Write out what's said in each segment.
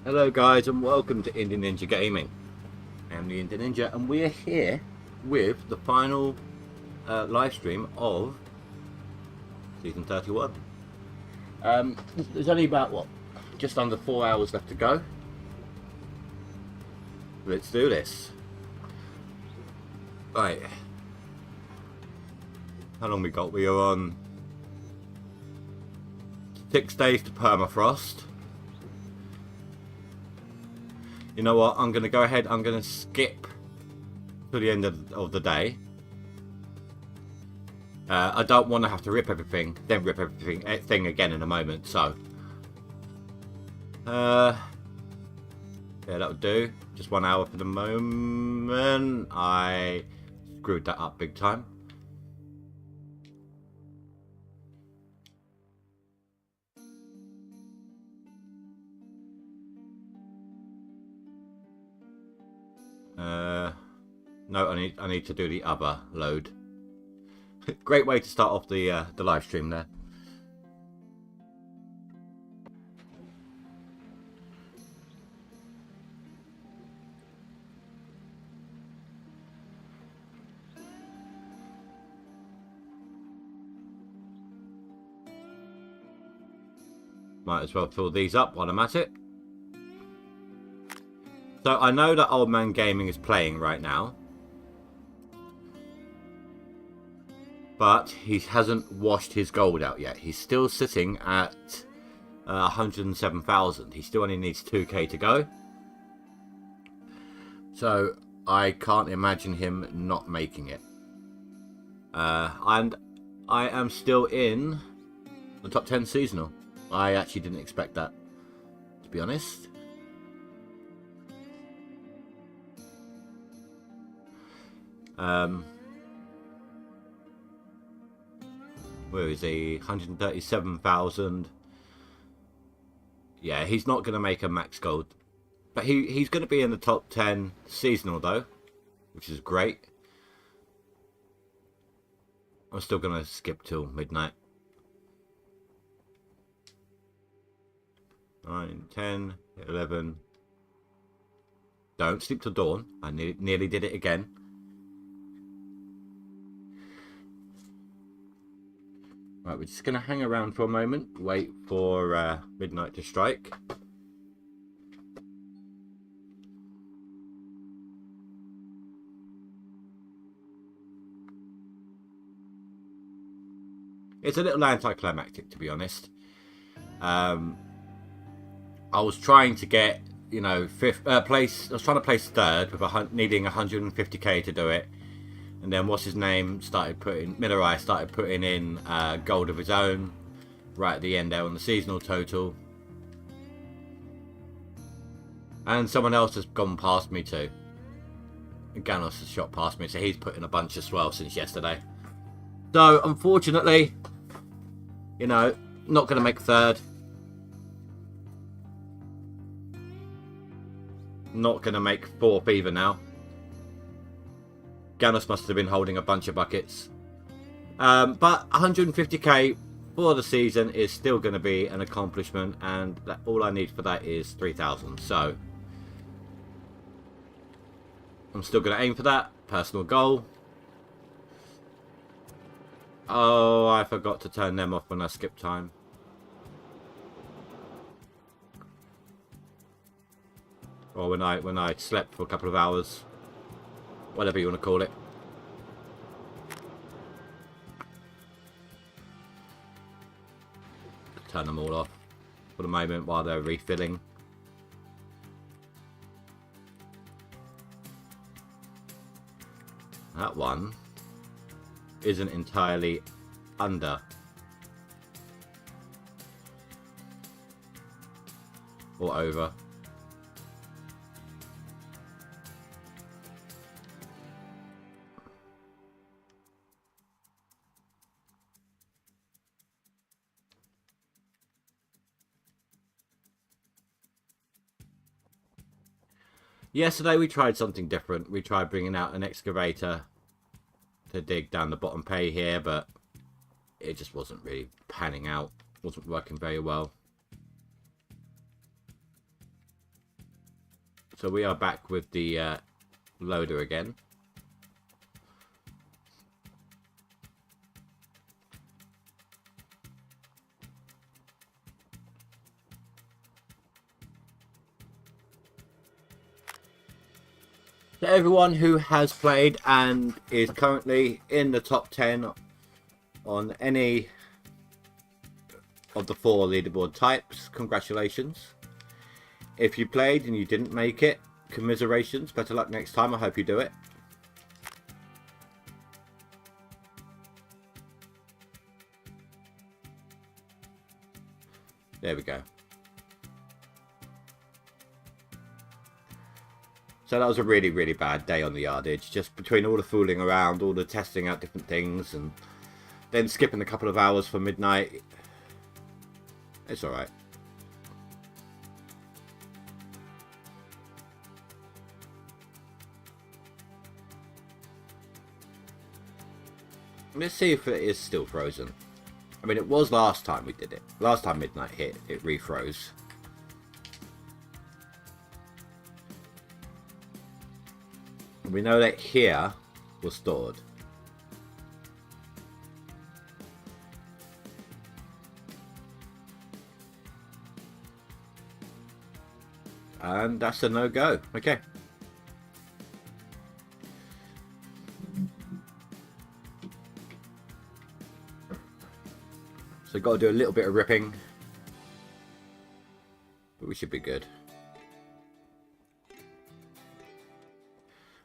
Hello guys and welcome to Indie Ninja Gaming. I am the Indie Ninja and we're here with the final live stream of season 31. There's only about just under 4 hours left to go. Let's do this. Right. How long we got? We are on 6 days to permafrost. You know what, I'm going to go ahead, I'm going to skip to the end of the day. I don't want to have to rip everything, then rip everything again in a moment, so. Yeah, that'll do. Just 1 hour for the moment. I screwed that up big time. No, I need to do the other load. Great way to start off the live stream there. Might as well fill these up while I'm at it. So I know that Old Man Gaming is playing right now, but he hasn't washed his gold out yet. He's still sitting at 107,000. He still only needs 2k to go. So I can't imagine him not making it. And I am still in the top 10 seasonal. I actually didn't expect that, to be honest. Where is he? 137,000. Yeah, he's not going to make a max gold. But he's going to be in the top 10 seasonal though, which is great. I'm still going to skip till midnight. 9, 10, 11. Don't sleep till dawn. I nearly did it again. Right, we're just going to hang around for a moment, wait for midnight to strike. It's a little anticlimactic, to be honest. I was trying to get, you know, fifth place. I was trying to place third with needing 150k to do it. And then what's his name Mirai started putting in gold of his own right at the end there on the seasonal total. And someone else has gone past me too. Ganos has shot past me, so he's put in a bunch as well since yesterday. So unfortunately, you know, not going to make third. Not going to make fourth either now. Ganos must have been holding a bunch of buckets. But 150k for the season is still going to be an accomplishment, and all I need for that is 3,000. So I'm still going to aim for that personal goal. Oh, I forgot to turn them off when I skipped time. Or when I slept for a couple of hours. Whatever you want to call it. Turn them all off for the moment while they're refilling. That one isn't entirely under. Or over. Yesterday we tried something different. We tried bringing out an excavator to dig down the bottom pay here, but it just wasn't really panning out. Wasn't working very well. So we are back with the loader again. To everyone who has played and is currently in the top 10 on any of the 4 leaderboard types, congratulations. If you played and you didn't make it, commiserations. Better luck next time. I hope you do it. There we go. So that was a really, really bad day on the yardage. Just between all the fooling around, all the testing out different things, and then skipping a couple of hours for midnight. It's alright. Let's see if it is still frozen. I mean, it was last time we did it. Last time midnight hit, it refroze. We know that here was stored. And that's a no-go. Okay. So got to do a little bit of ripping. But we should be good.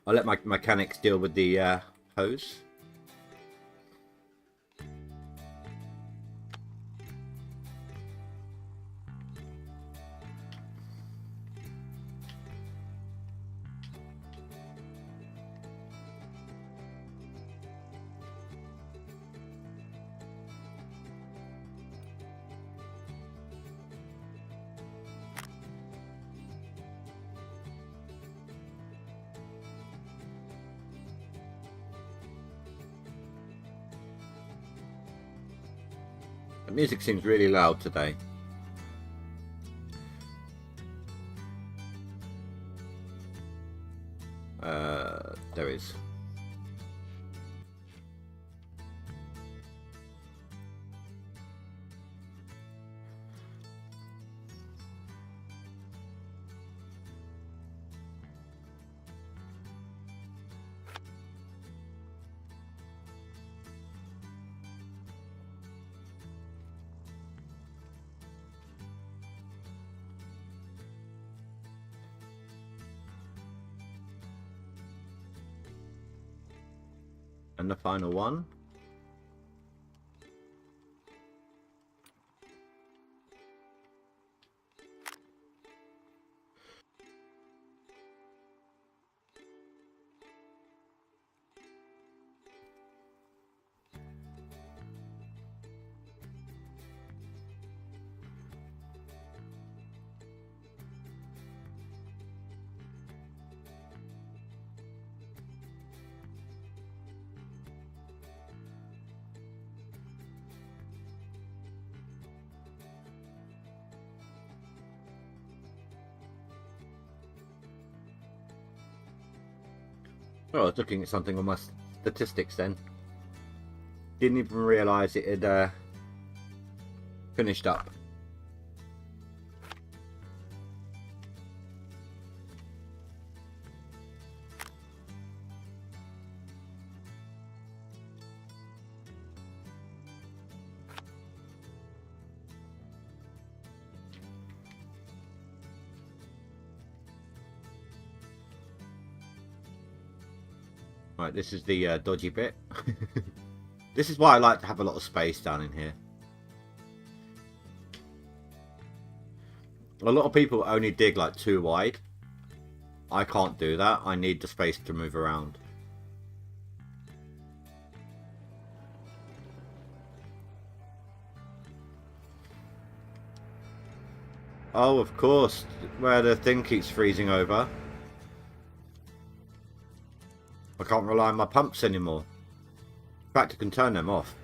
I'll let my mechanics deal with the hose. The music seems really loud today. There is. And the final one. Oh, I was looking at something on my statistics then. Didn't even realise it had finished up. Right, this is the dodgy bit. This is why I like to have a lot of space down in here. A lot of people only dig like 2 wide. I can't do that. I need the space to move around. Oh, of course, where the thing keeps freezing over. I can't rely on my pumps anymore. In fact, I can turn them off.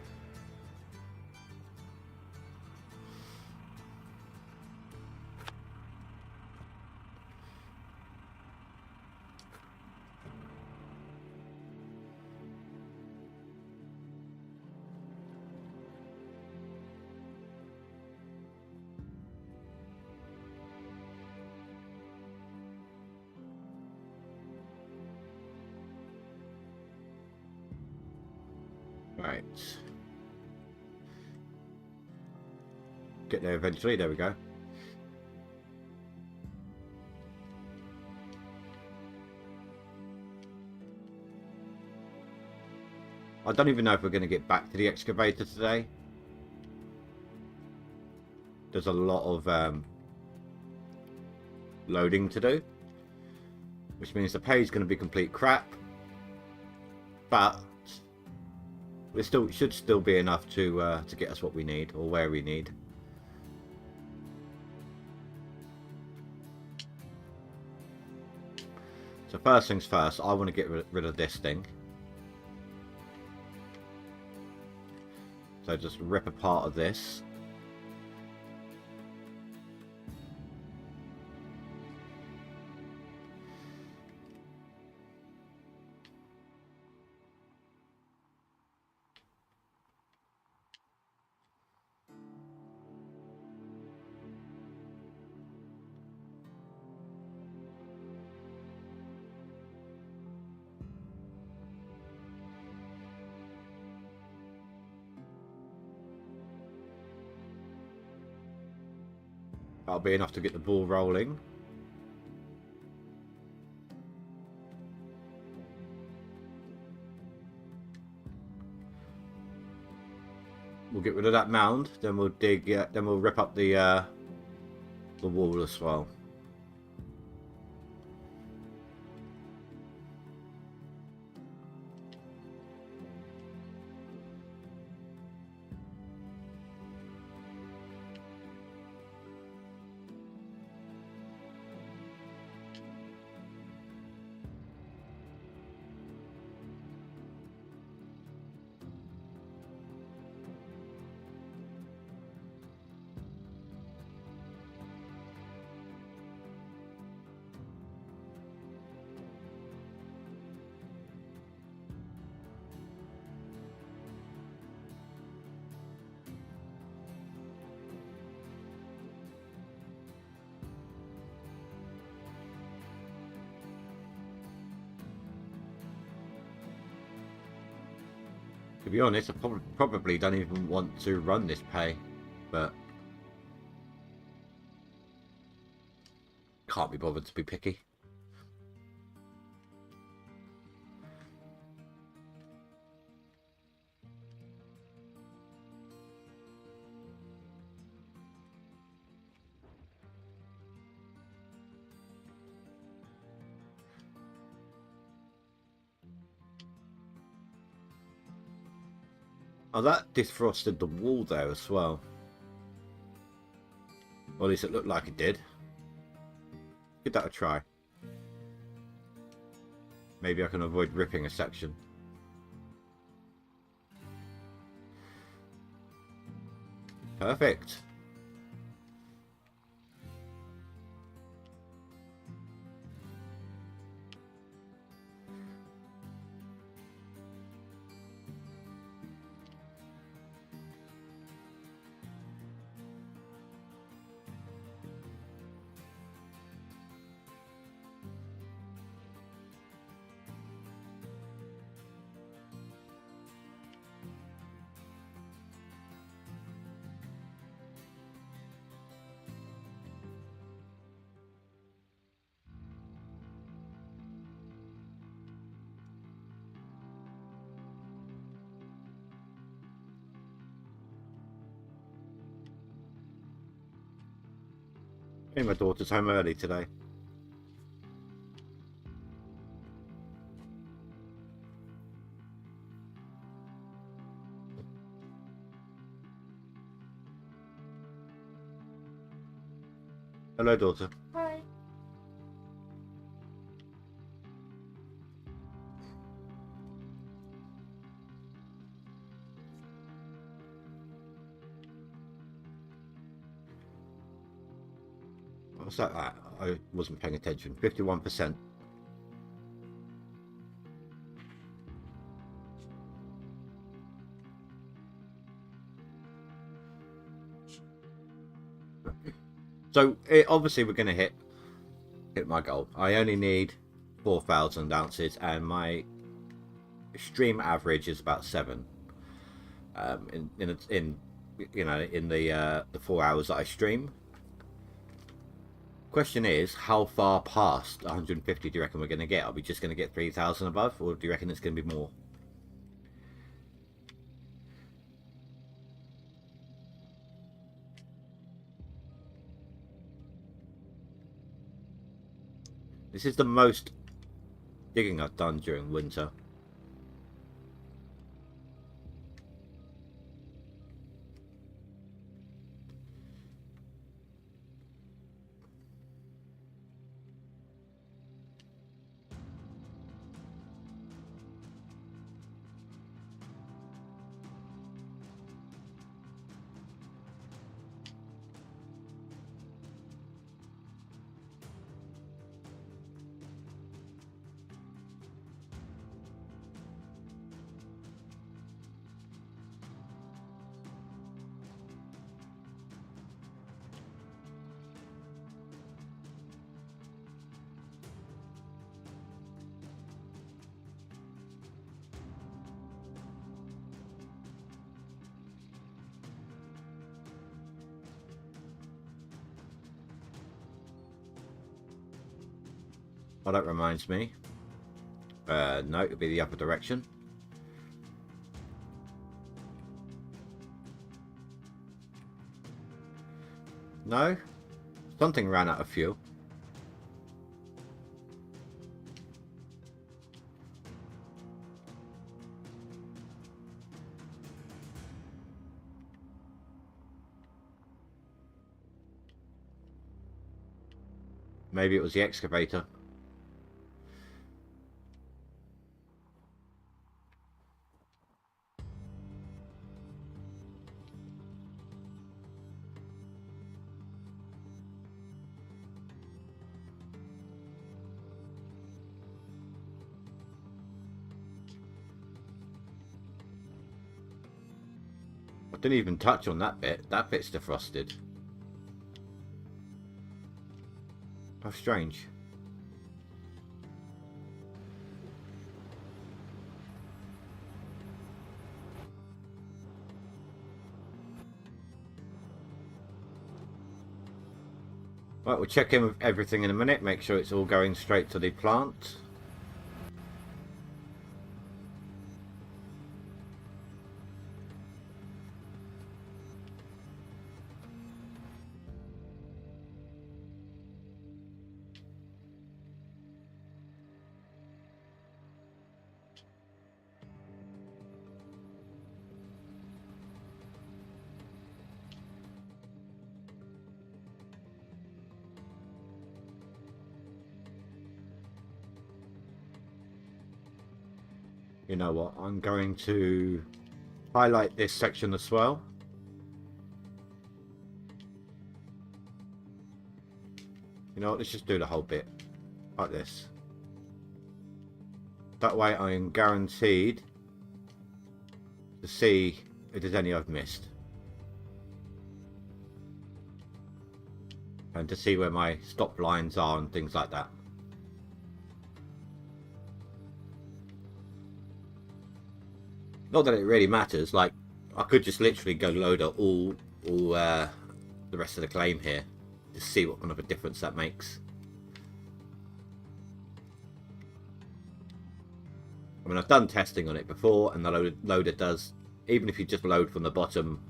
Right. Get there eventually, there we go. I don't even know if we're going to get back to the excavator today. There's a lot of loading to do, which means the pay is going to be complete crap, but it should still be enough to get us what we need, or where we need. So first things first, I want to get rid of this thing. So just rip a part of this. That'll be enough to get the ball rolling. We'll get rid of that mound, then we'll dig. Then we'll rip up the wall as well. To be honest, I probably don't even want to run this pay, but can't be bothered to be picky. Oh, that defrosted the wall there as well. Or at least it looked like it did. Give that a try. Maybe I can avoid ripping a section. Perfect. Hey, my daughter's home early today. Hello, daughter. Hi. What's that? I wasn't paying attention. 51%. So obviously we're going to hit my goal. I only need 4,000 ounces, and my stream average is about 7. In the 4 hours that I stream. Question is, how far past 150 do you reckon we're going to get? Are we just going to get 3,000 above, or do you reckon it's going to be more? This is the most digging I've done during winter. Oh, that reminds me. No, it'll be the other direction. No? Something ran out of fuel. Maybe it was the excavator. I didn't even touch on that bit. That bit's defrosted. How strange. Right, we'll check in with everything in a minute. Make sure it's all going straight to the plant. You know what? I'm going to highlight this section as well. You know what? Let's just do the whole bit like this. That way I am guaranteed to see if there's any I've missed. And to see where my stop lines are and things like that. Not that it really matters. Like, I could just literally go load up all the rest of the claim here to see what kind of a difference that makes. I mean, I've done testing on it before, and the loader does, even if you just load from the bottom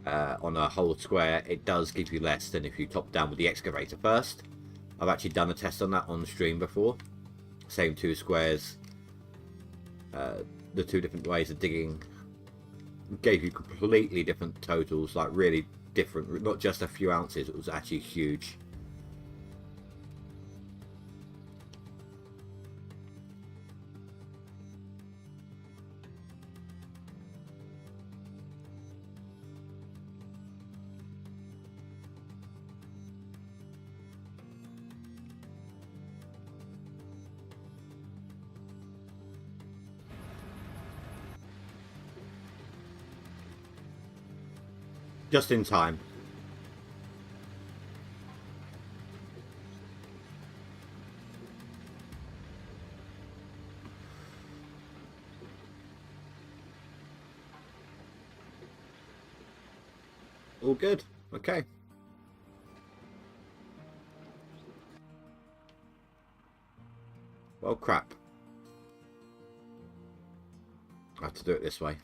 on a whole square, it does give you less than if you top down with the excavator first. I've actually done a test on that on stream before. Same 2 squares. The 2 different ways of digging gave you completely different totals, like really different, not just a few ounces, it was actually huge. Just in time. All good. Okay. Well, crap. I have to do it this way.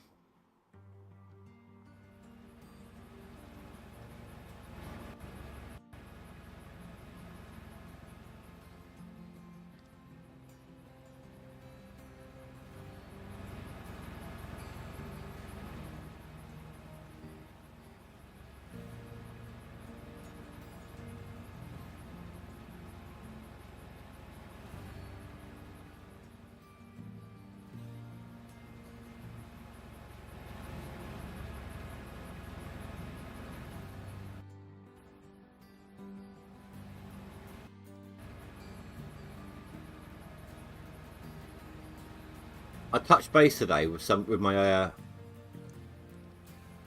I touched base today with my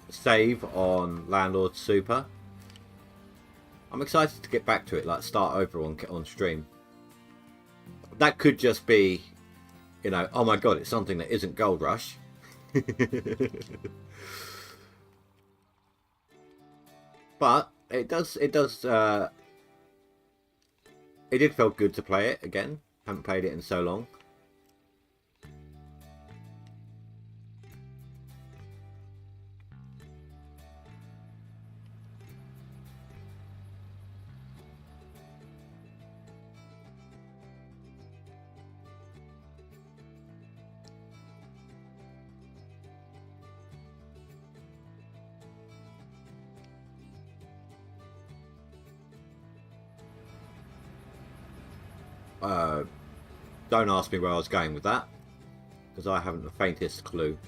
save on Landlord Super. I'm excited to get back to it, like start over on stream. That could just be, you know, oh my god, it's something that isn't GoldRush. But it did feel good to play it again. Haven't played it in so long. Don't ask me where I was going with that, because I haven't the faintest clue.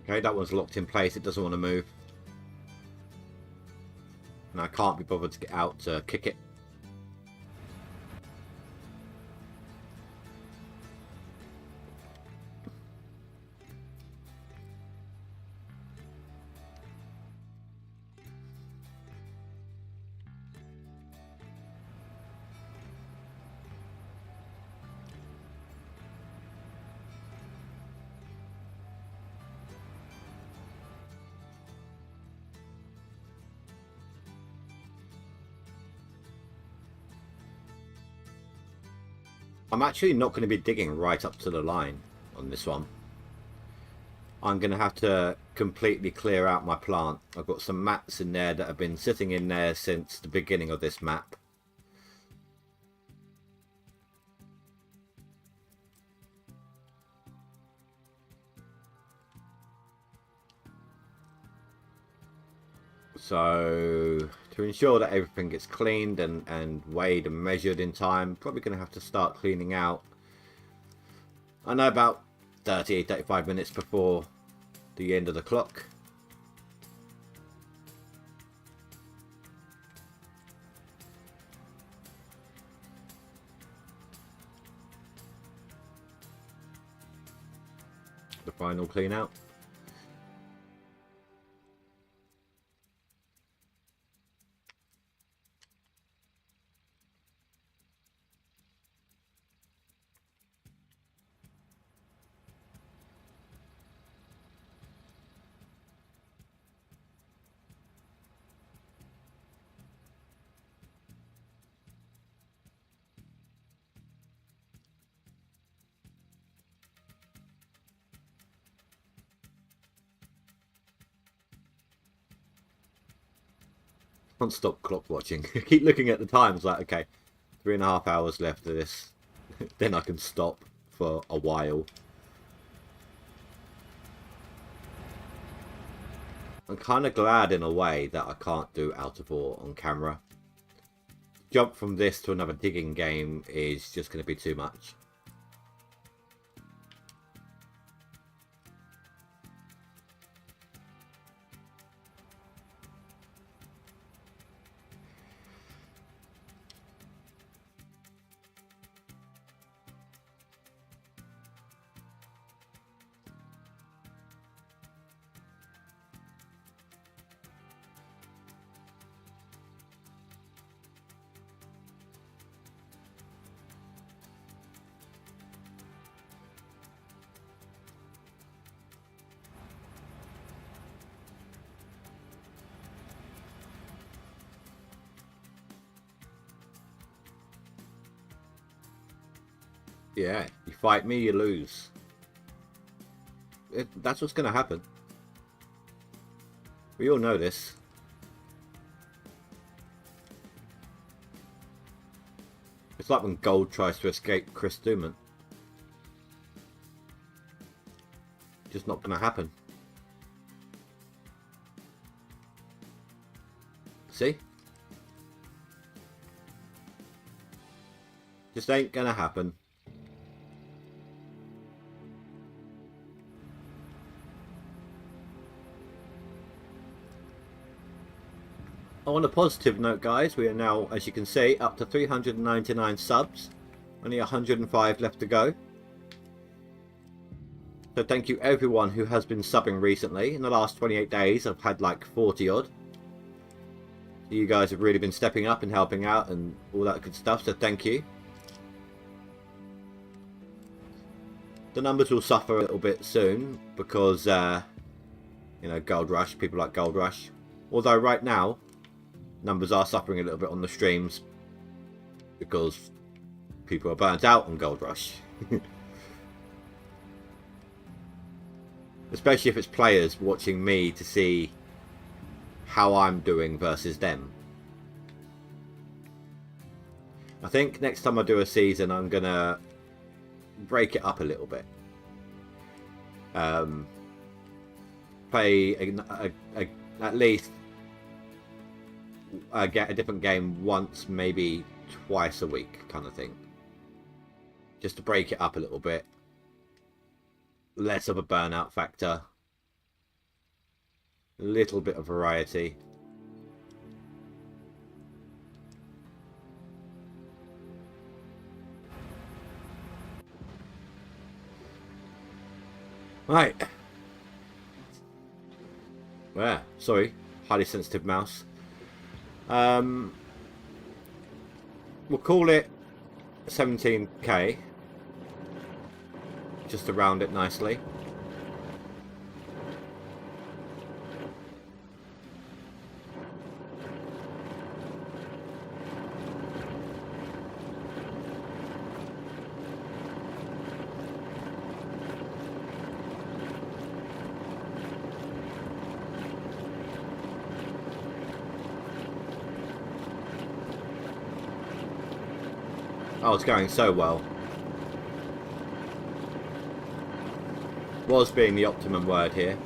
Okay, that one's locked in place. It doesn't want to move. And I can't be bothered to get out to kick it. I'm actually not going to be digging right up to the line on this one. I'm going to have to completely clear out my plant. I've got some mats in there that have been sitting in there since the beginning of this map. So to ensure that everything gets cleaned and weighed and measured in time, probably going to have to start cleaning out, I know, about 30-35 minutes before the end of the clock. The final clean out. Can't stop clock watching. I keep looking at the times like, okay, 3.5 hours left of this. Then I can stop for a while. I'm kind of glad in a way that I can't do out of ore on camera. Jump from this to another digging game is just going to be too much. Yeah, you fight me, you lose. That's what's going to happen. We all know this. It's like when Gold tries to escape Chris Duman. Just not going to happen. See? Just ain't going to happen. On a positive note, guys, we are now, as you can see, up to 399 subs. Only 105 left to go. So thank you everyone who has been subbing recently. In the last 28 days, I've had like 40 odd. You guys have really been stepping up and helping out and all that good stuff, so thank you. The numbers will suffer a little bit soon because, you know, GoldRush, people like GoldRush. Although right now, numbers are suffering a little bit on the streams because people are burnt out on GoldRush. Especially if it's players watching me to see how I'm doing versus them. I think next time I do a season I'm gonna break it up a little bit. Play at least get a different game once, maybe twice a week kind of thing. Just to break it up a little bit. Less of a burnout factor. A little bit of variety. Right. Yeah, sorry. Highly sensitive mouse. We'll call it 17k. Just to round it nicely. Oh, it's going so well. Was being the optimum word here.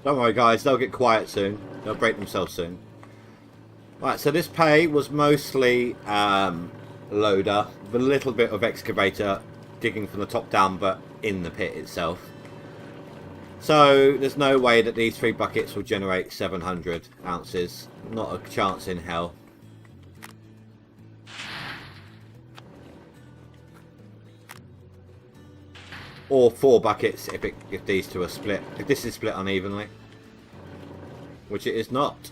Don't worry guys, they'll get quiet soon. They'll break themselves soon. Right, so this pay was mostly loader, with a little bit of excavator digging from the top down, but in the pit itself. So there's no way that these 3 buckets will generate 700 ounces. Not a chance in hell. Or 4 buckets if these two are split. If this is split unevenly. Which it is not.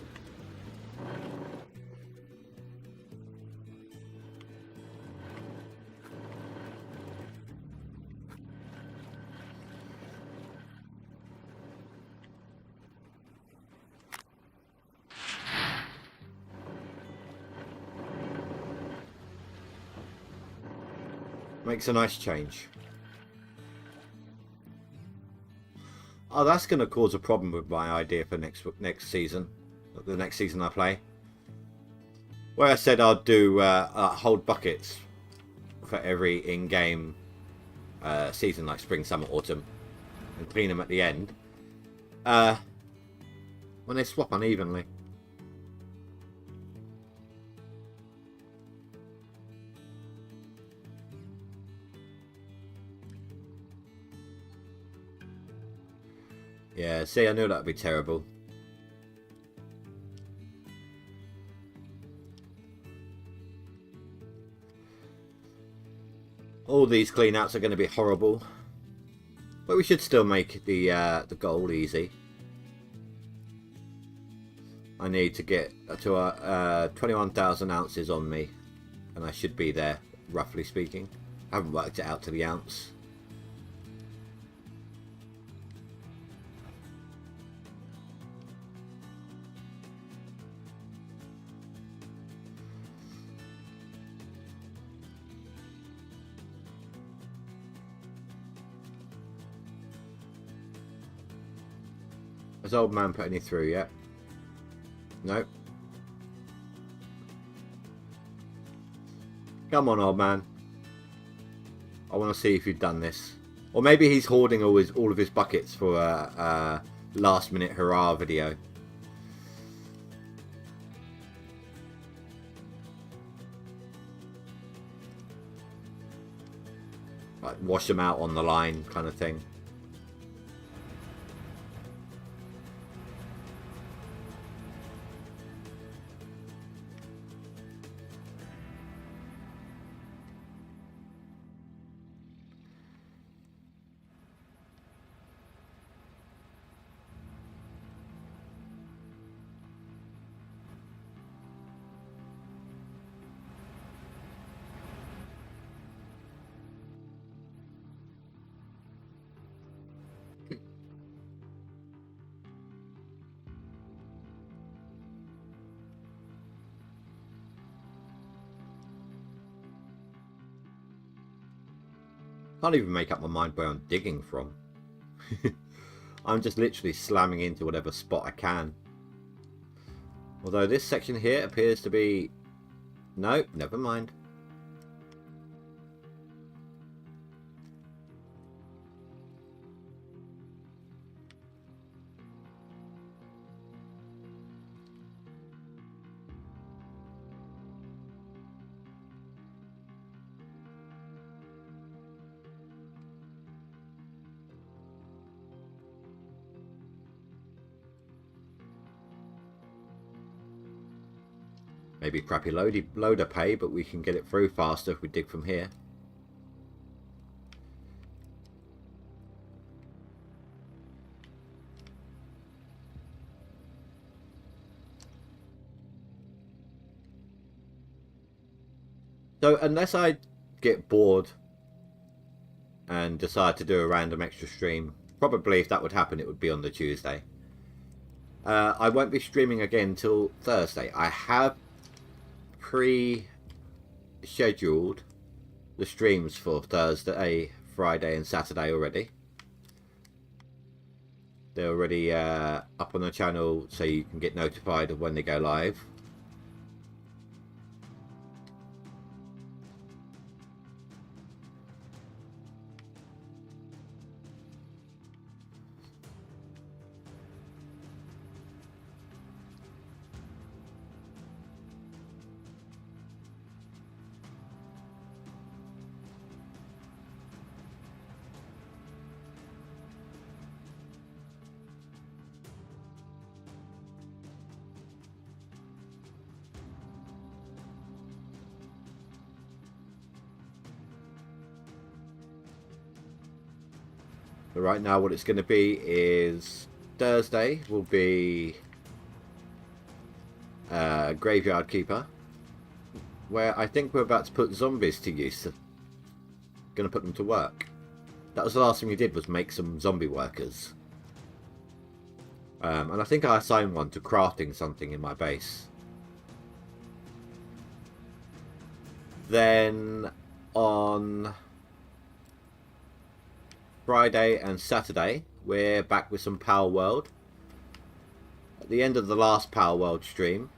Makes a nice change. Oh, that's going to cause a problem with my idea for next season. The next season I play. Where I said I'd do hold buckets for every in-game season, like spring, summer, autumn, and clean them at the end. When they swap unevenly. Yeah, see, I knew that would be terrible. All these cleanouts are going to be horrible. But we should still make the goal easy. I need to get to 21,000 ounces on me. And I should be there, roughly speaking. I haven't worked it out to the ounce. Has old man put any through yet? Nope. Come on, old man. I want to see if you've done this. Or maybe he's hoarding all of his buckets for a last minute hurrah video. Like wash them out on the line kind of thing. Can't even make up my mind where I'm digging from. I'm just literally slamming into whatever spot I can. Although this section here appears to be... Nope, never mind. Maybe crappy loader pay, but we can get it through faster if we dig from here. So unless I get bored and decide to do a random extra stream, probably if that would happen, it would be on the Tuesday. I won't be streaming again till Thursday. I have pre-scheduled the streams for Thursday, Friday and Saturday already. They're already up on the channel, so you can get notified of when they go live. But right now what it's going to be is Thursday will be Graveyard Keeper, where I think we're about to put zombies to use. Going to put them to work. That was the last thing we did, was make some zombie workers. And I think I assigned one to crafting something in my base. Then on Friday and Saturday, we're back with some Power World. At the end of the last Power World stream,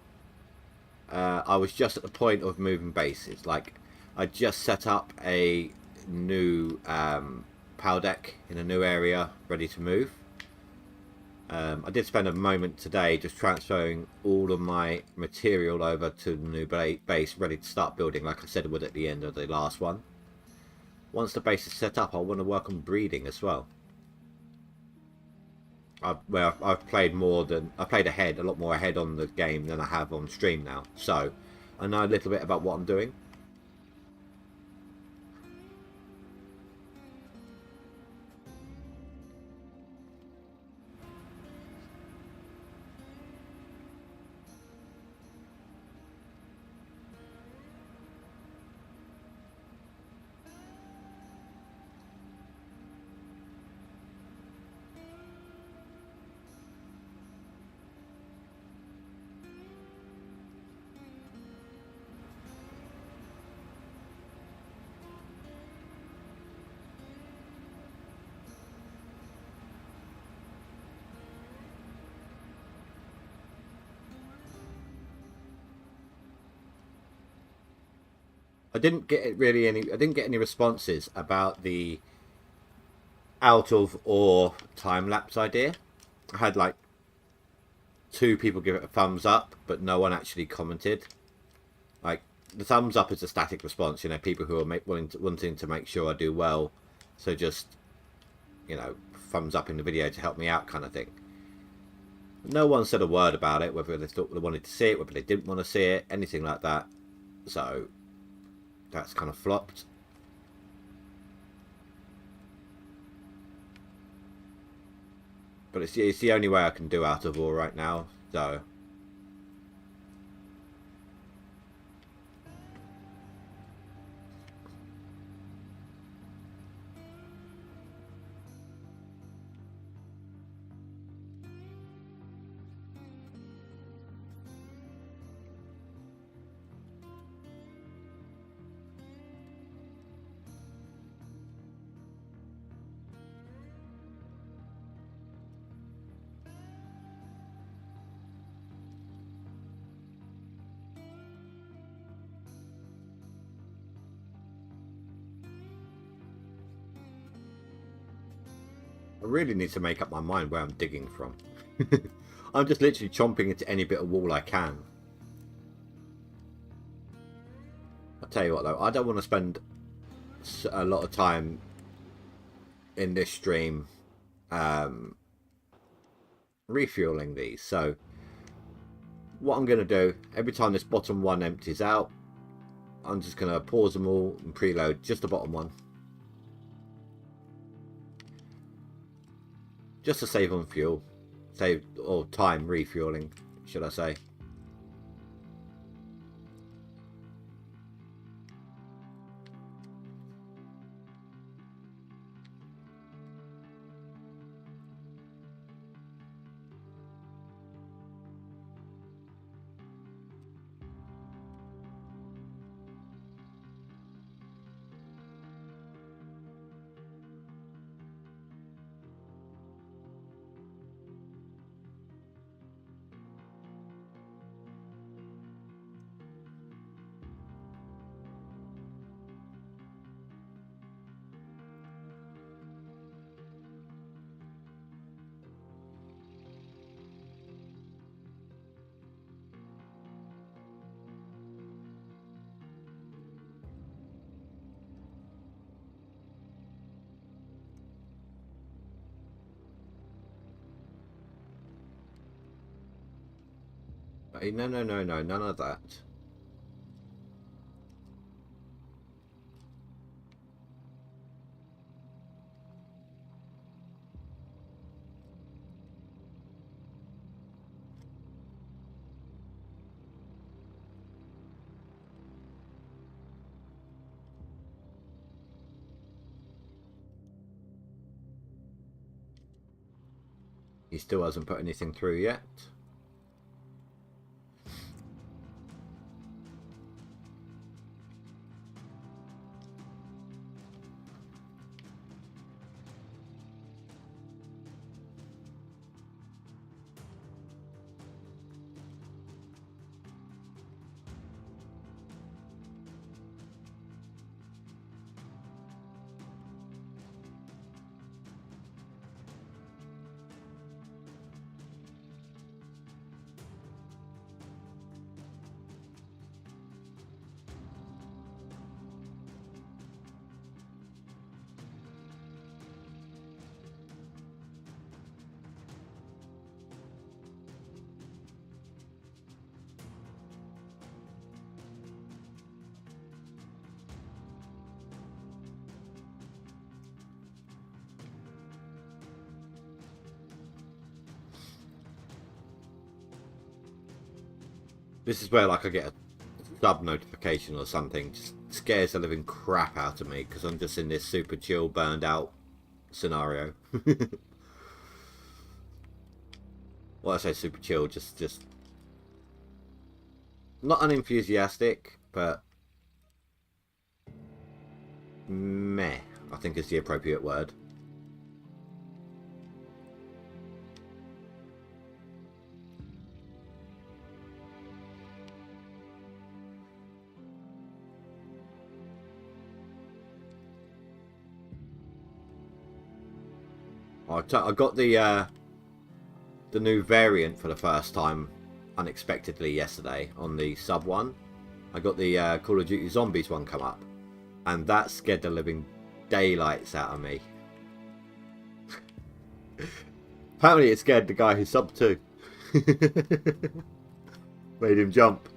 I was just at the point of moving bases. Like, I just set up a new power deck in a new area, ready to move. I did spend a moment today just transferring all of my material over to the new base, ready to start building, like I said I would at the end of the last one. Once the base is set up, I want to work on breeding as well. I've played ahead, a lot more ahead on the game than I have on stream now. So I know a little bit about what I'm doing. I didn't get any responses about the out of ore time lapse idea. I had like 2 people give it a thumbs up, but no one actually commented. Like, the thumbs up is a static response, you know, people who are wanting to make sure I do well, so just, you know, thumbs up in the video to help me out kind of thing. No one said a word about it, whether they thought they wanted to see it, whether they didn't want to see it, anything like that. So that's kind of flopped. But it's the only way I can do out of ore right now, so I really need to make up my mind where I'm digging from. I'm just literally chomping into any bit of wall I can. I'll tell you what though, I don't want to spend a lot of time in this stream refueling these, so what I'm going to do, every time this bottom one empties out, I'm just going to pause them all and preload just the bottom one. Just to save on fuel. Save, or time refueling, should I say. Hey, no, none of that. He still hasn't put anything through yet. This is where like I get a sub notification or something, just scares the living crap out of me because I'm just in this super chill, burned out scenario. Well, I say super chill, just not unenthusiastic, but meh, I think is the appropriate word. I got the new variant for the first time unexpectedly yesterday on the sub one. I got the Call of Duty Zombies one come up, and that scared the living daylights out of me. Apparently it scared the guy who subbed too. Made him jump.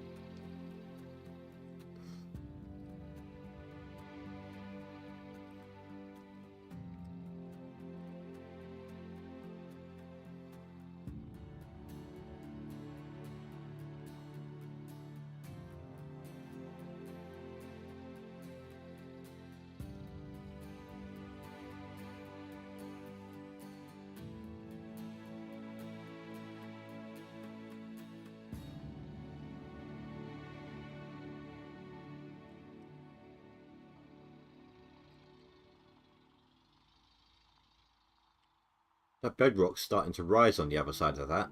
That bedrock's starting to rise on the other side of that.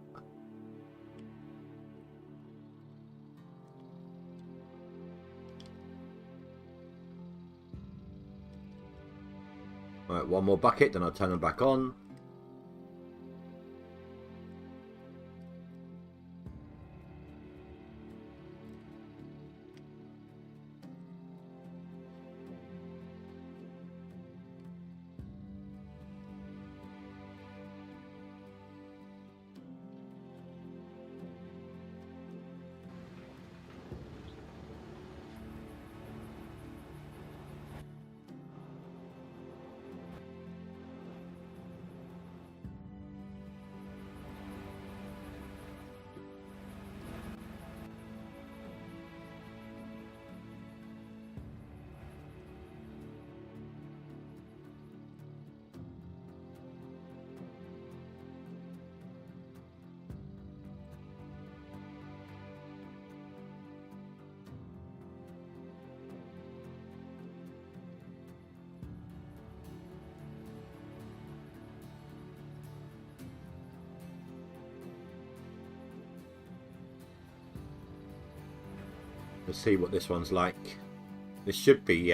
Right, one more bucket, then I'll turn them back on. Let's see what this one's like. This should be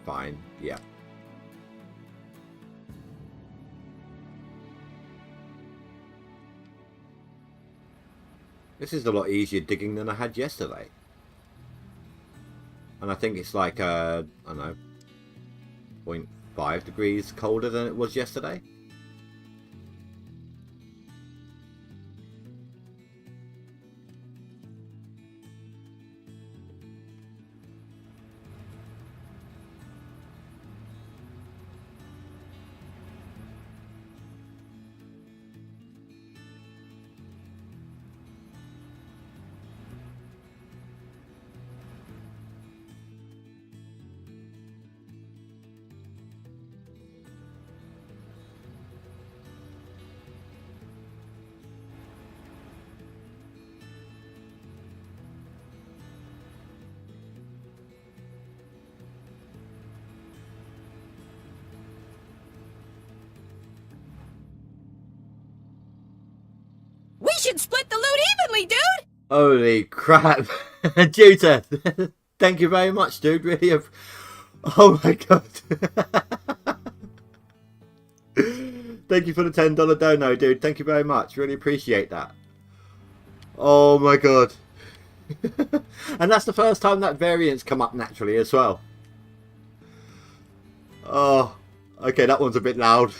fine. Yeah. This is a lot easier digging than I had yesterday. And I think it's like, I don't know, 0.5 degrees colder than it was yesterday. We should split the loot evenly, dude! Holy crap. Juta, thank you very much, dude. Really Oh my god. Thank you for the $10 dono, dude. Thank you very much. Really appreciate that. Oh my god. And that's the first time that variant's come up naturally as well. Oh, okay, that one's a bit loud.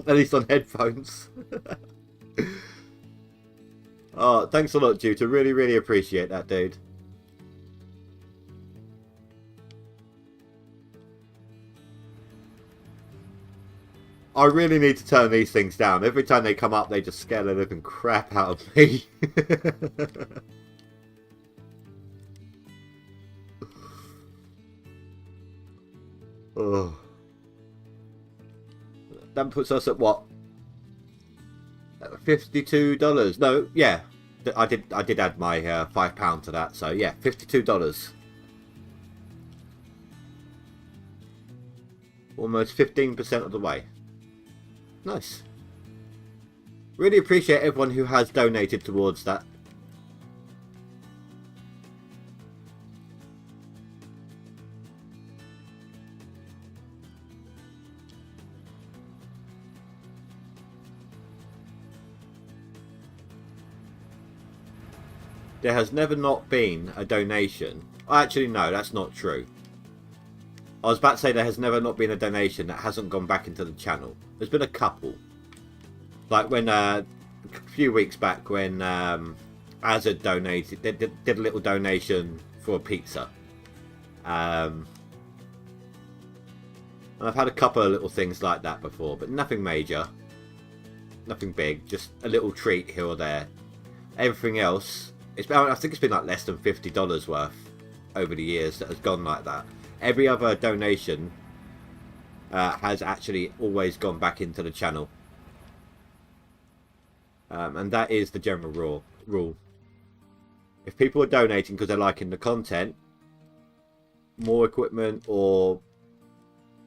At least on headphones. Oh, thanks a lot, Juta. Really, really appreciate that, dude. I really need to turn these things down. Every time they come up, they just scare the living crap out of me. Oh. That puts us at what? $52. No, yeah. I did add my £5 to that, so yeah, $52. Almost 15% of the way. Nice. Really appreciate everyone who has donated towards that. There has never not been a donation. Actually, no, that's not true. I was about to say there has never not been a donation that hasn't gone back into the channel. There's been a couple. Like when, a few weeks back when Azad donated, did a little donation for a pizza. And I've had a couple of little things like that before, but nothing major. Nothing big, just a little treat here or there. Everything else, I think it's been like less than $50 worth over the years that has gone like that. Every other donation has actually always gone back into the channel. And that is the general rule. If people are donating because they're liking the content, more equipment or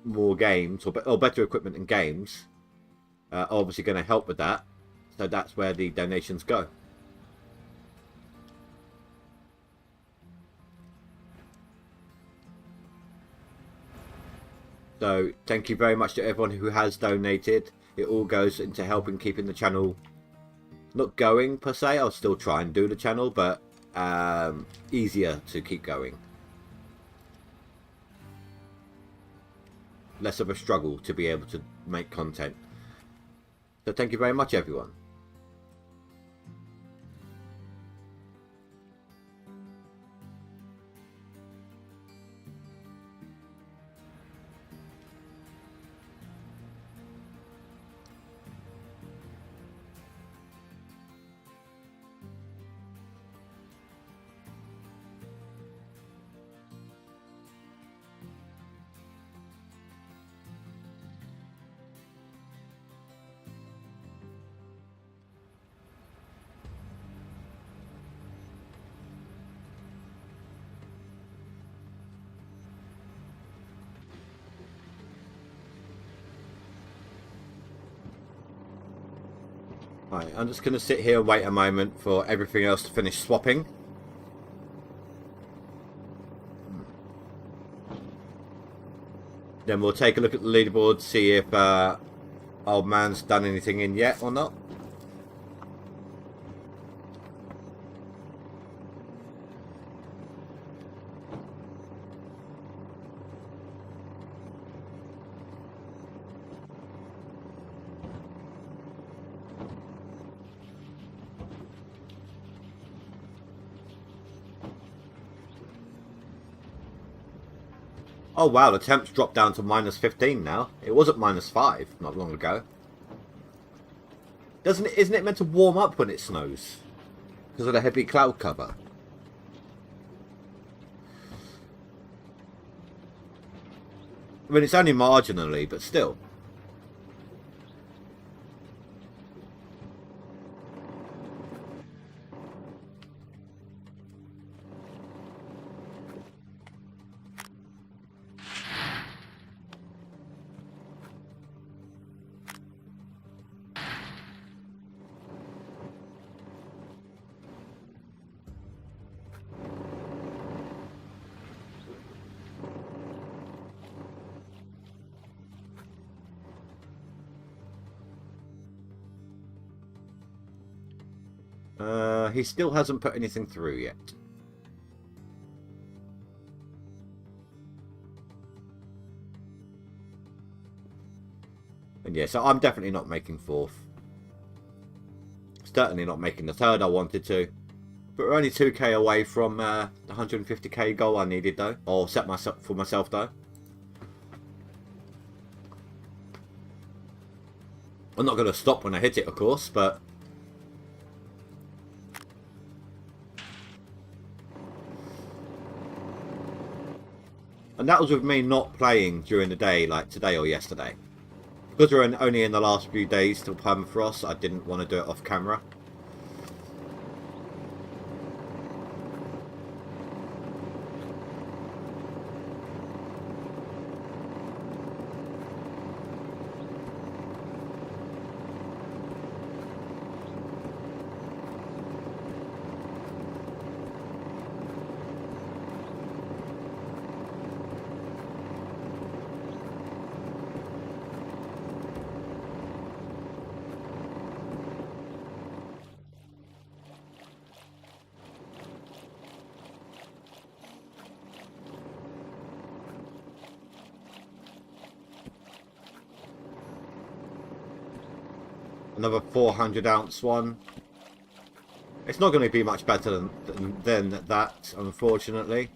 more games, or better equipment and games, are obviously going to help with that. So that's where the donations go. So thank you very much to everyone who has donated. It all goes into helping keeping the channel not going per se. I'll still try and do the channel, but easier to keep going. Less of a struggle to be able to make content. So thank you very much, everyone. Right, I'm just going to sit here and wait a moment for everything else to finish swapping. Then we'll take a look at the leaderboard, see if old man's done anything in yet or not. Oh wow, the temp's dropped down to -15 now. It was at -5 not long ago. Isn't it meant to warm up when it snows? Because of the heavy cloud cover. I mean, it's only marginally, but still. He still hasn't put anything through yet. And yeah, so I'm definitely not making 4th. Certainly not making the 3rd I wanted to. But we're only 2k away from the 150k goal I needed though. Or set myself for myself though. I'm not going to stop when I hit it, of course, but... And that was with me not playing during the day like today or yesterday. Because we're only in the last few days till permafrost, I didn't want to do it off camera. Another 400 ounce one. It's not going to be much better than that, unfortunately.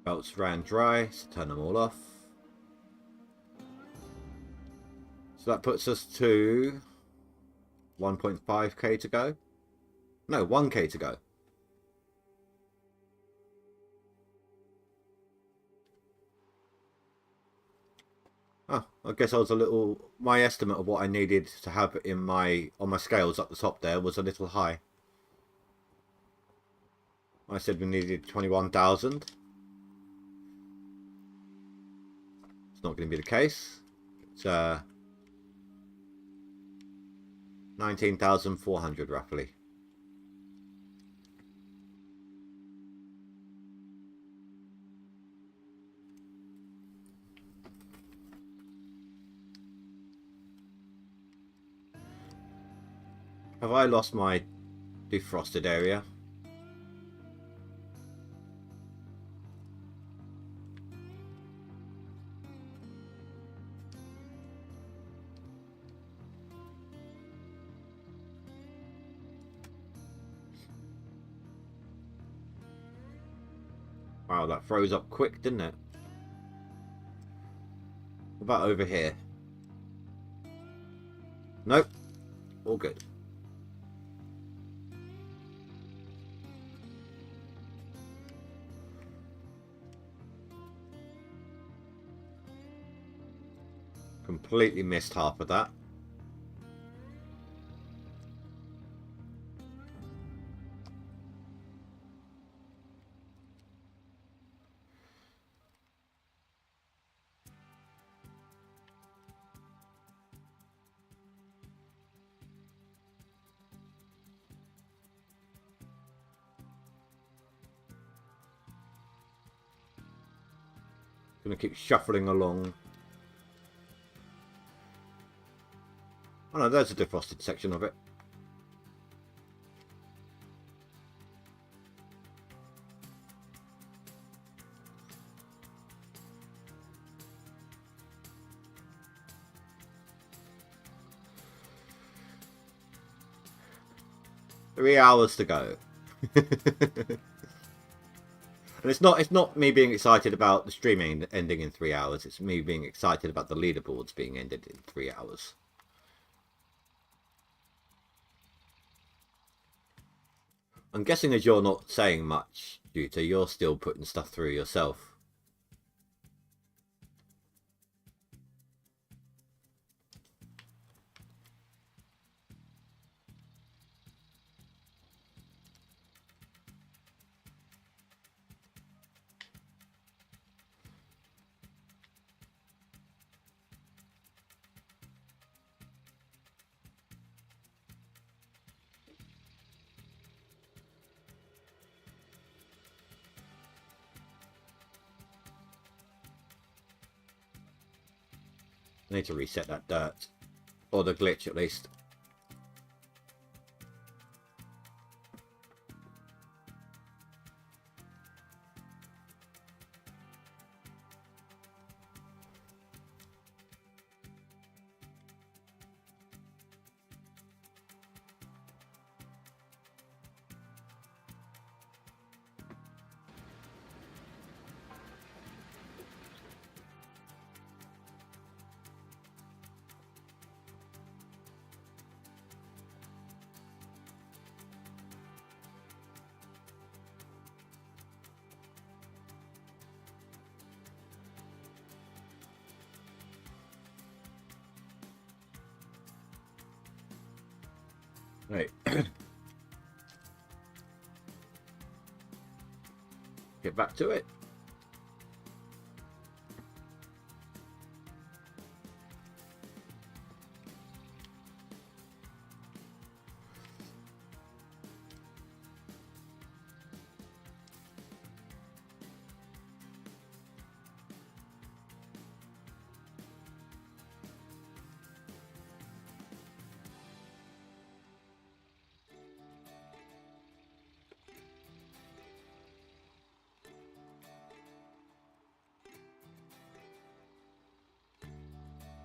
Belts ran dry, so turn them all off. So that puts us to 1.5k to go. No, 1k to go. Oh, I guess I was a little... My estimate of what I needed to have in on my scales up the top there was a little high. I said we needed 21,000. It's not going to be the case. It's 19,400 roughly. Have I lost my defrosted area? Wow, that froze up quick, didn't it? What about over here? Nope. All good. Completely missed half of that. Gonna keep shuffling along. Oh no, there's a defrosted section of it. Three hours to go. And it's not me being excited about the streaming ending in 3 hours. It's me being excited about the leaderboards being ended in 3 hours. I'm guessing as you're not saying much, Juta, you're still putting stuff through yourself. I need to reset that dirt. Or the glitch, at least. Right. Get back to it.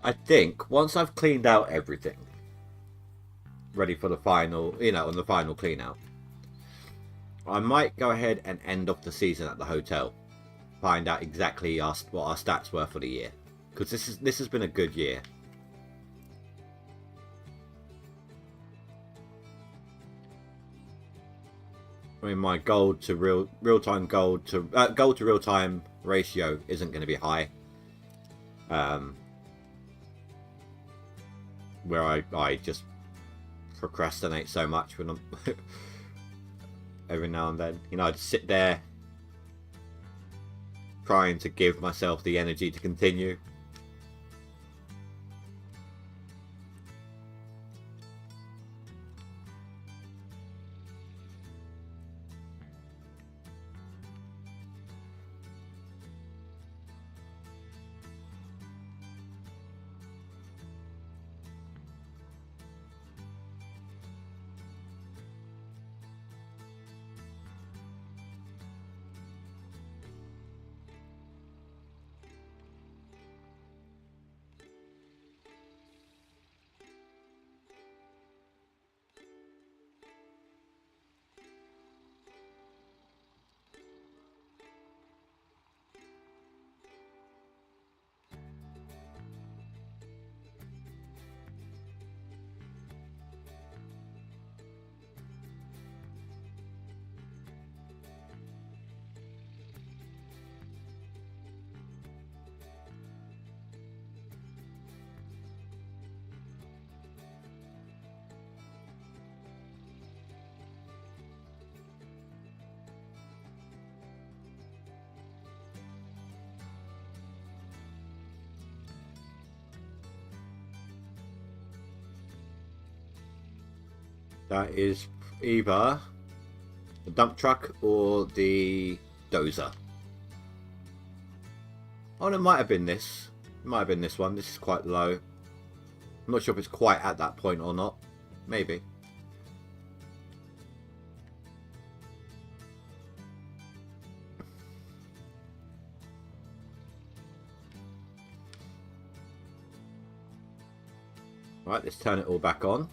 I think once I've cleaned out everything, ready for the final, on the final clean out, I might go ahead and end off the season at the hotel. Find out exactly what our stats were for the year, because this has been a good year. I mean, my gold to real-time gold to real-time ratio isn't going to be high. Where I just procrastinate so much when I'm every now and then. I'd sit there trying to give myself the energy to continue. That is either the dump truck or the dozer. Oh, and it might have been this. It might have been this one. This is quite low. I'm not sure if it's quite at that point or not. Maybe. Right, let's turn it all back on.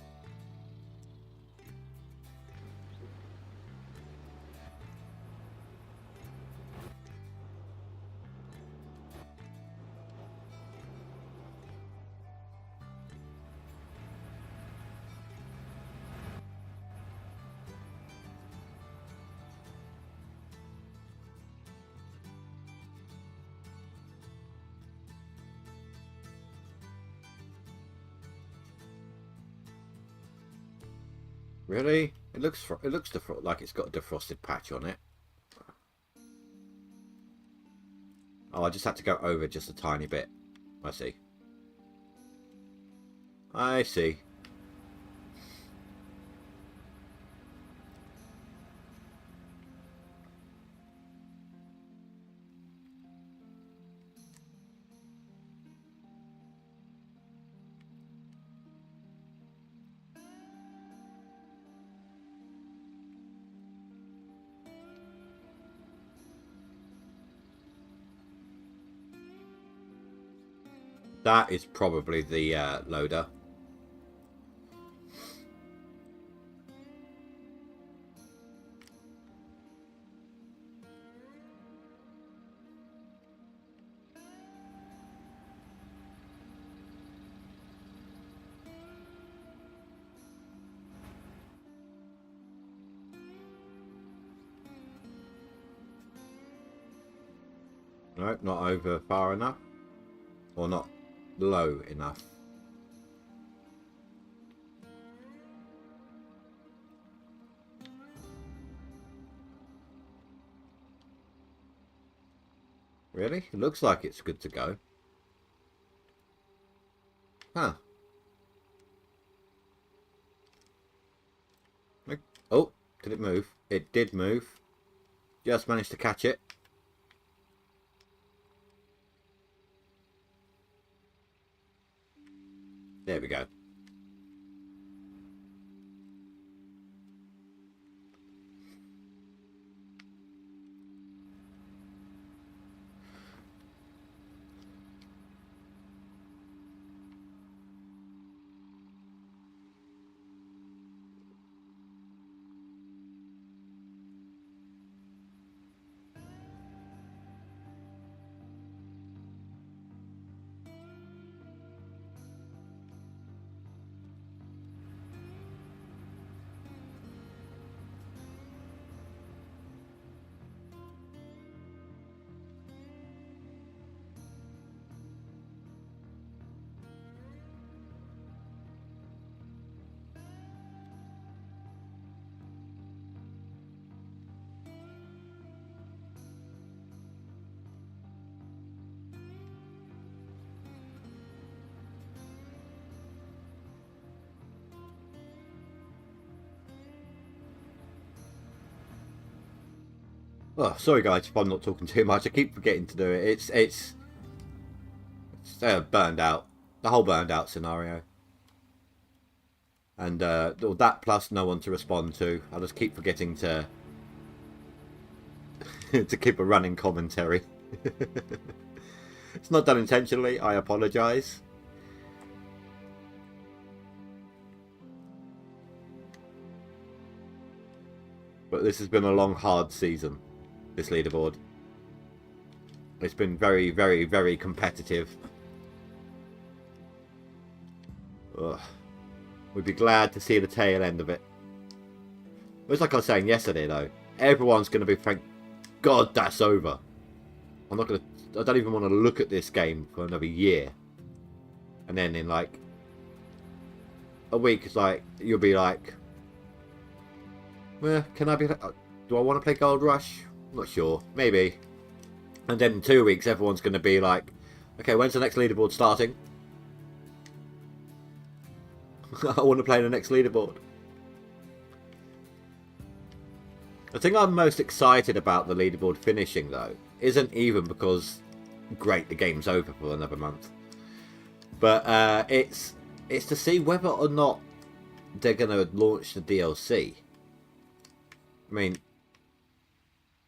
Really? It looks like it's got a defrosted patch on it. Oh, I just had to go over just a tiny bit. I see. I see. That is probably the loader. Nope, not over far enough. Or not low enough. Really? It looks like it's good to go. Huh. Oh, did it move? It did move. Just managed to catch it. There we go. Oh, sorry guys if I'm not talking too much. I keep forgetting to do it. It's burned out. The whole burned out scenario. And that plus no one to respond to. I just keep forgetting to to keep a running commentary. It's not done intentionally. I apologise. But this has been a long, hard season. This leaderboard. It's been very, very, very competitive. Ugh. We'd be glad to see the tail end of it. It's like I was saying yesterday, though. Everyone's going to be, thank God that's over. I don't even want to look at this game for another year. And then in like a week, it's like you'll be like, well, can I be? Do I want to play GoldRush? Not sure. Maybe. And then in 2 weeks, everyone's going to be like, okay, when's the next leaderboard starting? I want to play the next leaderboard. The thing I'm most excited about the leaderboard finishing, though, isn't even because, great, the game's over for another month. But it's to see whether or not they're going to launch the DLC. I mean,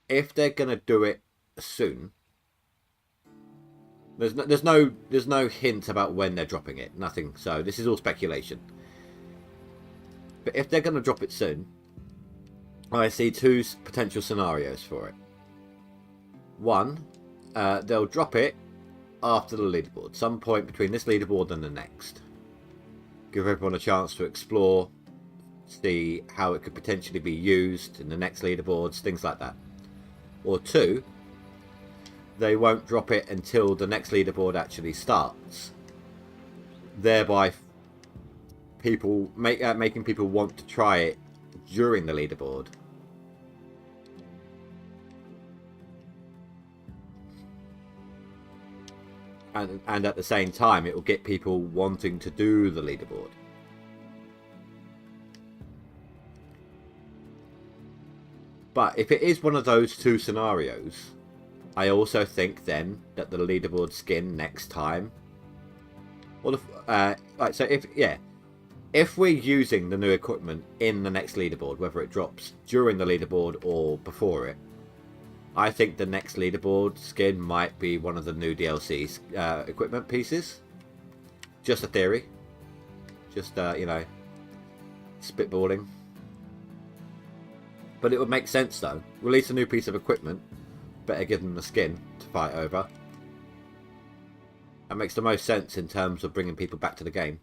if they're going to do it soon, there's no hint about when they're dropping it. Nothing. So this is all speculation. But if they're going to drop it soon, I see two potential scenarios for it. One, they'll drop it after the leaderboard, some point between this leaderboard and the next. Give everyone a chance to explore, see how it could potentially be used in the next leaderboards, things like that. Or two, they won't drop it until the next leaderboard actually starts, thereby making people want to try it during the leaderboard. And at the same time, it will get people wanting to do the leaderboard. But if it is one of those two scenarios, I also think then that the leaderboard skin next time, or if we're using the new equipment in the next leaderboard, whether it drops during the leaderboard or before it, I think the next leaderboard skin might be one of the new DLC's equipment pieces. Just a theory. Just, spitballing. But it would make sense, though. Release a new piece of equipment. Better give them the skin to fight over. That makes the most sense in terms of bringing people back to the game.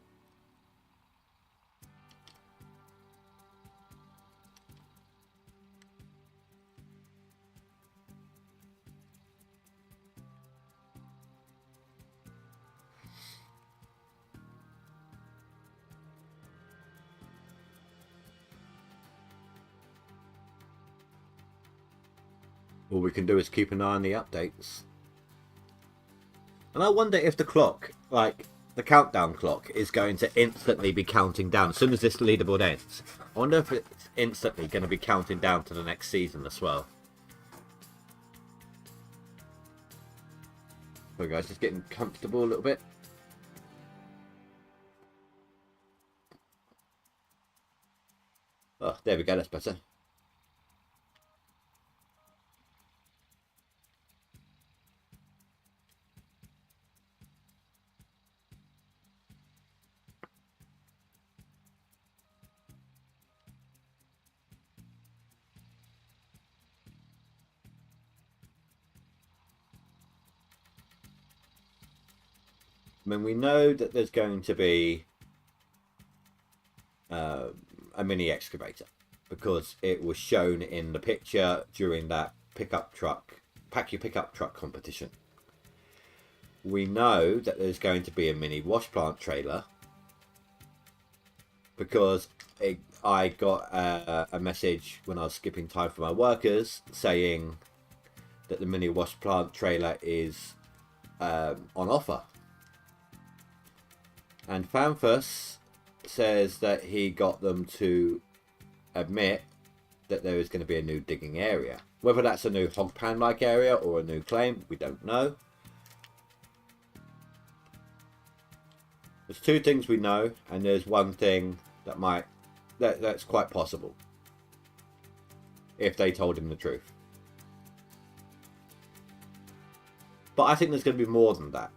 All we can do is keep an eye on the updates. And I wonder if the clock, like the countdown clock, is going to instantly be counting down as soon as this leaderboard ends. I wonder if it's instantly going to be counting down to the next season as well. So guys, just getting comfortable a little bit. Oh, there we go, that's better. I mean, we know that there's going to be a mini excavator because it was shown in the picture during that pack your pickup truck competition. We know that there's going to be a mini wash plant trailer because I got a message when I was skipping time for my workers saying that the mini wash plant trailer is on offer. And Fanfus says that he got them to admit that there is going to be a new digging area. Whether that's a new hog pan-like area or a new claim, we don't know. There's two things we know, and there's one thing that's quite possible. If they told him the truth. But I think there's going to be more than that.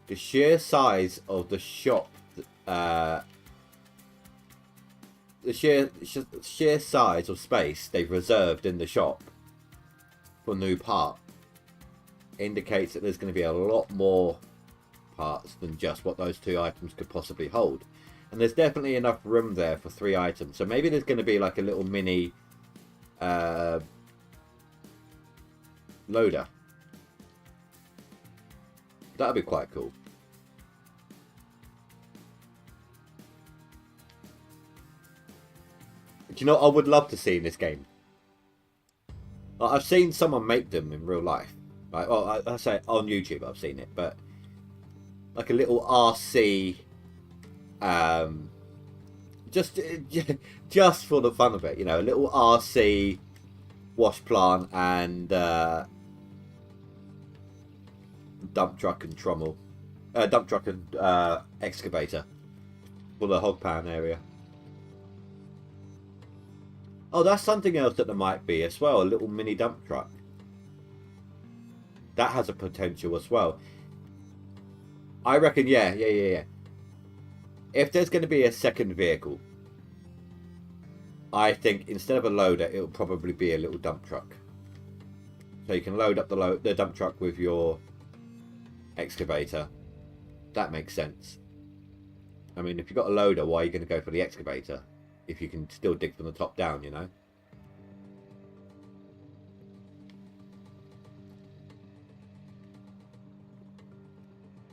The sheer size of the shop, the sheer size of space they've reserved in the shop for new part indicates that there's going to be a lot more parts than just what those two items could possibly hold. And there's definitely enough room there for 3 items. So maybe there's going to be like a little mini loader. That'd be quite cool. Do you know what I would love to see in this game? I've seen someone make them in real life. Right? Well, I say on YouTube I've seen it, but like a little RC Just just for the fun of it, you know, a little RC wash plant and dump truck and trommel, dump truck and excavator for the hog pan area. Oh, that's something else that there might be as well, a little mini dump truck. That has a potential as well. I reckon, yeah. If there's going to be a second vehicle, I think instead of a loader, it'll probably be a little dump truck. So you can load up the dump truck with your excavator. That makes sense. I mean, if you've got a loader, why are you going to go for the excavator? If you can still dig from the top down, you know?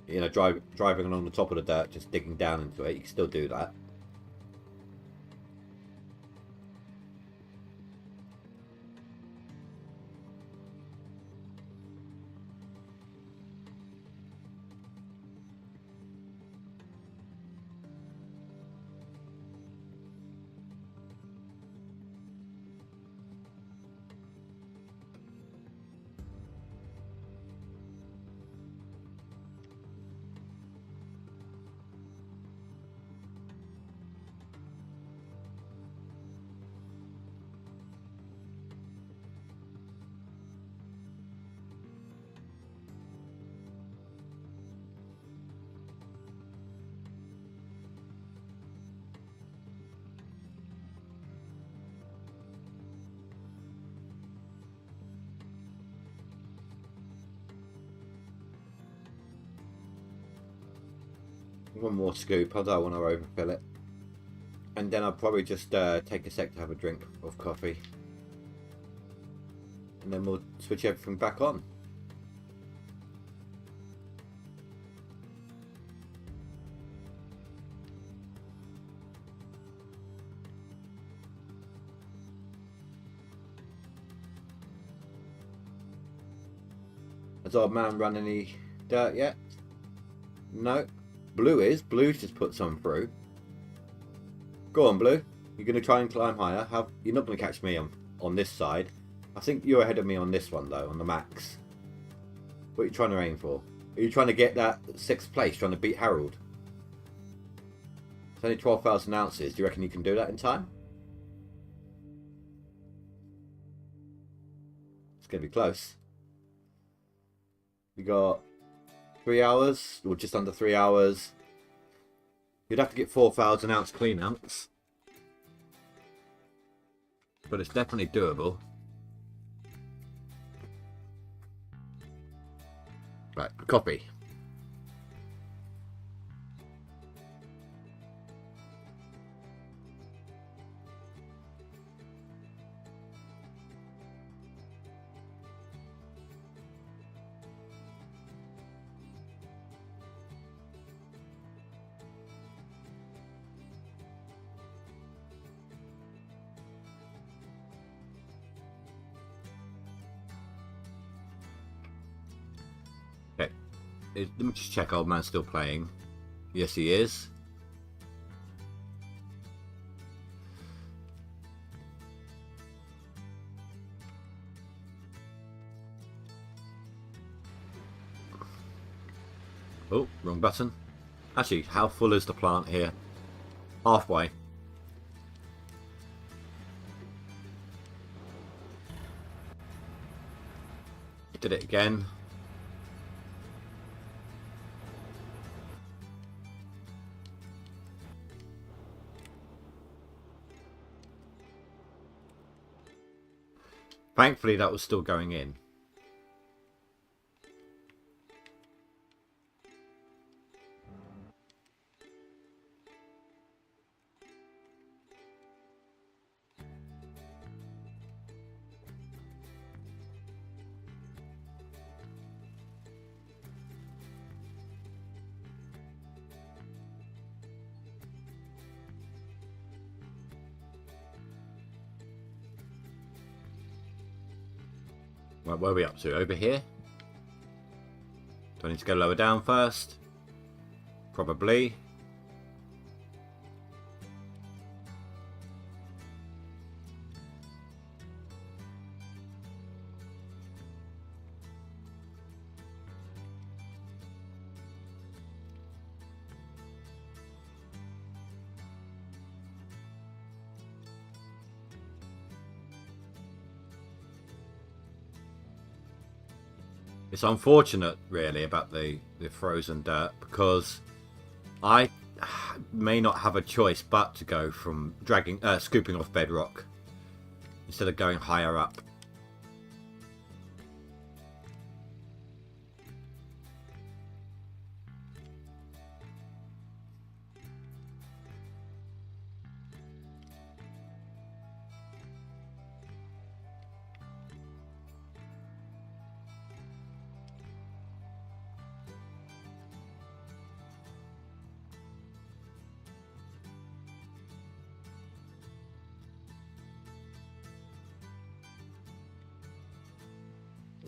You know, driving along the top of the dirt, just digging down into it, you can still do that. One more scoop, I don't want to overfill it. And then I'll probably just take a sec to have a drink of coffee. And then we'll switch everything back on. Has our man run any dirt yet? No. Blue just put some through. Go on, Blue. You're going to try and climb higher. You're not going to catch me on this side. I think you're ahead of me on this one, though, on the max. What are you trying to aim for? Are you trying to get that 6th place, trying to beat Harold? It's only 12,000 ounces. Do you reckon you can do that in time? It's going to be close. You got 3 hours, or just under 3 hours. You'd have to get 4,000 ounce clean ounce, but it's definitely doable. Right, copy. Let me just check, old man's still playing. Yes, he is. Oh, wrong button. Actually, how full is the plant here? Halfway. Did it again. Thankfully, that was still going in. Right, where are we up to? Over here? Do I need to go lower down first? Probably. It's unfortunate, really, about the frozen dirt, because I may not have a choice but to go from scooping off bedrock instead of going higher up.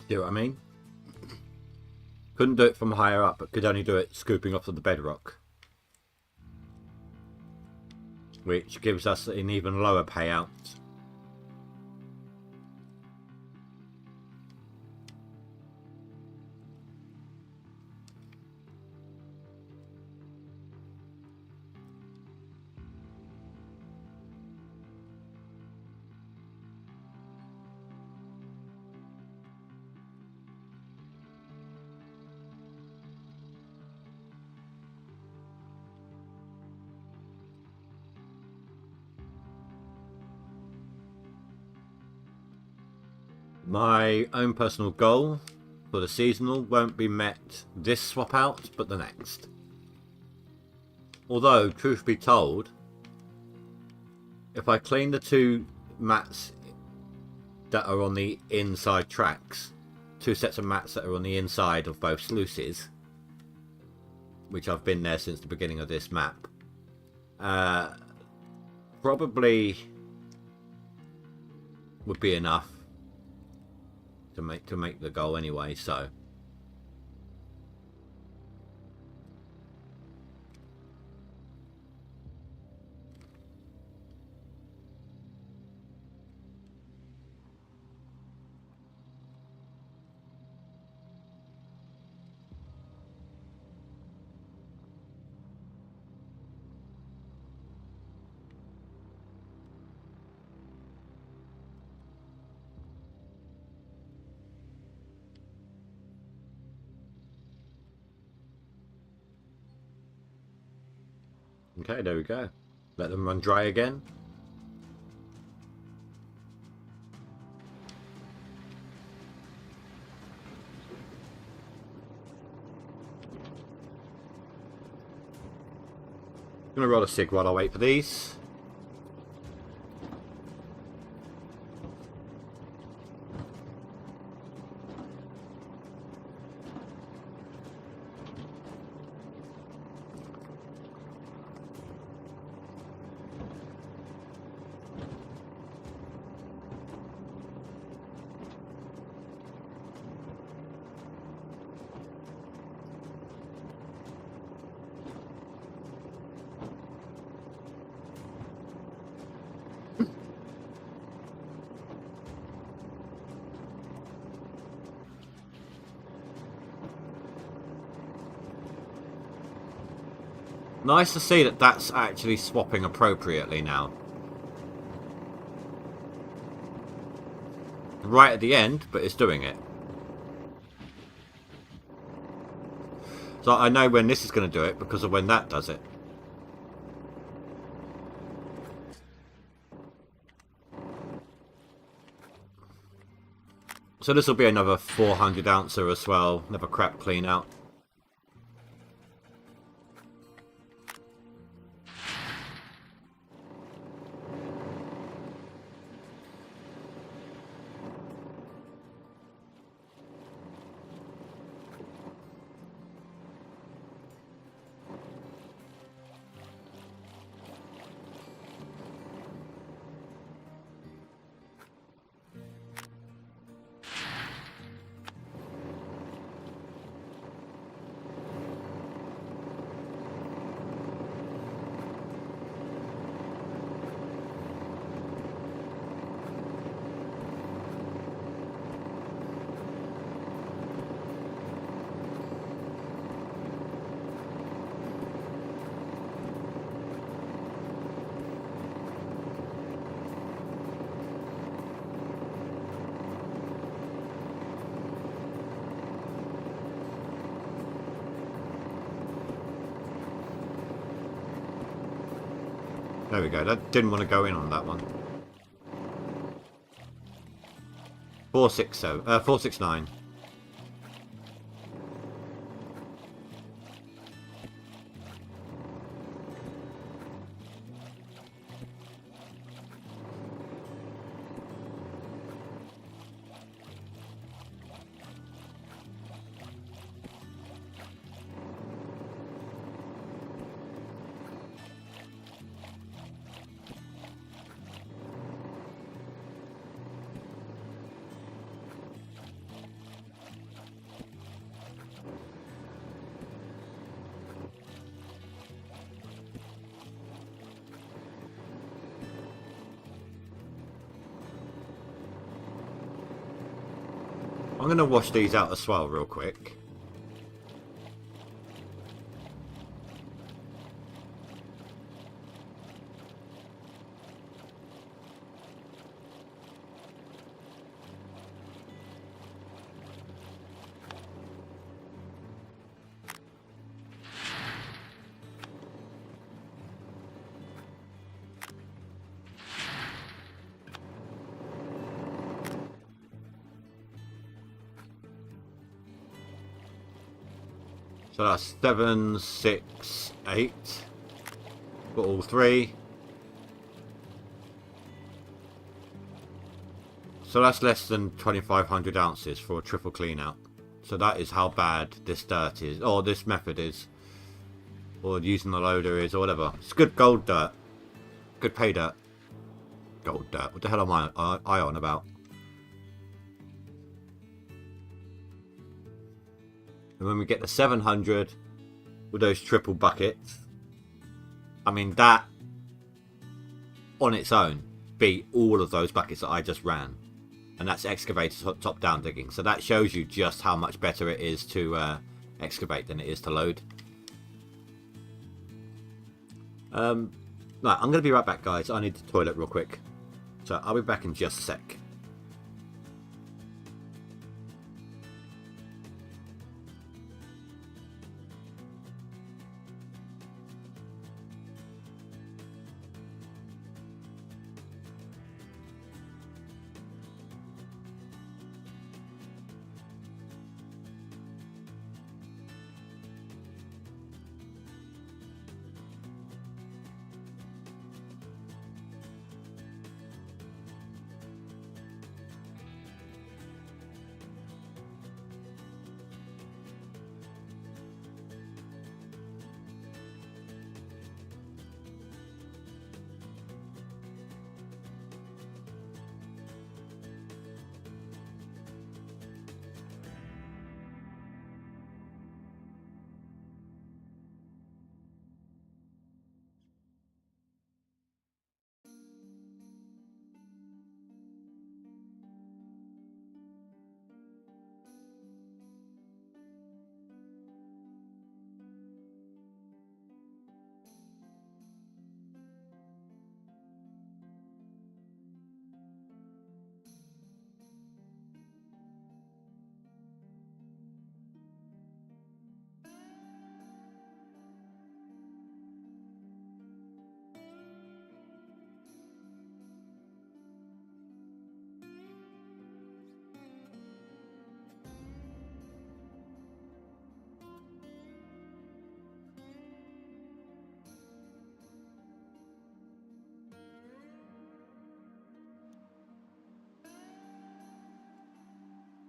See what I mean? Couldn't do it from higher up, but could only do it scooping off of the bedrock, which gives us an even lower payout. My own personal goal for the seasonal won't be met this swap out, but the next. Although, truth be told, if I clean the 2 mats that are on the inside tracks, 2 sets of mats that are on the inside of both sluices, which I've been there since the beginning of this map, probably would be enough to make the goal anyway. So okay, there we go. Let them run dry again. Gonna roll a sig while I wait for these. Nice to see that that's actually swapping appropriately now. Right at the end, but it's doing it. So I know when this is going to do it because of when that does it. So this will be another 400 ouncer as well, another crap clean out. There we go. That didn't want to go in on that one. 467. 469. I'm going to wash these out as well real quick. So that's 7, 6, 8 for all three. So that's less than 2,500 ounces for a triple clean out. So that is how bad this dirt is, or this method is, or using the loader is, or whatever. It's good gold dirt. Good pay dirt. Gold dirt. What the hell am I on about? And when we get the 700 with those triple buckets, I mean, that on its own beat all of those buckets that I just ran. And that's excavator top down digging. So that shows you just how much better it is to excavate than it is to load. Right, I'm going to be right back, guys. I need the toilet real quick. So I'll be back in just a sec.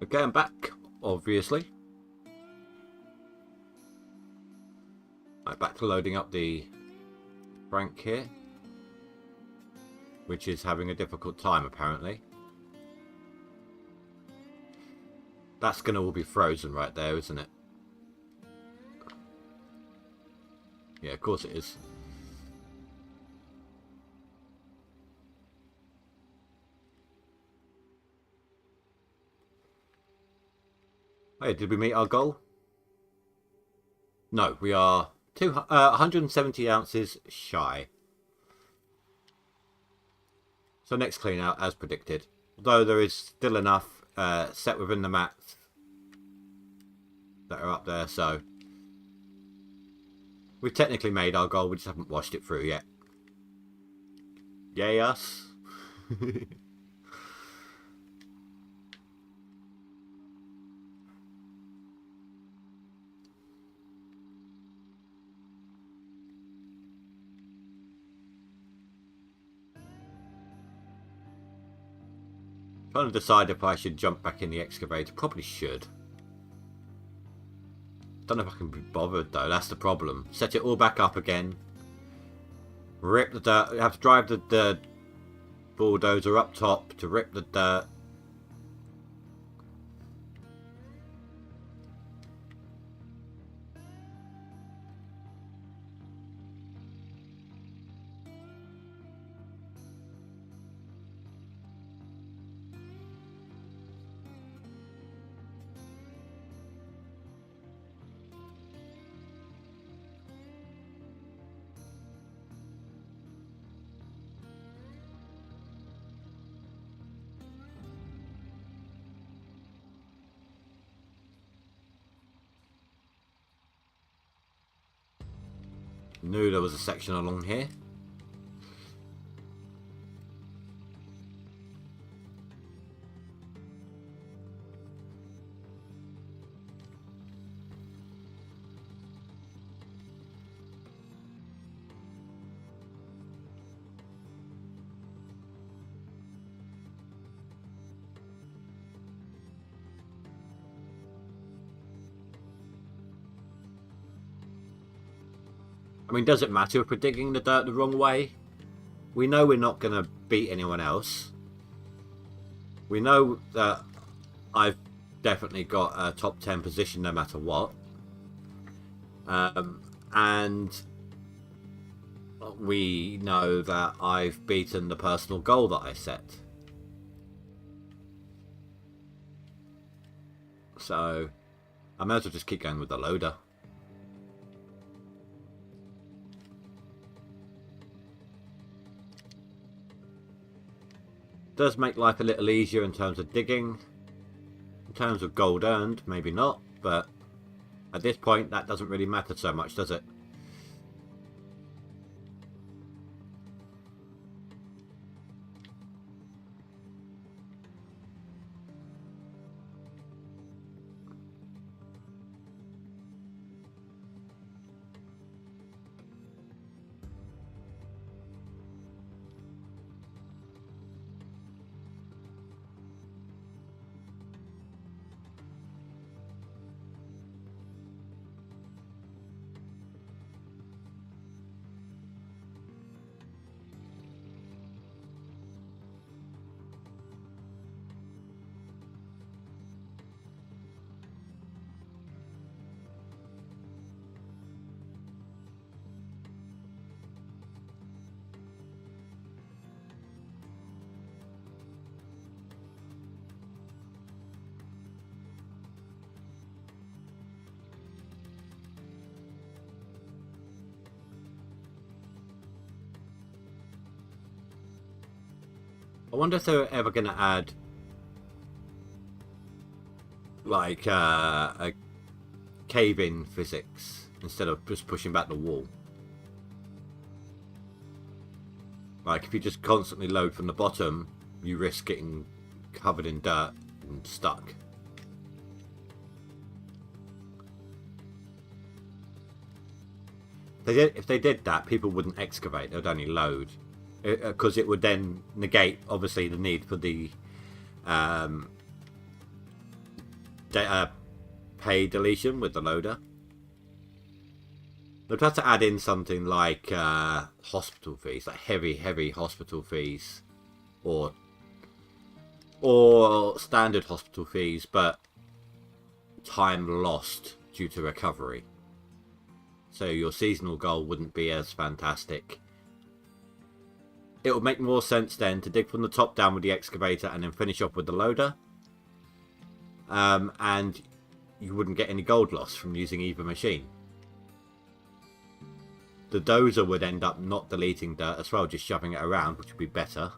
Okay, I'm back, obviously. Right, back to loading up the Frank here, which is having a difficult time apparently. That's going to all be frozen right there, isn't it? Yeah, of course it is. Hey, did we meet our goal? No, we are 170 ounces shy. So next clean out as predicted. Although there is still enough set within the mats that are up there, so we've technically made our goal, we just haven't washed it through yet. Yay us. Trying to decide if I should jump back in the excavator. Probably should. Don't know if I can be bothered though. That's the problem. Set it all back up again. Rip the dirt. Have to drive the bulldozer up top to rip the dirt. Knew there was a section along here. I mean, does it matter if we're digging the dirt the wrong way? We know we're not going to beat anyone else. We know that I've definitely got a top 10 position no matter what. And we know that I've beaten the personal goal that I set. So I may as well just keep going with the loader. Does make life a little easier in terms of digging. In terms of gold earned, maybe not, but at this point that doesn't really matter so much, does it? I wonder if they're ever going to add like a cave-in physics instead of just pushing back the wall. Like if you just constantly load from the bottom, you risk getting covered in dirt and stuck. If they did that, people wouldn't excavate, they would only load. Because it would then negate, obviously, the need for the pay deletion with the loader. They'd have to add in something like hospital fees, like heavy hospital fees, or standard hospital fees, but time lost due to recovery. So your seasonal goal wouldn't be as fantastic. It would make more sense then to dig from the top down with the excavator and then finish off with the loader. And you wouldn't get any gold loss from using either machine. The dozer would end up not deleting dirt as well, just shoving it around, which would be better.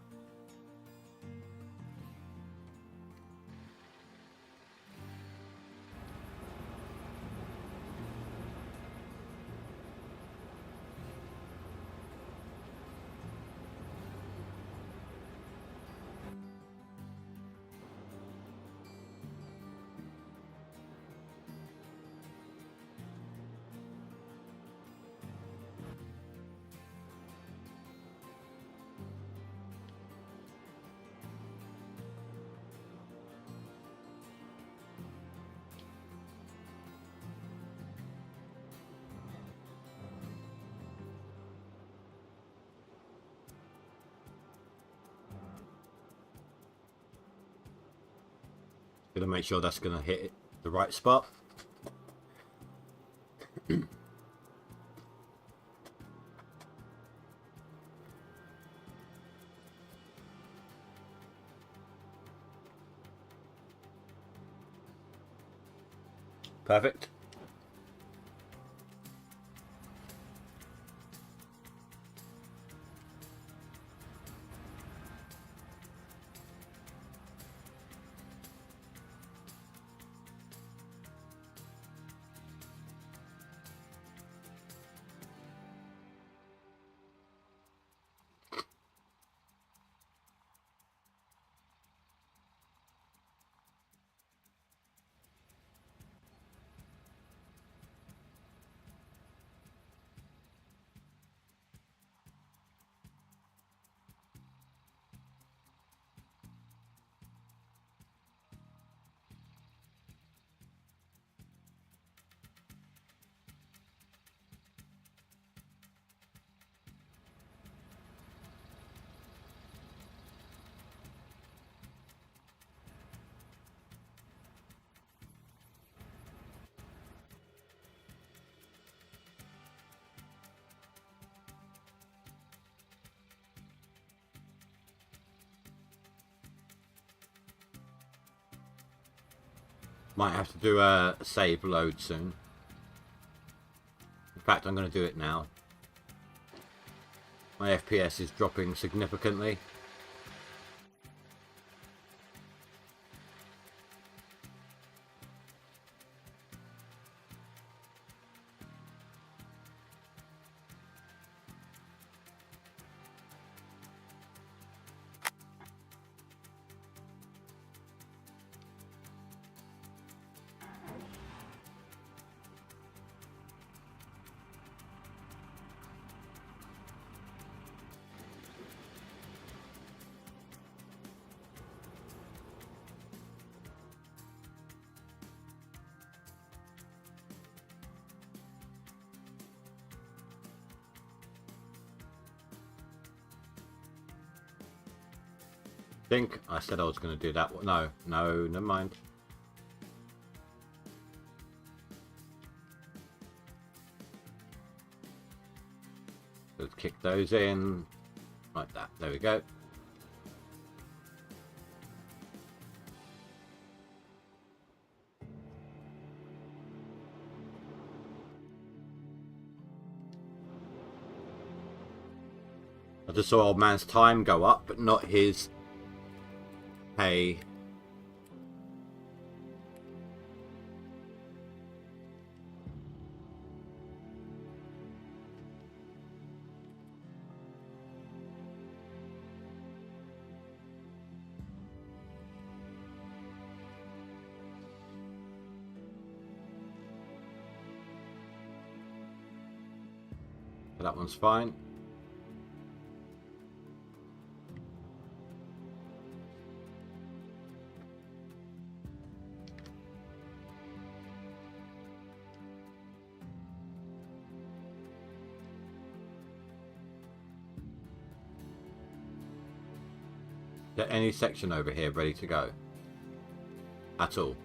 to make sure that's going to hit the right spot. Perfect. Might have to do a save load soon. In fact, I'm going to do it now. My FPS is dropping significantly. Think I said I was going to do that one. No, never mind. Let's kick those in like that. There we go. I just saw old man's time go up, but not his pay. That one's fine. Is there any section over here ready to go? At all?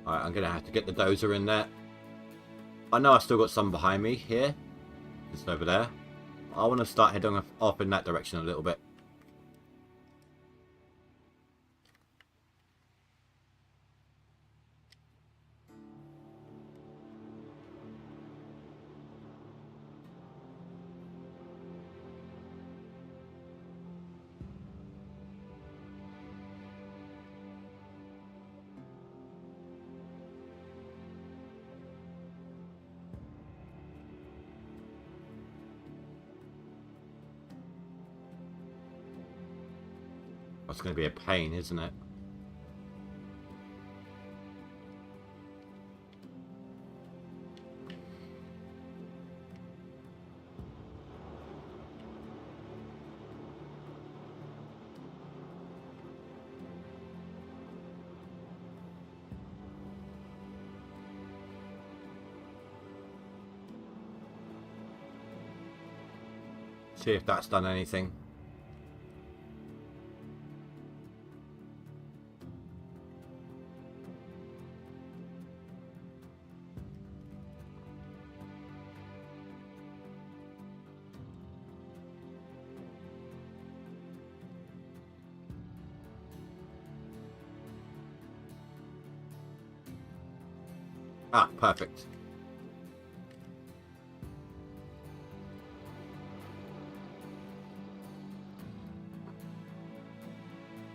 Alright, I'm going to have to get the dozer in there. I know I still got some behind me here. Just over there. I want to start heading off in that direction a little bit. That's going to be a pain, isn't it? See if that's done anything. Ah, perfect.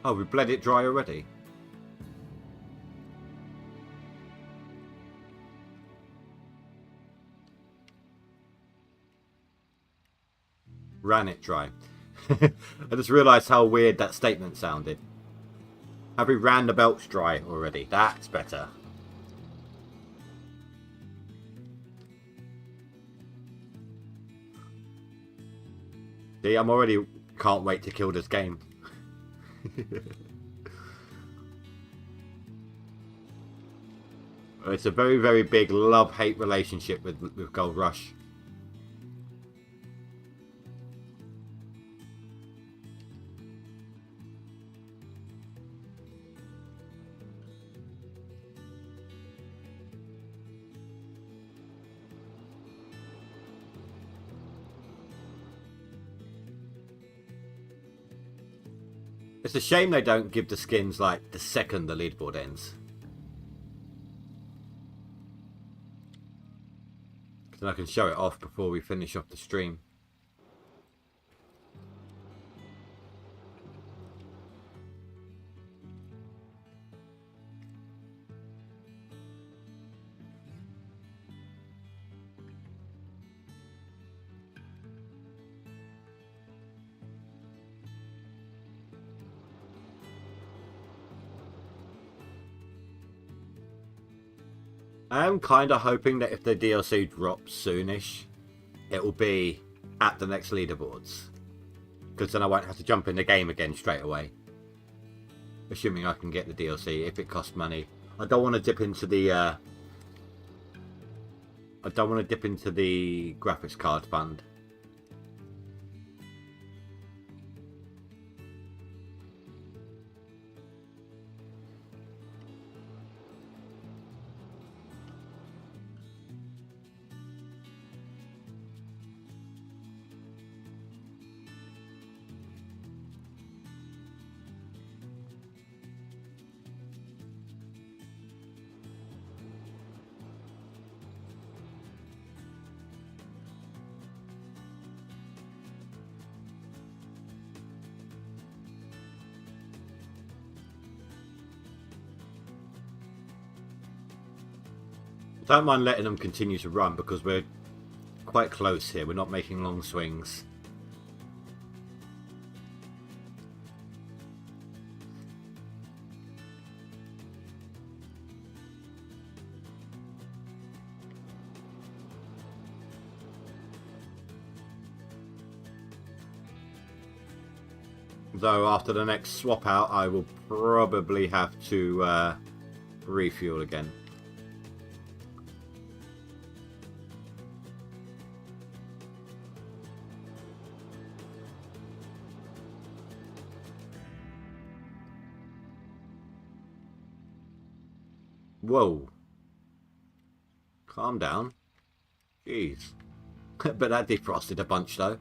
Oh, we bled it dry already. Ran it dry. I just realised how weird that statement sounded. Have we ran the belts dry already? That's better. See, I'm already can't wait to kill this game. It's a very, very big love-hate relationship with GoldRush. It's a shame they don't give the skins like the second the leaderboard ends. Because then I can show it off before we finish off the stream. I am kind of hoping that if the DLC drops soonish, it will be at the next leaderboards. Because then I won't have to jump in the game again straight away. Assuming I can get the DLC if it costs money. I don't want to dip into the graphics card fund. I don't mind letting them continue to run because we're quite close here. We're not making long swings. Though after the next swap out, I will probably have to refuel again. Whoa. Calm down. Jeez. But that defrosted a bunch though.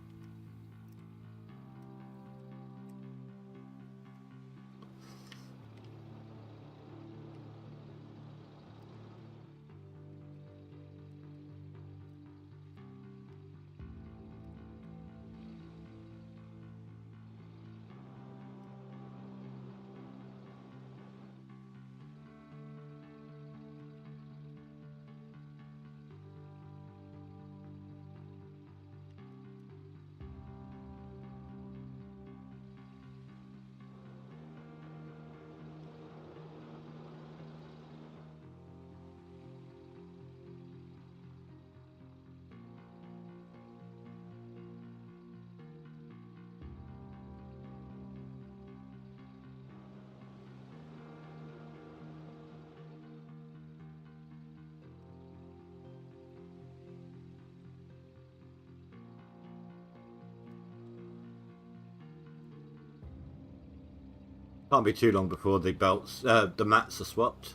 Can't be too long before the belts, the mats are swapped.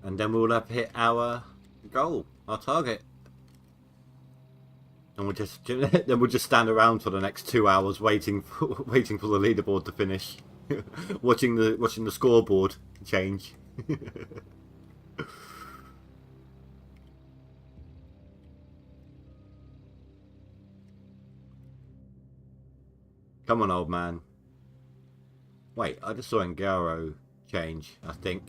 And then we'll have hit our goal, our target. And we'll just then we'll just stand around for the next 2 hours waiting for the leaderboard to finish, watching the scoreboard change. Come on, old man. Wait, I just saw Ngaro change, I think.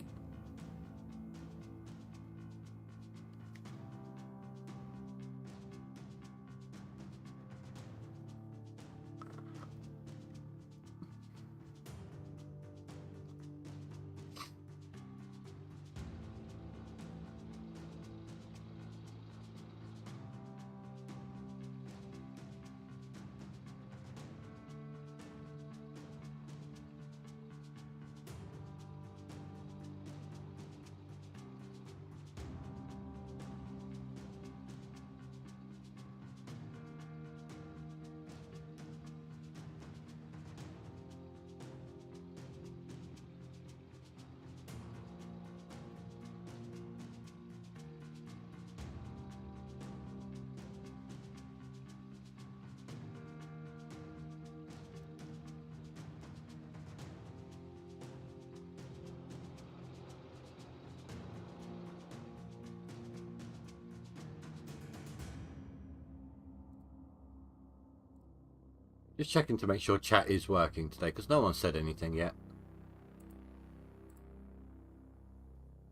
Just checking to make sure chat is working today, because no one said anything yet.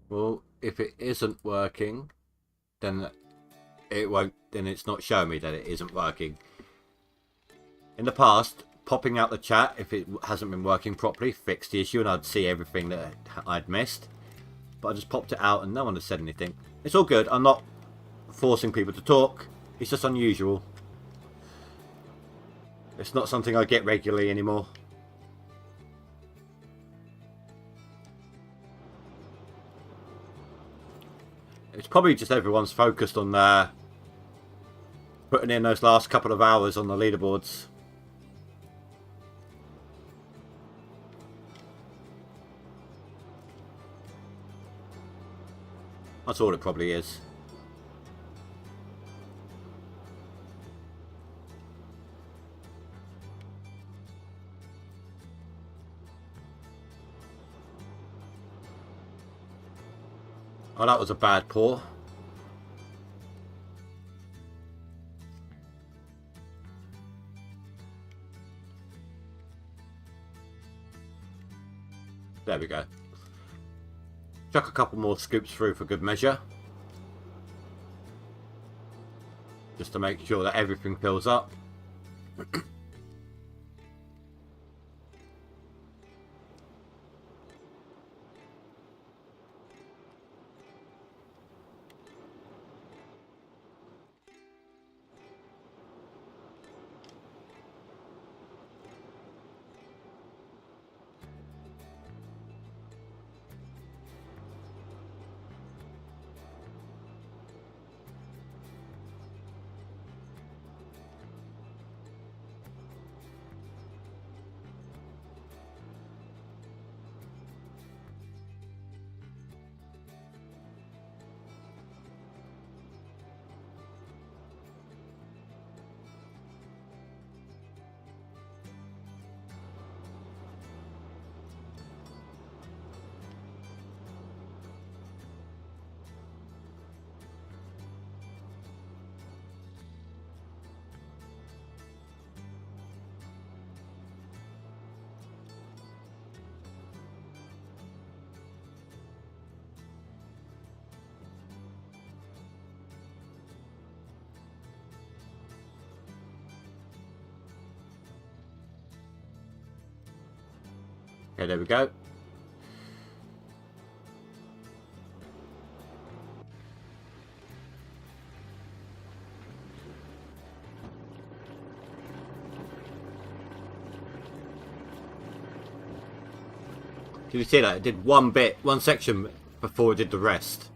Well, if it isn't working, then it won't. Then it's not showing me that it isn't working. In the past, popping out the chat if it hasn't been working properly fixed the issue, and I'd see everything that I'd missed. But I just popped it out, and no one has said anything. It's all good. I'm not forcing people to talk. It's just unusual. It's not something I get regularly anymore. It's probably just everyone's focused on putting in those last couple of hours on the leaderboards. That's all it probably is. Oh, that was a bad pour. There we go. Chuck a couple more scoops through for good measure. Just to make sure that everything fills up. Okay, there we go. Did you see that? It did one section before it did the rest.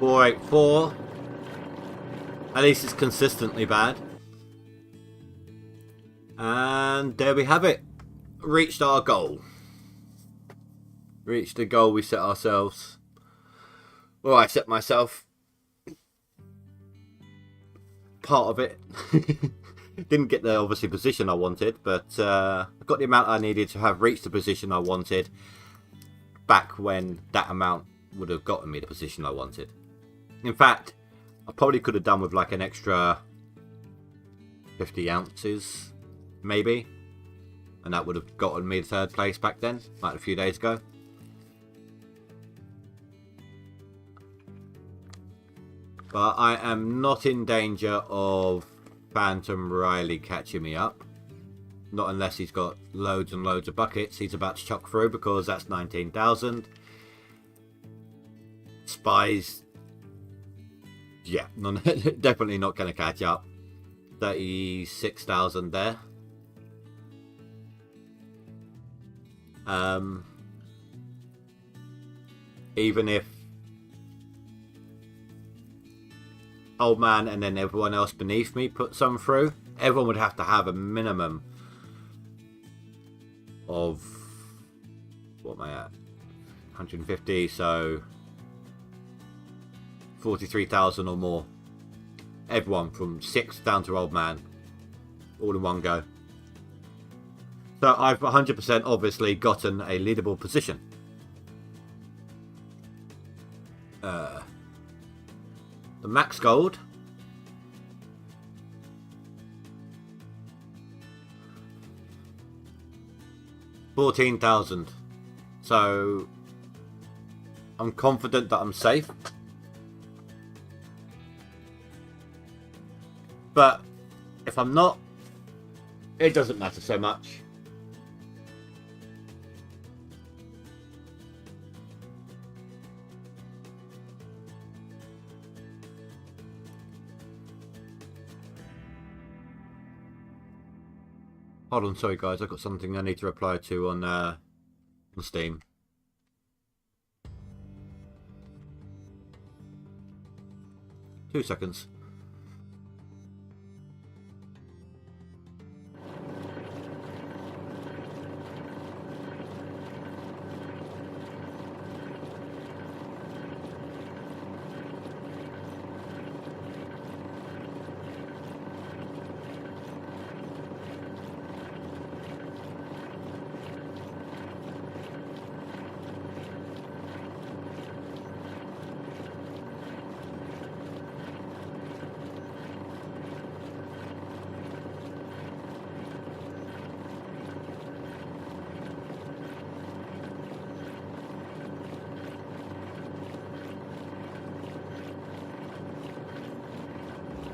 484. At least it's consistently bad. And there we have it. Reached our goal. Reached the goal we set ourselves. Well, I set myself. Part of it. Didn't get the obviously position I wanted, but I got the amount I needed to have reached the position I wanted back when that amount would have gotten me the position I wanted. In fact, I probably could have done with like an extra 50 ounces, maybe, and that would have gotten me third place back then, like a few days ago. But I am not in danger of Phantom Riley catching me up. Not unless he's got loads and loads of buckets he's about to chuck through, because that's 19,000. Spies, yeah, definitely not going to catch up. 36,000 there. Even if Old Man and then everyone else beneath me put some through, everyone would have to have a minimum of, what am I at, 150, so 43,000 or more. Everyone from 6 down to Old Man, all in one go. So I've 100% obviously gotten a leaderboard position. The max gold. $14,000. So I'm confident that I'm safe. But if I'm not, it doesn't matter so much. Hold on, sorry guys, I've got something I need to reply to on Steam. Two seconds.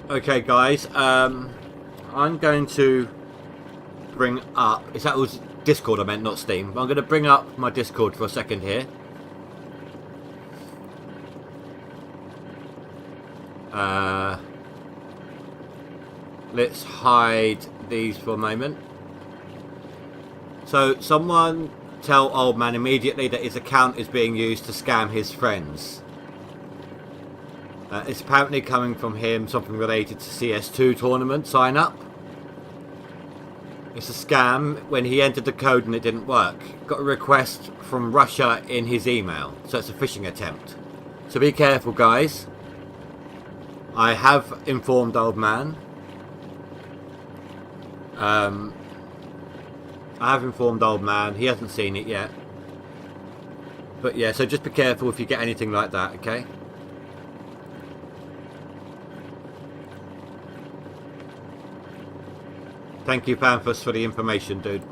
Okay guys, I'm going to bring up, that was Discord I meant, not Steam. I'm going to bring up my Discord for a second here. Let's hide these for a moment. So someone tell Old Man immediately that his account is being used to scam his friends. It's apparently coming from him, something related to CS2 tournament sign up. It's a scam. When he entered the code and it didn't work, got a request from Russia in his email, so it's a phishing attempt. So be careful guys. I have informed Old Man. I have informed Old Man, he hasn't seen it yet. But yeah, so just be careful if you get anything like that, okay? Thank you, Panthers, for the information, dude.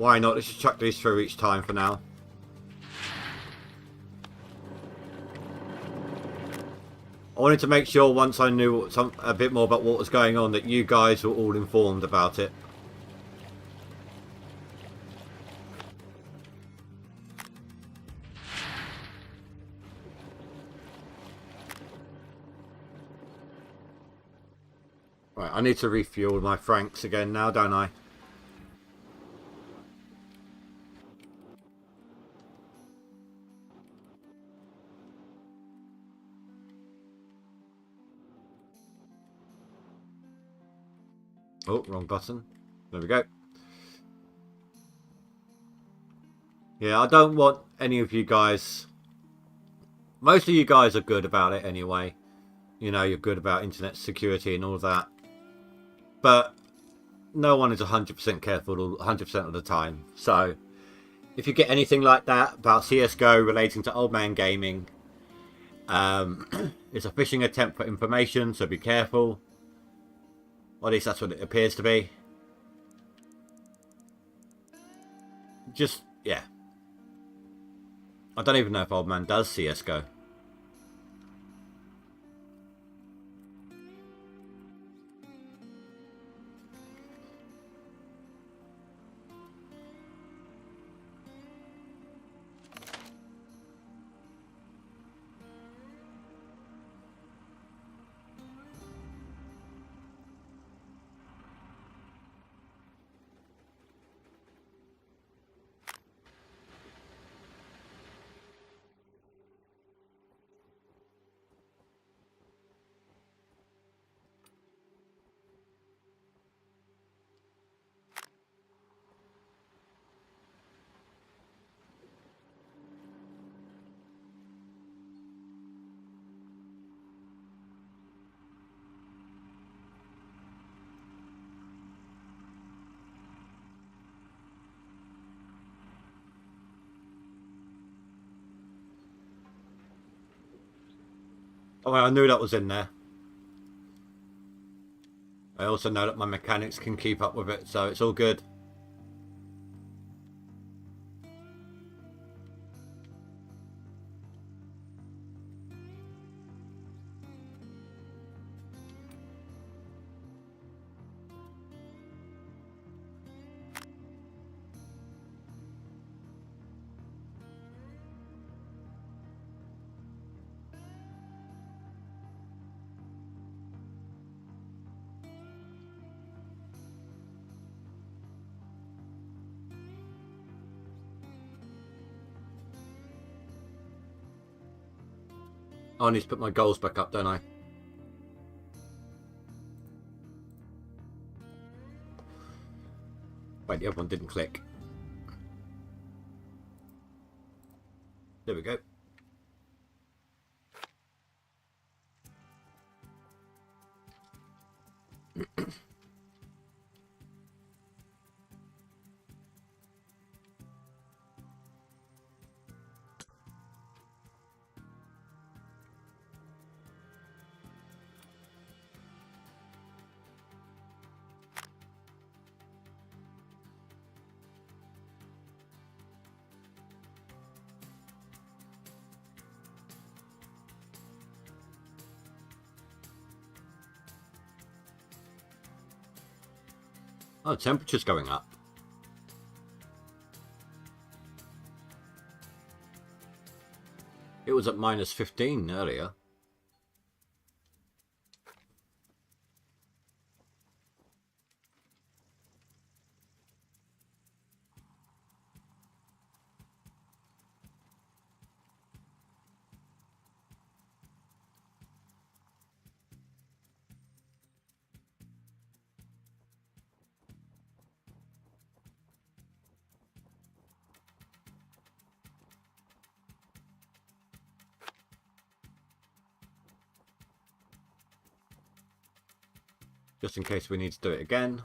Why not? Let's just chuck these through each time for now. I wanted to make sure once I knew a bit more about what was going on that you guys were all informed about it. Right, I need to refuel my Franks again now, don't I? Oh, wrong button. There we go. Yeah, I don't want any of you guys... Most of you guys are good about it anyway. You know, you're good about internet security and all of that. But no one is 100% careful 100% of the time. So, if you get anything like that about CSGO relating to Old Man Gaming, it's a phishing attempt for information, so be careful. Or at least that's what it appears to be. Just, yeah. I don't even know if Old Man does CSGO. Oh, I knew that was in there. I also know that my mechanics can keep up with it, so it's all good. I need to put my goals back up, don't I? Wait, the other one didn't click. There we go. Oh, the temperature's going up. It was at -15 earlier. Just in case we need to do it again.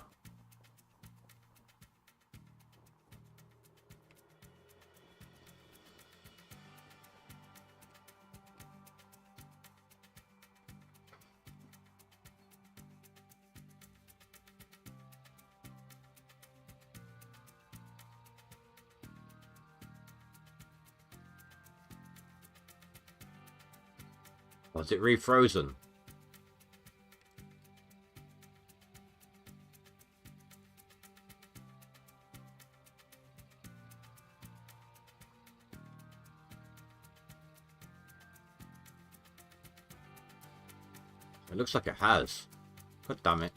Was it refrozen? It looks like it has. God damn it.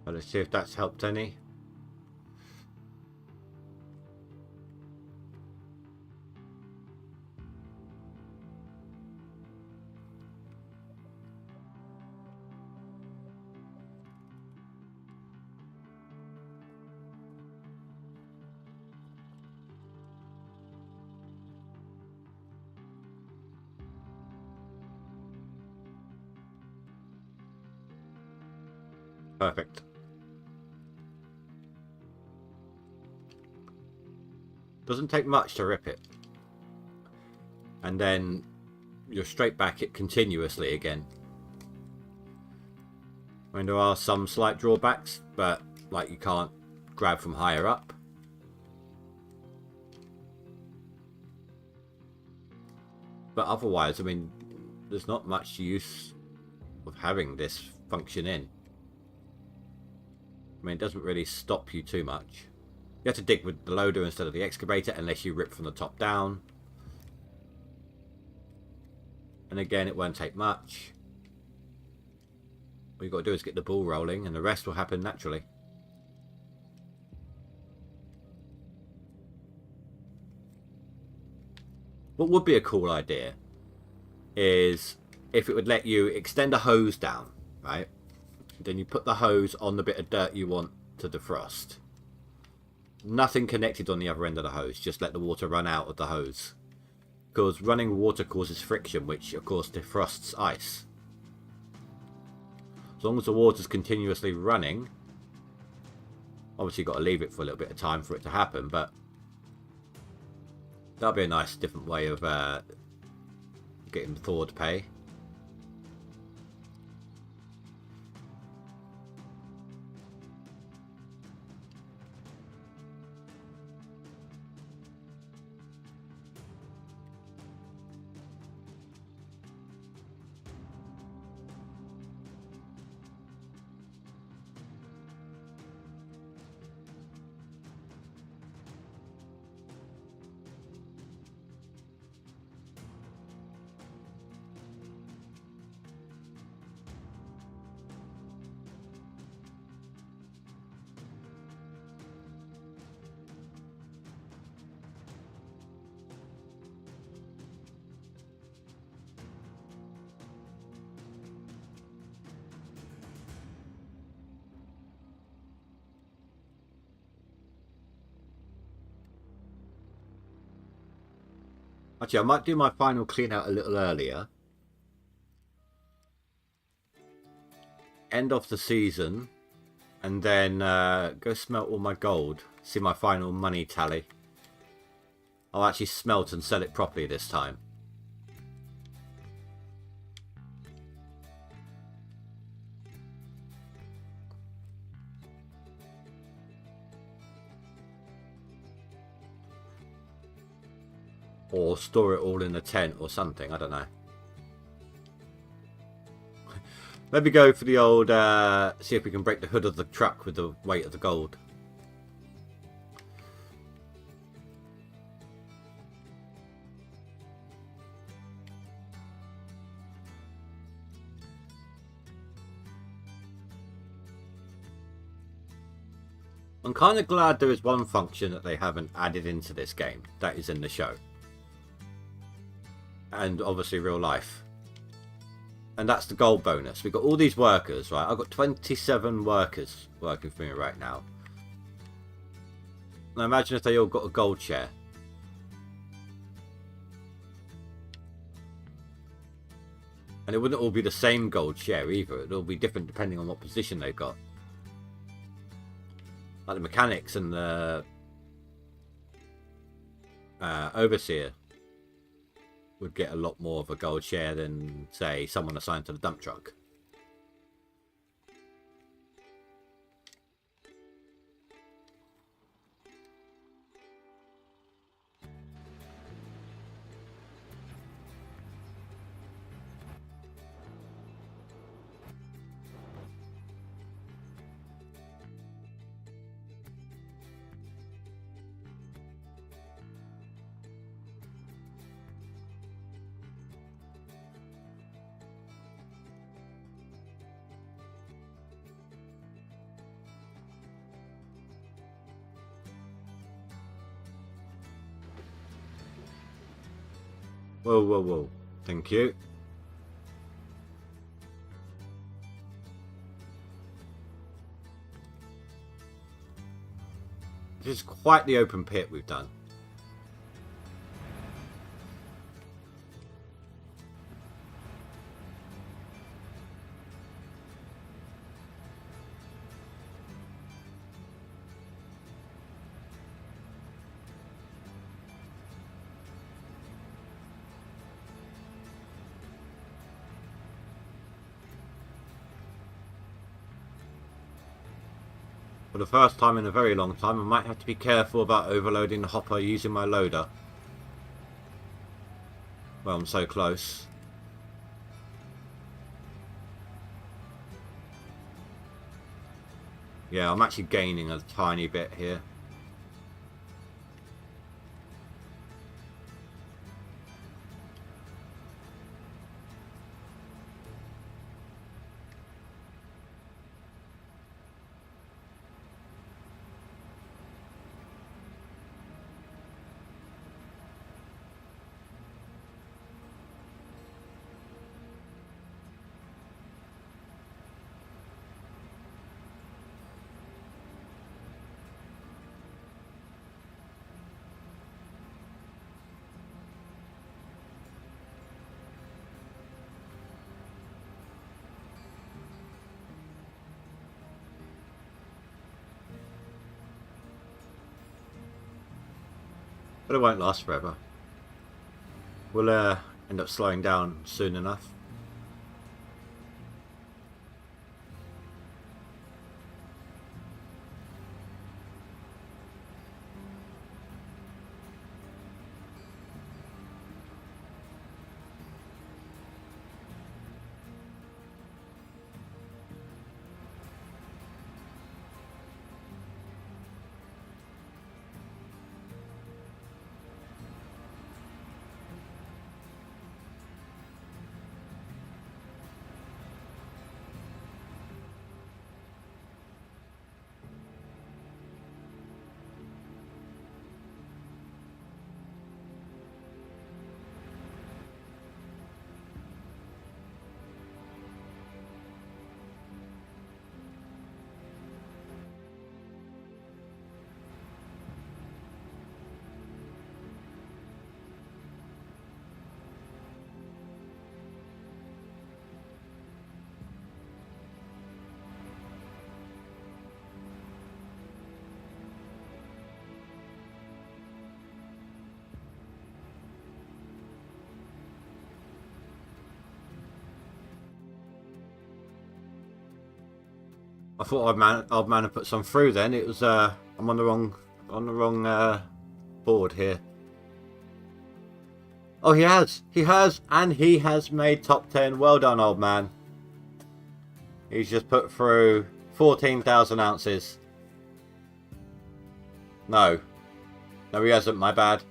Well, let's see if that's helped any. Perfect. Doesn't take much to rip it. And then you're straight back it continuously again. I mean, there are some slight drawbacks, but like you can't grab from higher up. But otherwise, I mean, there's not much use of having this function in. I mean, it doesn't really stop you too much. You have to dig with the loader instead of the excavator unless you rip from the top down. And again, it won't take much. All you've got to do is get the ball rolling and the rest will happen naturally. What would be a cool idea is if it would let you extend a hose down, right? Then you put the hose on the bit of dirt you want to defrost. Nothing connected on the other end of the hose. Just let the water run out of the hose. Because running water causes friction, which of course defrosts ice. As long as the water's continuously running, obviously you've got to leave it for a little bit of time for it to happen, but that'll be a nice different way of getting Thor to pay. Actually, I might do my final clean out a little earlier. End off the season. And then go smelt all my gold. See my final money tally. I'll actually smelt and sell it properly this time. Or store it all in a tent or something, I don't know. Let me go for the old, see if we can break the hood of the truck with the weight of the gold. I'm kind of glad there is one function that they haven't added into this game that is in the show. And obviously real life. And that's the gold bonus. We've got all these workers, right? I've got 27 workers working for me right now. Now imagine if they all got a gold share. And it wouldn't all be the same gold share either. It'll be different depending on what position they've got. Like the mechanics and the overseer would get a lot more of a gold share than, say, someone assigned to the dump truck. Whoa, whoa, whoa. Thank you. This is quite the open pit we've done. For the first time in a very long time, I might have to be careful about overloading the hopper using my loader. Well, I'm so close. Yeah, I'm actually gaining a tiny bit here. But it won't last forever. We'll end up slowing down soon enough. I thought I'd man have put some through. Then it was I'm on the wrong board here. Oh, he has, and he has made top 10. Well done, old man. He's just put through 14,000 ounces. No, he hasn't. My bad.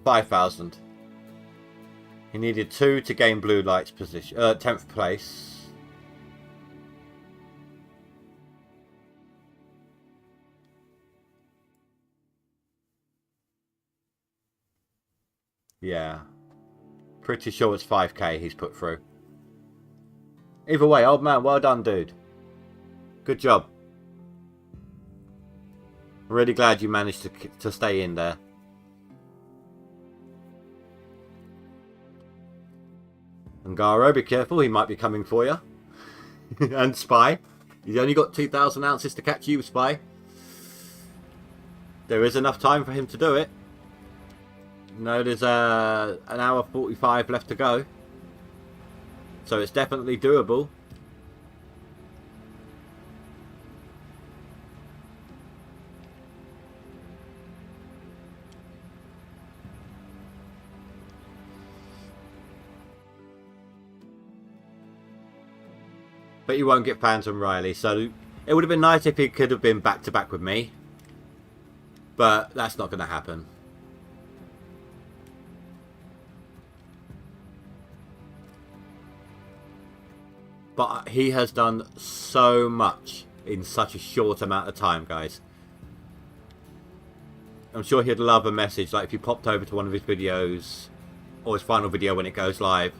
5,000. He needed 2 to gain blue light's position. 10th place. Yeah. Pretty sure it's 5k he's put through. Either way, old man, well done, dude. Good job. I'm really glad you managed to stay in there. And Garo, be careful, he might be coming for you. And Spy. He's only got 2,000 ounces to catch you, Spy. There is enough time for him to do it. No, there's an hour 45 left to go. So it's definitely doable. But you won't get Phantom Riley, so it would have been nice if he could have been back to back with me. But that's not going to happen. But he has done so much in such a short amount of time, guys. I'm sure he'd love a message, like if you popped over to one of his videos, or his final video when it goes live,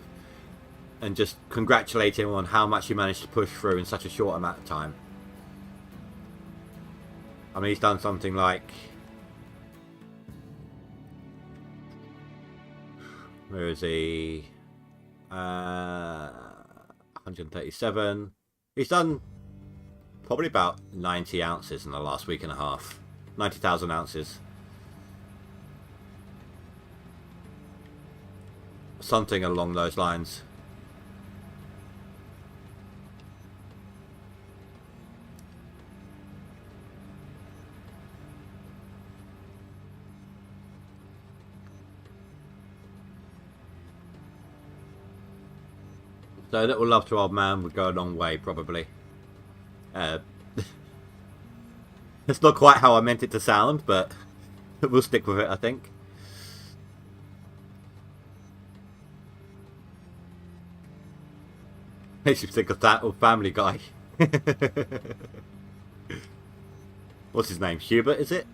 and just congratulate him on how much he managed to push through in such a short amount of time. I mean, he's done something like... Where is he? 137. He's done probably about 90 ounces in the last week and a half. 90,000 ounces. Something along those lines. So a little love to old man would go a long way, probably. It's not quite how I meant it to sound, but we'll stick with it, I think. Makes you think of that old Family Guy. What's his name? Hubert, is it?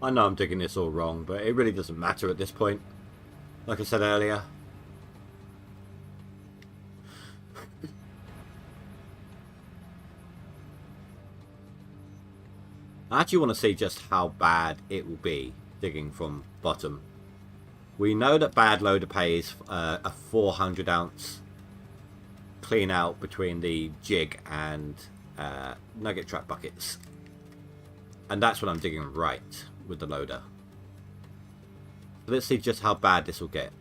I know I'm digging this all wrong, but it really doesn't matter at this point. Like I said earlier. I actually want to see just how bad it will be digging from bottom. We know that bad loader pays a 400 ounce clean out between the jig and nugget trap buckets. And that's when I'm digging right with the loader. Let's see just how bad this will get.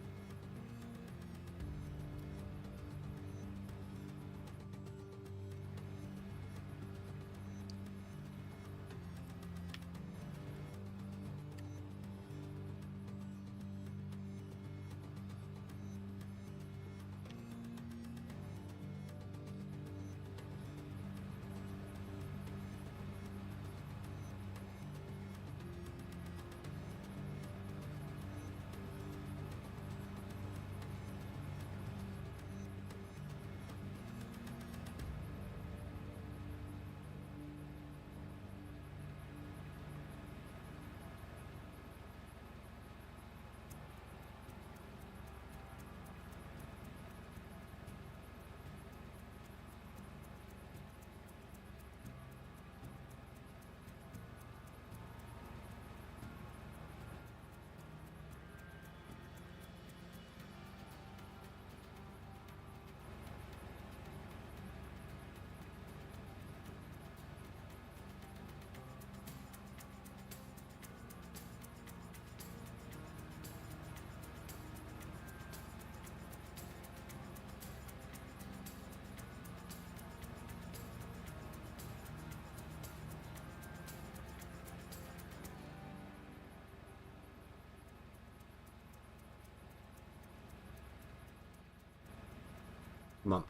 Come on.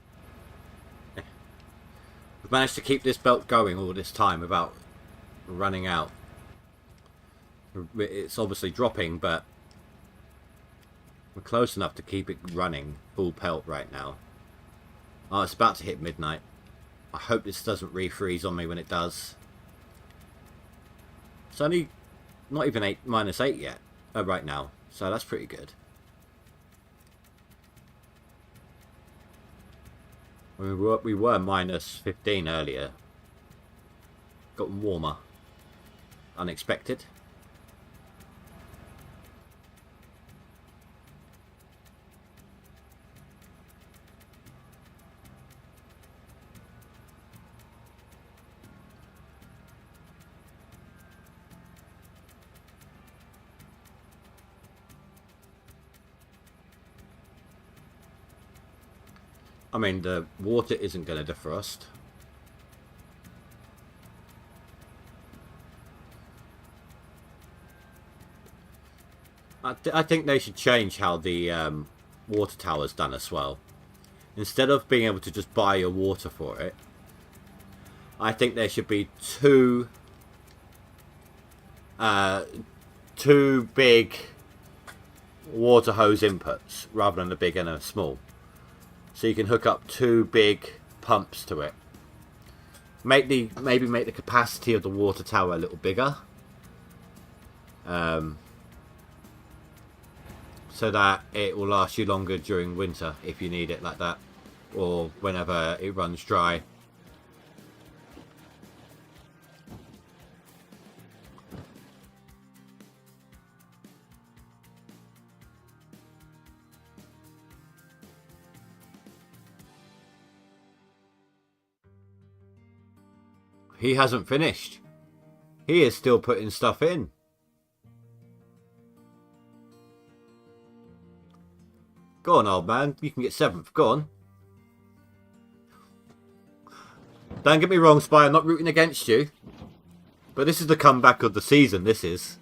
We've managed to keep this belt going all this time without running out. It's obviously dropping, but we're close enough to keep it running full pelt right now. Oh, it's about to hit midnight. I hope this doesn't refreeze on me when it does. It's only not even -8 yet right now, so that's pretty good. We were -15 earlier. Gotten warmer. Unexpected. I mean, the water isn't going to defrost. I think they should change how the water tower's done as well. Instead of being able to just buy your water for it, I think there should be two big water hose inputs rather than a big and a small. So you can hook up two big pumps to it. Maybe make the capacity of the water tower a little bigger. So that it will last you longer during winter if you need it like that. Or whenever it runs dry. He hasn't finished. He is still putting stuff in. Go on, old man. You can get 7th. Go on. Don't get me wrong, Spy. I'm not rooting against you. But this is the comeback of the season. This is.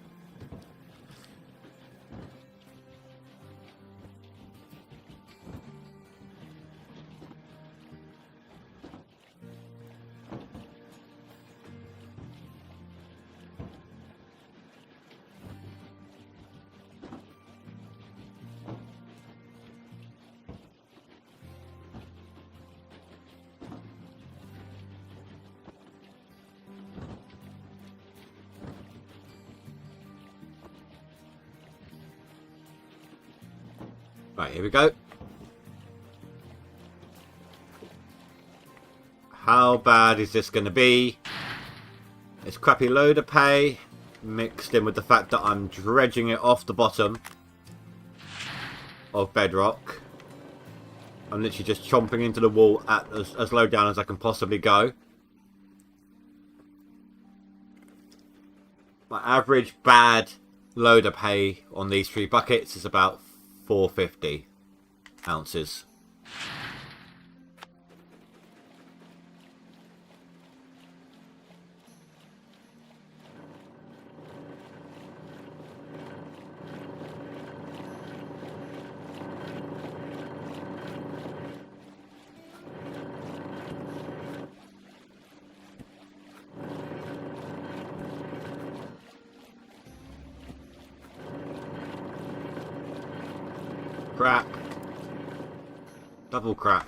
Right, here we go. How bad is this going to be? It's crappy loader pay mixed in with the fact that I'm dredging it off the bottom of bedrock. I'm literally just chomping into the wall at as low down as I can possibly go. My average bad loader pay on these 3 buckets is about 450 ounces. Crap. Double crap.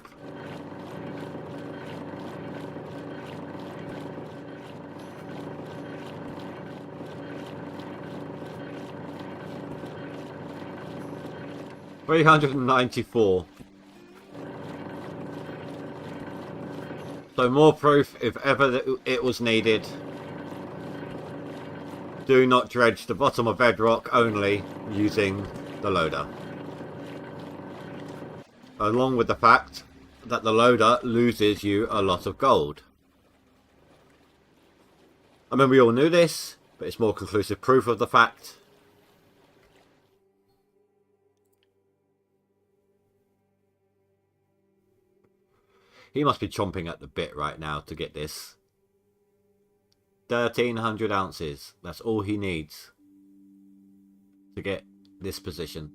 $394. So more proof if ever that it was needed. Do not dredge the bottom of bedrock only using the loader. Along with the fact that the loader loses you a lot of gold. I mean, we all knew this, but it's more conclusive proof of the fact. He must be chomping at the bit right now to get this. 1,300 ounces. That's all he needs to get this position.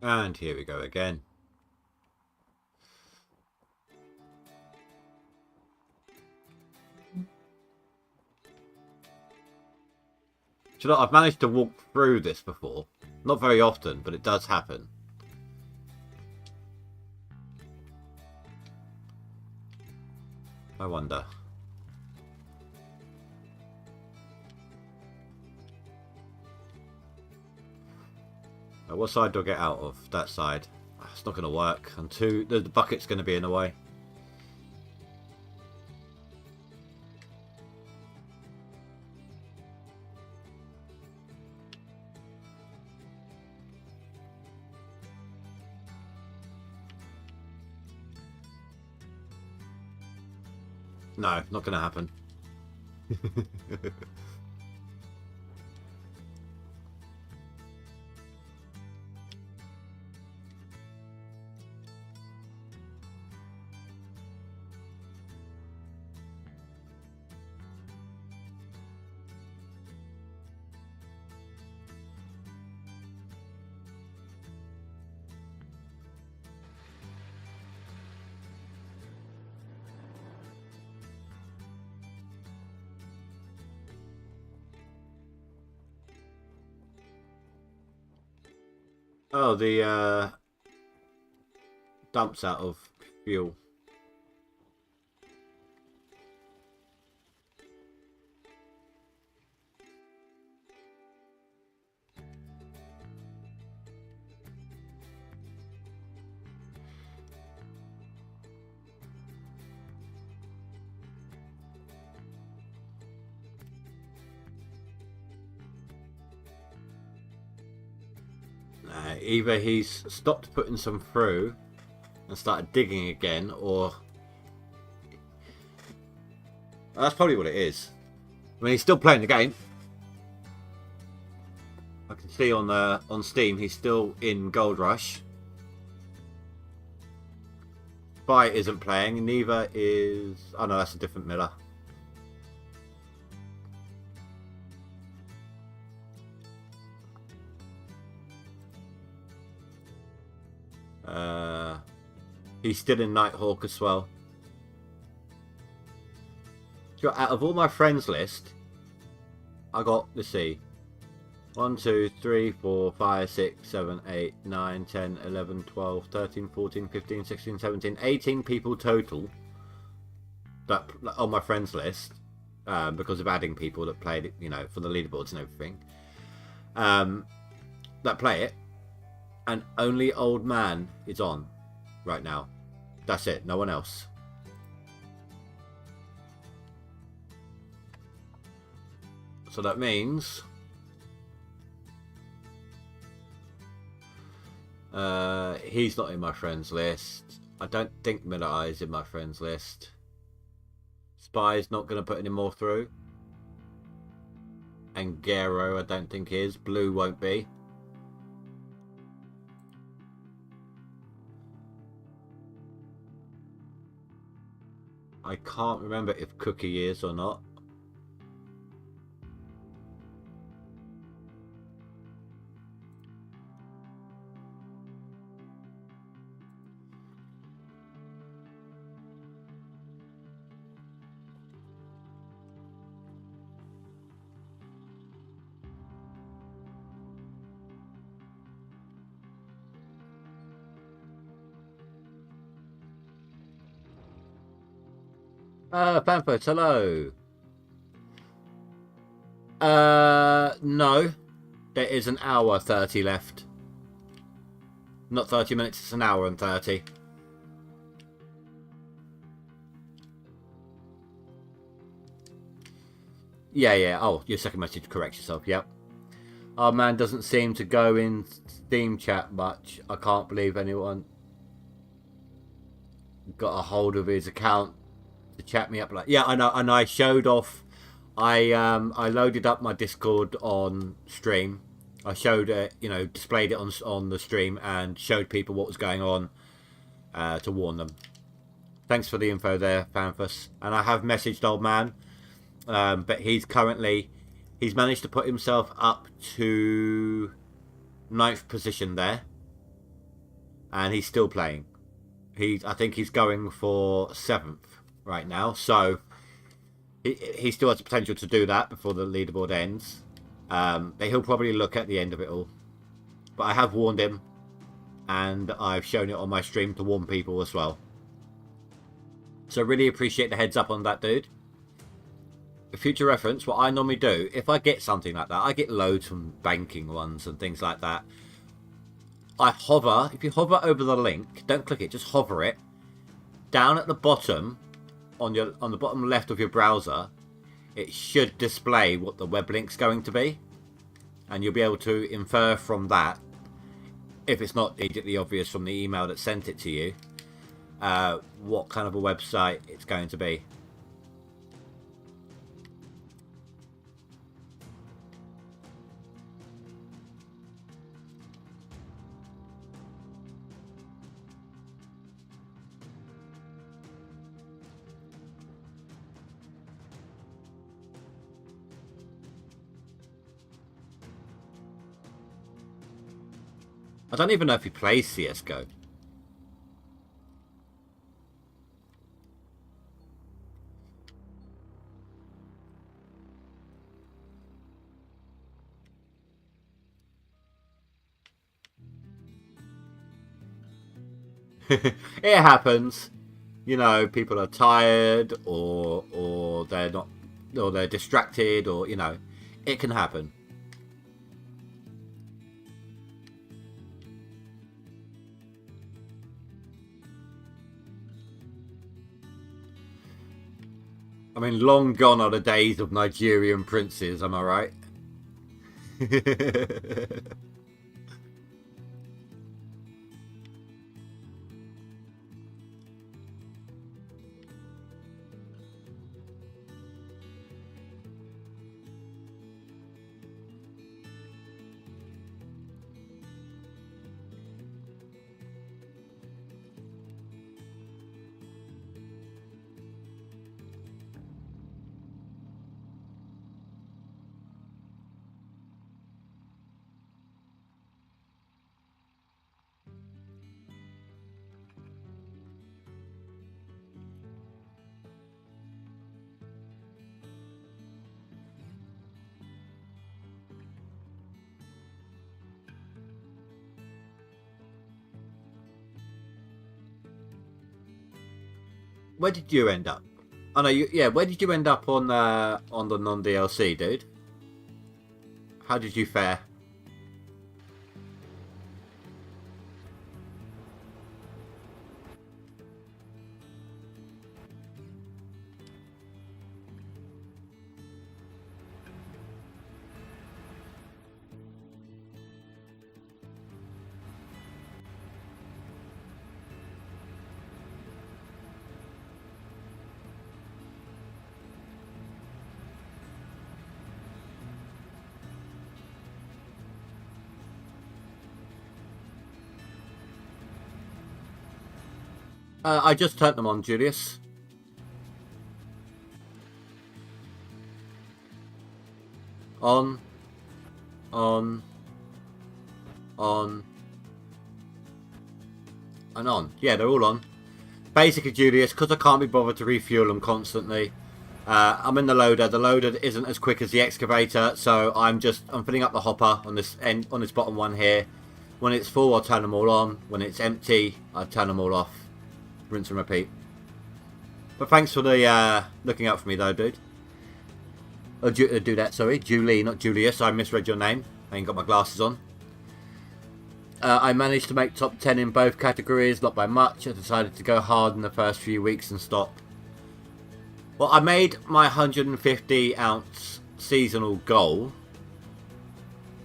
And here we go again. Do you know, I've managed to walk through this before. Not very often, but it does happen. I wonder. What side do I get out of? That side. It's not going to work. And two, the bucket's going to be in the way. No, not going to happen. Oh, the dumps out of fuel. Either he's stopped putting some through and started digging again, or that's probably what it is. I mean, he's still playing the game. I can see on Steam he's still in GoldRush. Spy isn't playing, neither is... Oh no, that's a different Miller. He's still in Nighthawk as well. So out of all my friends list, I got, let's see, 1, 2, 3, 4, 5, 6, 7, 8, 9, 10, 11, 12, 13, 14, 15, 16, 17, 18 people total that on my friends list, because of adding people that played it, you know, for the leaderboards and everything, that play it, and only Old Man is on right now. That's it, no one else. So that means he's not in my friends list. I don't think Miller Eye is in my friends list. Spy's not going to put any more through. And Gero I don't think is. Blue won't be. I can't remember if Cookie is or not. Pampers, hello. No. There is an hour 30 left. Not 30 minutes, it's an hour and 30. Yeah. Oh, your second message corrects yourself, yep. Our man doesn't seem to go in Steam chat much. I can't believe anyone got a hold of his account to chat me up. Like, yeah, I know, and I showed off. I loaded up my Discord on stream. I showed it, you know, displayed it on the stream and showed people what was going on to warn them. Thanks for the info there, Fanfus. And I have messaged Old Man, but he's managed to put himself up to 9th position there. and he's still playing. I think he's going for 7th right now, so he still has the potential to do that before the leaderboard ends. He'll probably look at the end of it all, but I have warned him, and I've shown it on my stream to warn people as well. So really appreciate the heads up on that, dude. For future reference, what I normally do, if I get something like that, I get loads from banking ones and things like that. I hover, if you hover over the link, don't click it, just hover it. Down at the bottom, on the bottom left of your browser, it should display what the web link's going to be. And you'll be able to infer from that, if it's not immediately obvious from the email that sent it to you, what kind of a website it's going to be. I don't even know if he plays CSGO. It happens. You know, people are tired or they're not, or they're distracted, or, you know, it can happen. I mean, long gone are the days of Nigerian princes, am I right? Where did you end up? Oh no, yeah. Where did you end up on the non-DLC, dude? How did you fare? I just turned them on, Julius. On. And on. Yeah, they're all on. Basically, Julius, because I can't be bothered to refuel them constantly, I'm in the loader. The loader isn't as quick as the excavator, so I'm filling up the hopper on this bottom one here. When it's full, I'll turn them all on. When it's empty, I turn them all off. Rinse and repeat. But thanks for the looking out for me, though, dude. Do that, sorry. Julie, not Julius. I misread your name. I ain't got my glasses on. I managed to make top 10 in both categories, not by much. I decided to go hard in the first few weeks and stop. Well, I made my 150-ounce seasonal goal,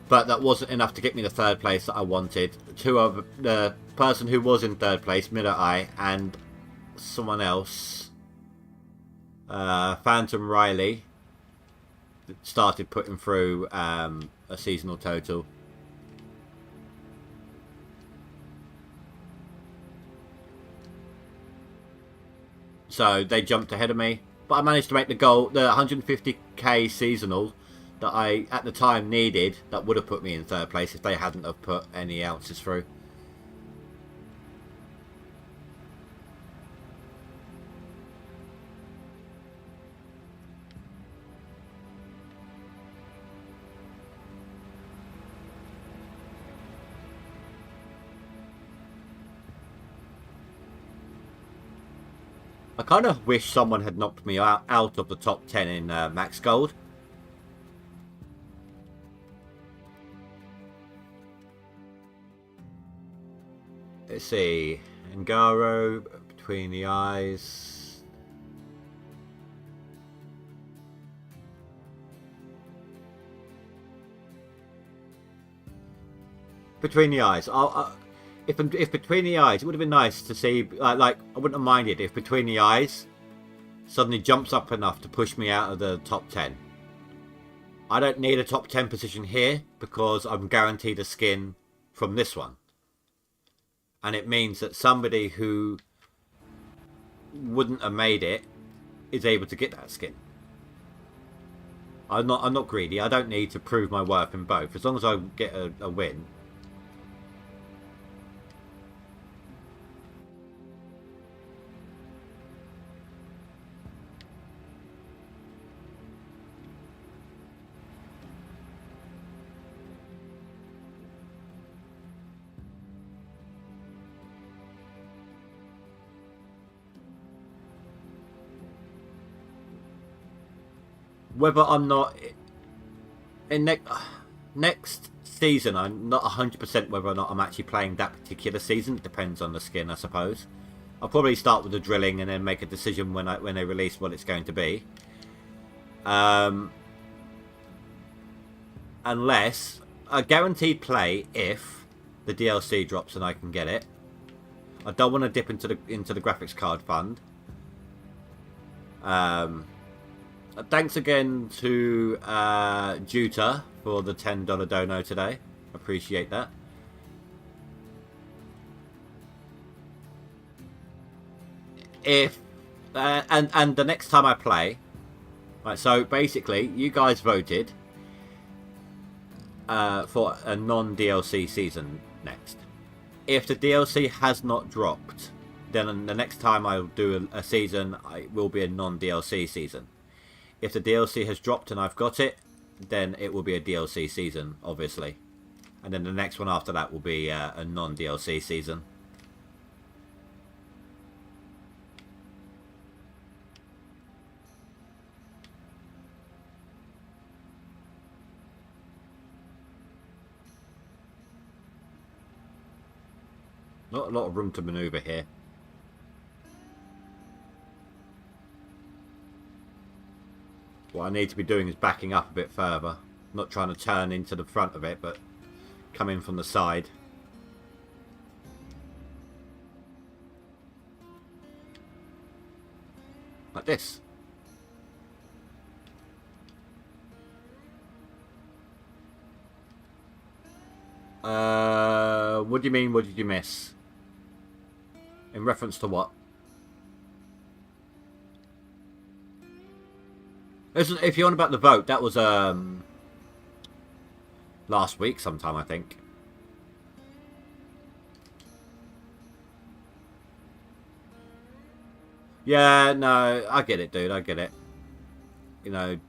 but that wasn't enough to get me the 3rd place that I wanted. The person who was in 3rd place, Miller Eye, and someone else, Phantom Riley, started putting through a seasonal total. So they jumped ahead of me, but I managed to make the goal, the 150k seasonal that I at the time needed. That would have put me in 3rd place if they hadn't have put any ounces through. I kind of wish someone had knocked me out of the top 10 in Max Gold. Let's see. Ngaro, Between the Eyes. Between the Eyes. If Between the Eyes, it would have been nice to see, like, I wouldn't have minded if Between the Eyes suddenly jumps up enough to push me out of the top 10. I don't need a top 10 position here because I'm guaranteed a skin from this one. And it means that somebody who wouldn't have made it is able to get that skin. I'm not greedy. I don't need to prove my worth in both. As long as I get a win. Whether I'm not in next season, I'm not 100% whether or not I'm actually playing that particular season. It depends on the skin, I suppose. I'll probably start with the drilling and then make a decision when they release what it's going to be. Unless a guaranteed play if the DLC drops and I can get it. I don't want to dip into the graphics card fund. Thanks again to Juta for the $10 dono today. Appreciate that. If and the next time I play, right? So basically, you guys voted for a non-DLC season next. If the DLC has not dropped, then the next time I'll do a season, it will be a non-DLC season. If the DLC has dropped and I've got it, then it will be a DLC season, obviously. And then the next one after that will be a non-DLC season. Not a lot of room to maneuver here. What I need to be doing is backing up a bit further. Not trying to turn into the front of it, but come in from the side. Like this. What do you mean, what did you miss? In reference to what? If you're on about the vote, that was last week sometime, I think. Yeah, no, I get it, dude. I get it. You know,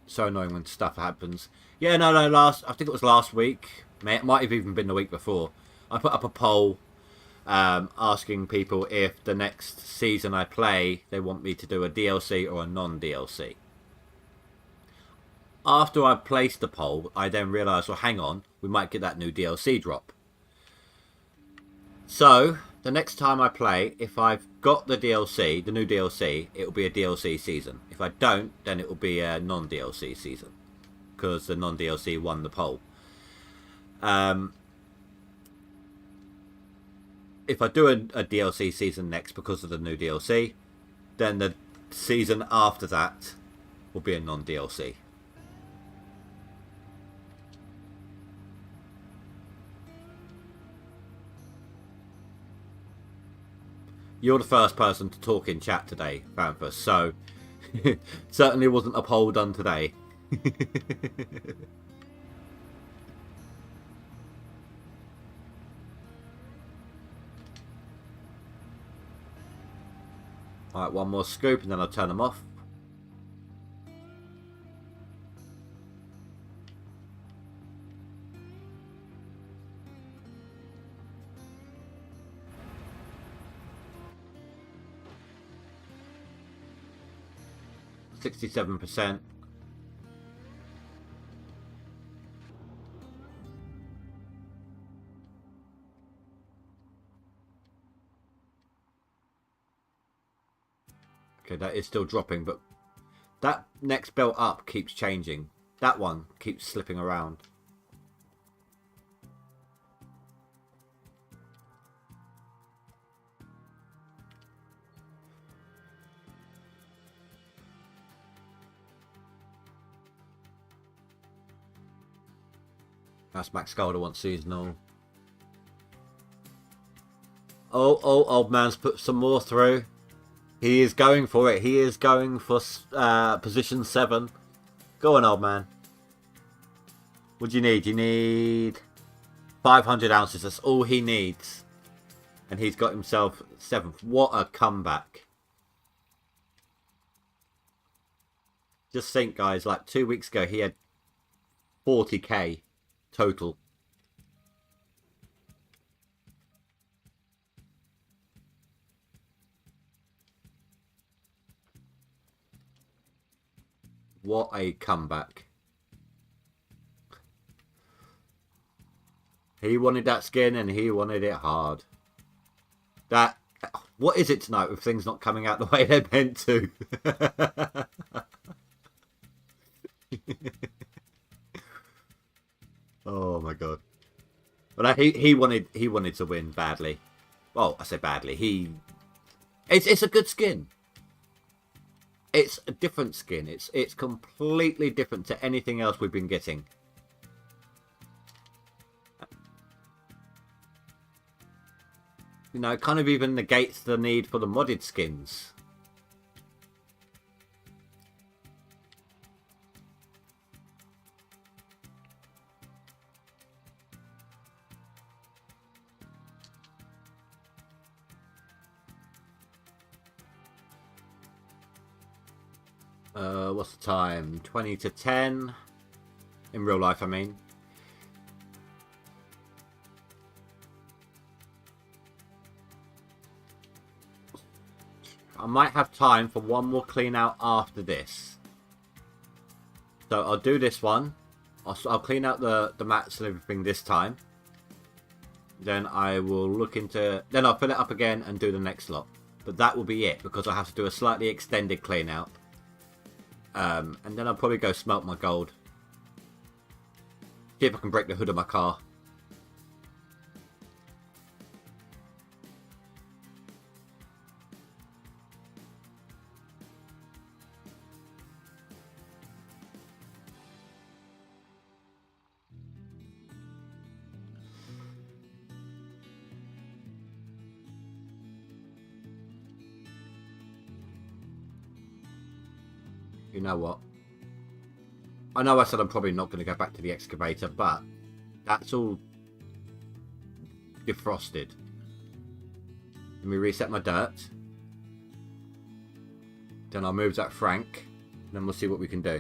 so annoying when stuff happens. Yeah, no, I think it was last week. It might have even been the week before. I put up a poll asking people if the next season I play, they want me to do a DLC or a non-DLC. After I placed the poll, I then realised, well, hang on, we might get that new DLC drop. So, the next time I play, if I've got the DLC, the new DLC, it will be a DLC season. If I don't, then it will be a non-DLC season. Because the non-DLC won the poll. If I do a DLC season next because of the new DLC, then the season after that will be a non-DLC. You're the first person to talk in chat today, Vanthus, so certainly wasn't a poll done today. Alright, one more scoop and then I'll turn them off. 67%. Okay, that is still dropping, but that next belt up keeps changing. That one keeps slipping around. That's Max Golder wants seasonal. Oh, old man's put some more through. He is going for it. He is going for position 7. Go on, old man. What do you need? You need 500 ounces. That's all he needs. And he's got himself 7th. What a comeback. Just think, guys, like 2 weeks ago, he had 40k total. What a comeback. He wanted that skin and he wanted it hard. That, what is it tonight with things not coming out the way they're meant to? Oh my god. But he wanted to win badly. Well, I say badly. It's a good skin. It's a different skin. It's completely different to anything else we've been getting. You know, it kind of even negates the need for the modded skins. What's the time? 20 to 10. In real life, I mean. I might have time for one more clean out after this. So I'll do this one. I'll clean out the mats and everything this time. Then I will look into... Then I'll fill it up again and do the next lot. But that will be it, because I have to do a slightly extended clean out. And then I'll probably go smelt my gold. See if I can break the hood of my car. You know what? I know I said I'm probably not going to go back to the excavator, but that's all defrosted. Let me reset my dirt. Then I'll move that Frank. Then we'll see what we can do.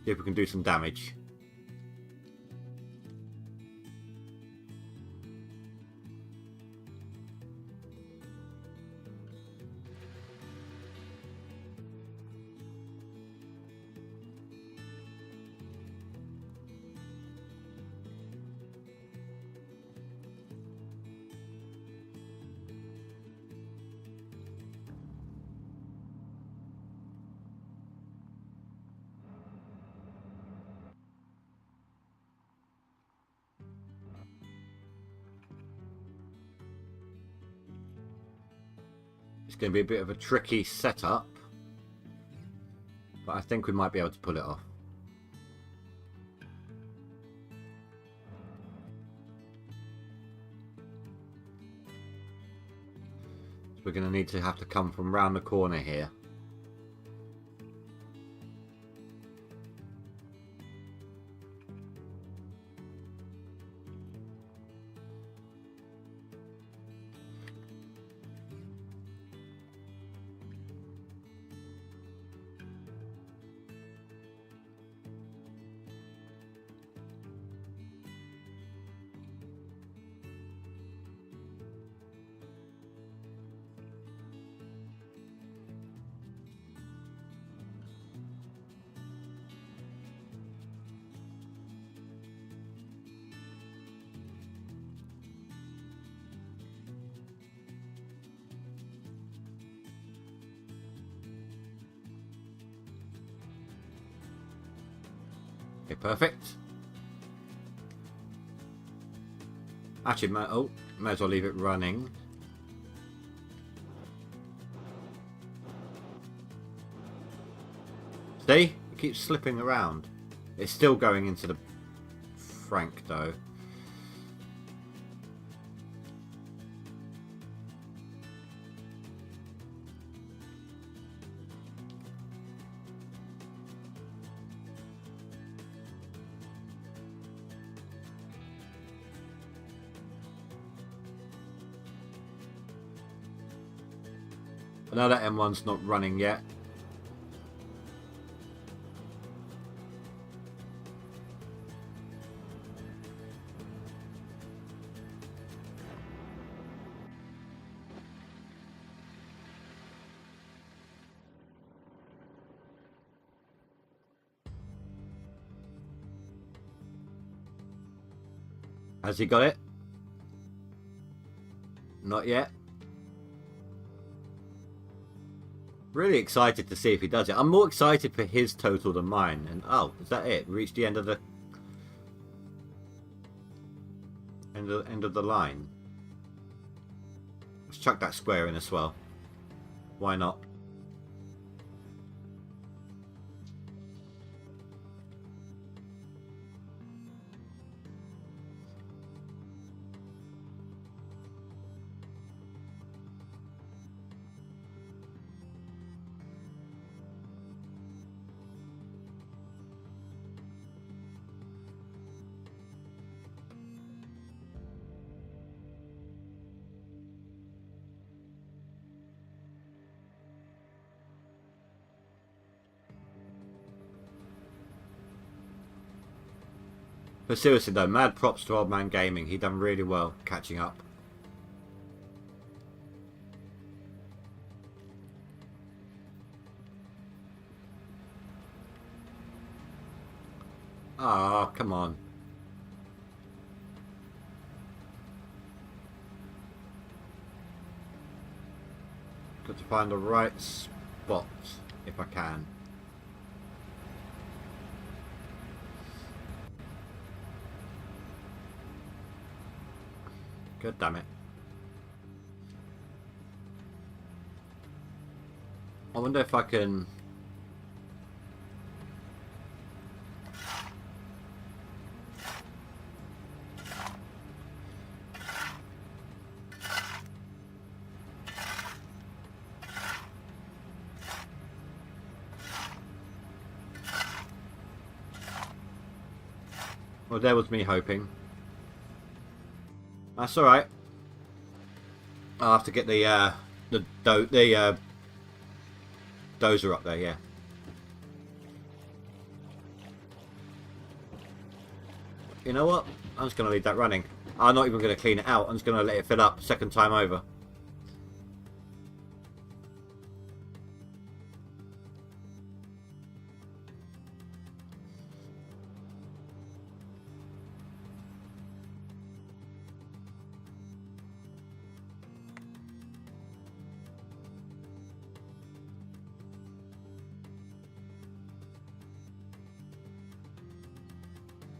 See if we can do some damage. It's going to be a bit of a tricky setup, but I think we might be able to pull it off. So we're going to need to have to come from round the corner here. Okay, perfect. Actually, may as well leave it running. See? It keeps slipping around. It's still going into the Frank, though. I know that M1's not running yet. Has he got it? Not yet. Really excited to see if he does it. I'm more excited for his total than mine. And oh, is that it? We reached the end of the end of the line. Let's chuck that square in as well. Why not? But seriously though, mad props to Old Man Gaming. He done really well catching up. Ah, come on. Got to find the right spot if I can. God damn it. I wonder if I can... Well, there was me hoping. That's all right. I'll have to get the dozer up there. Yeah. You know what? I'm just gonna leave that running. I'm not even gonna clean it out. I'm just gonna let it fill up second time over.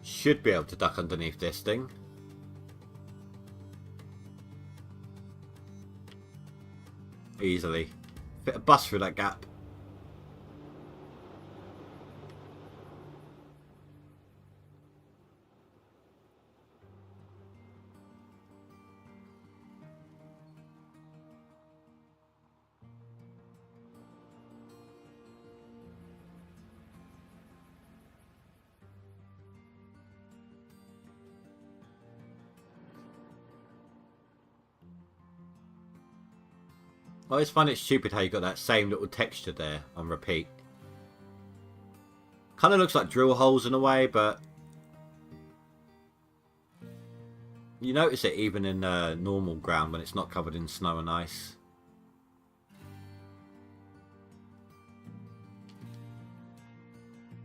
Should be able to duck underneath this thing. Easily. Fit a bus through that gap. I always find it stupid how you got that same little texture there on repeat. Kind of looks like drill holes in a way, but you notice it even in normal ground when it's not covered in snow and ice.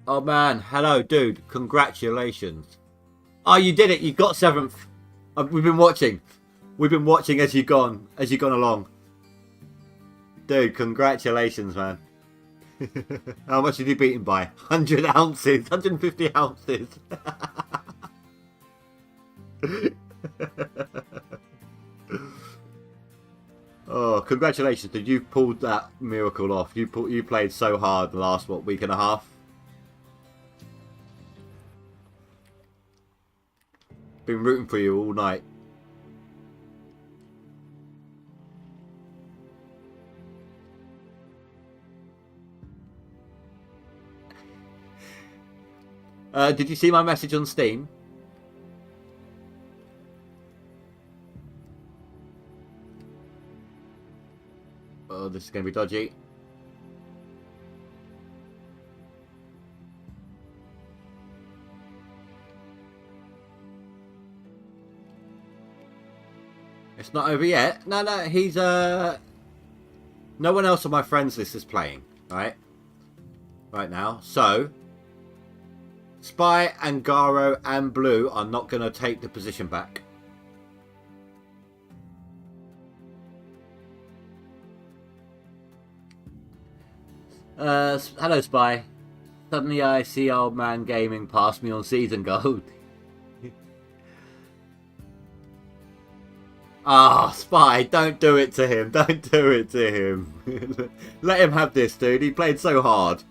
Oh man, hello dude, congratulations. Oh, you did it, you got 7th. We've been watching. We've been watching as you've gone along. Dude, congratulations, man. How much did you beat him by? 100 ounces. 150 ounces. Oh, congratulations, dude. You pulled that miracle off. You played so hard the last, what, week and a half? Been rooting for you all night. Did you see my message on Steam? Oh, this is going to be dodgy. It's not over yet. No, he's no one else on my friends list is playing, right now. So Spy and Garo and Blue are not going to take the position back. Hello, Spy. Suddenly I see old man gaming pass me on season gold. Ah, Spy, don't do it to him. Don't do it to him. Let him have this, dude. He played so hard.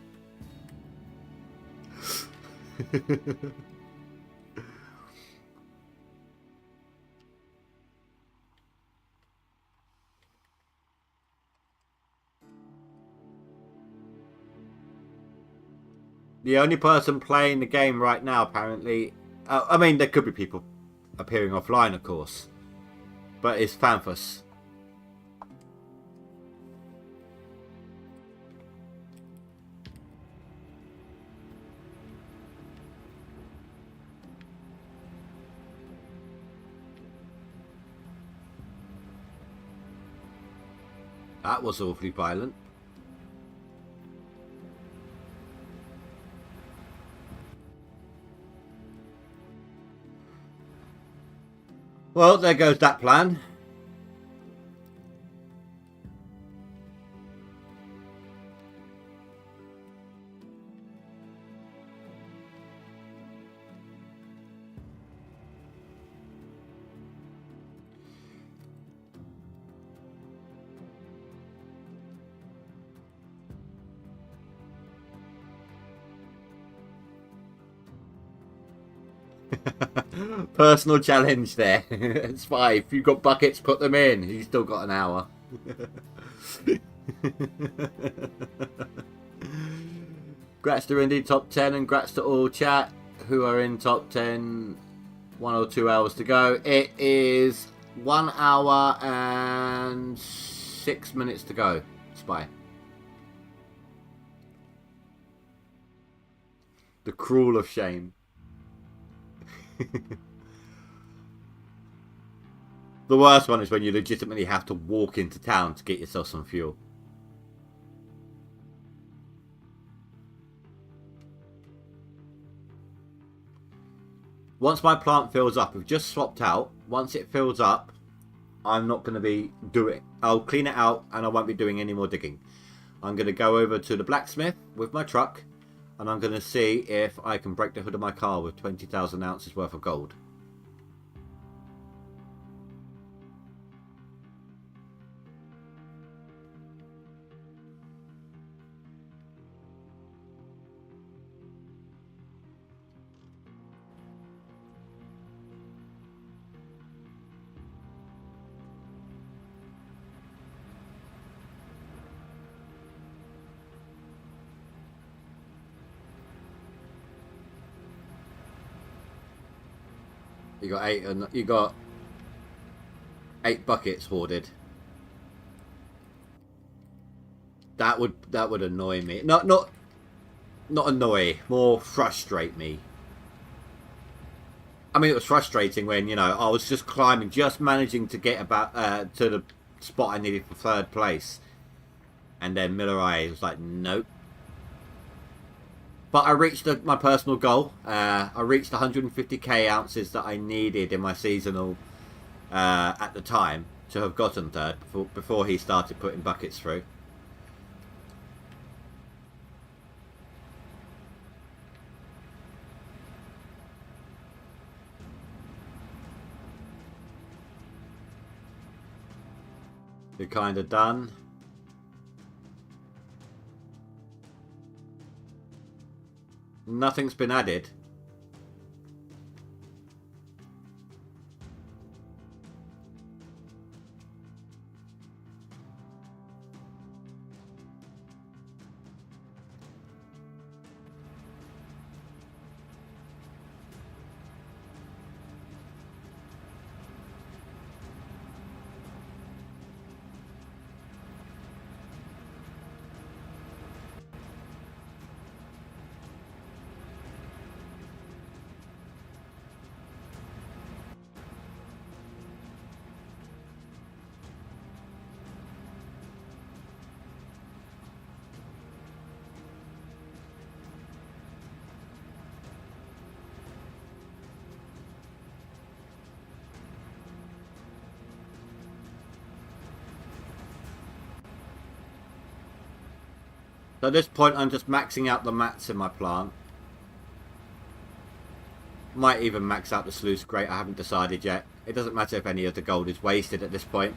The only person playing the game right now, apparently... I mean, there could be people appearing offline, of course. But it's Fanfus. That was awfully violent. Well, there goes that plan. Personal challenge there. Spy, if you've got buckets, put them in. He's still got an hour. Grats to Indy, top 10, and grats to all chat who are in top 10. 1 or 2 hours to go. It is 1 hour and 6 minutes to go, Spy. The cruel of shame. The worst one is when you legitimately have to walk into town to get yourself some fuel. Once my plant fills up, we've just swapped out. Once it fills up, I'm not going to be doing... I'll clean it out and I won't be doing any more digging. I'm going to go over to the blacksmith with my truck and I'm going to see if I can break the hood of my car with 20,000 ounces worth of gold. You got 8 buckets hoarded. That would annoy me. Not annoy, more frustrate me. I mean, it was frustrating when, you know, I was just climbing, just managing to get about to the spot I needed for 3rd place, and then Miller was like, nope. But I reached my personal goal. I reached 150k ounces that I needed in my seasonal at the time to have gotten 3rd before he started putting buckets through. You're kind of done. Nothing's been added. So at this point, I'm just maxing out the mats in my plant. Might even max out the sluice grate. I haven't decided yet. It doesn't matter if any of the gold is wasted at this point.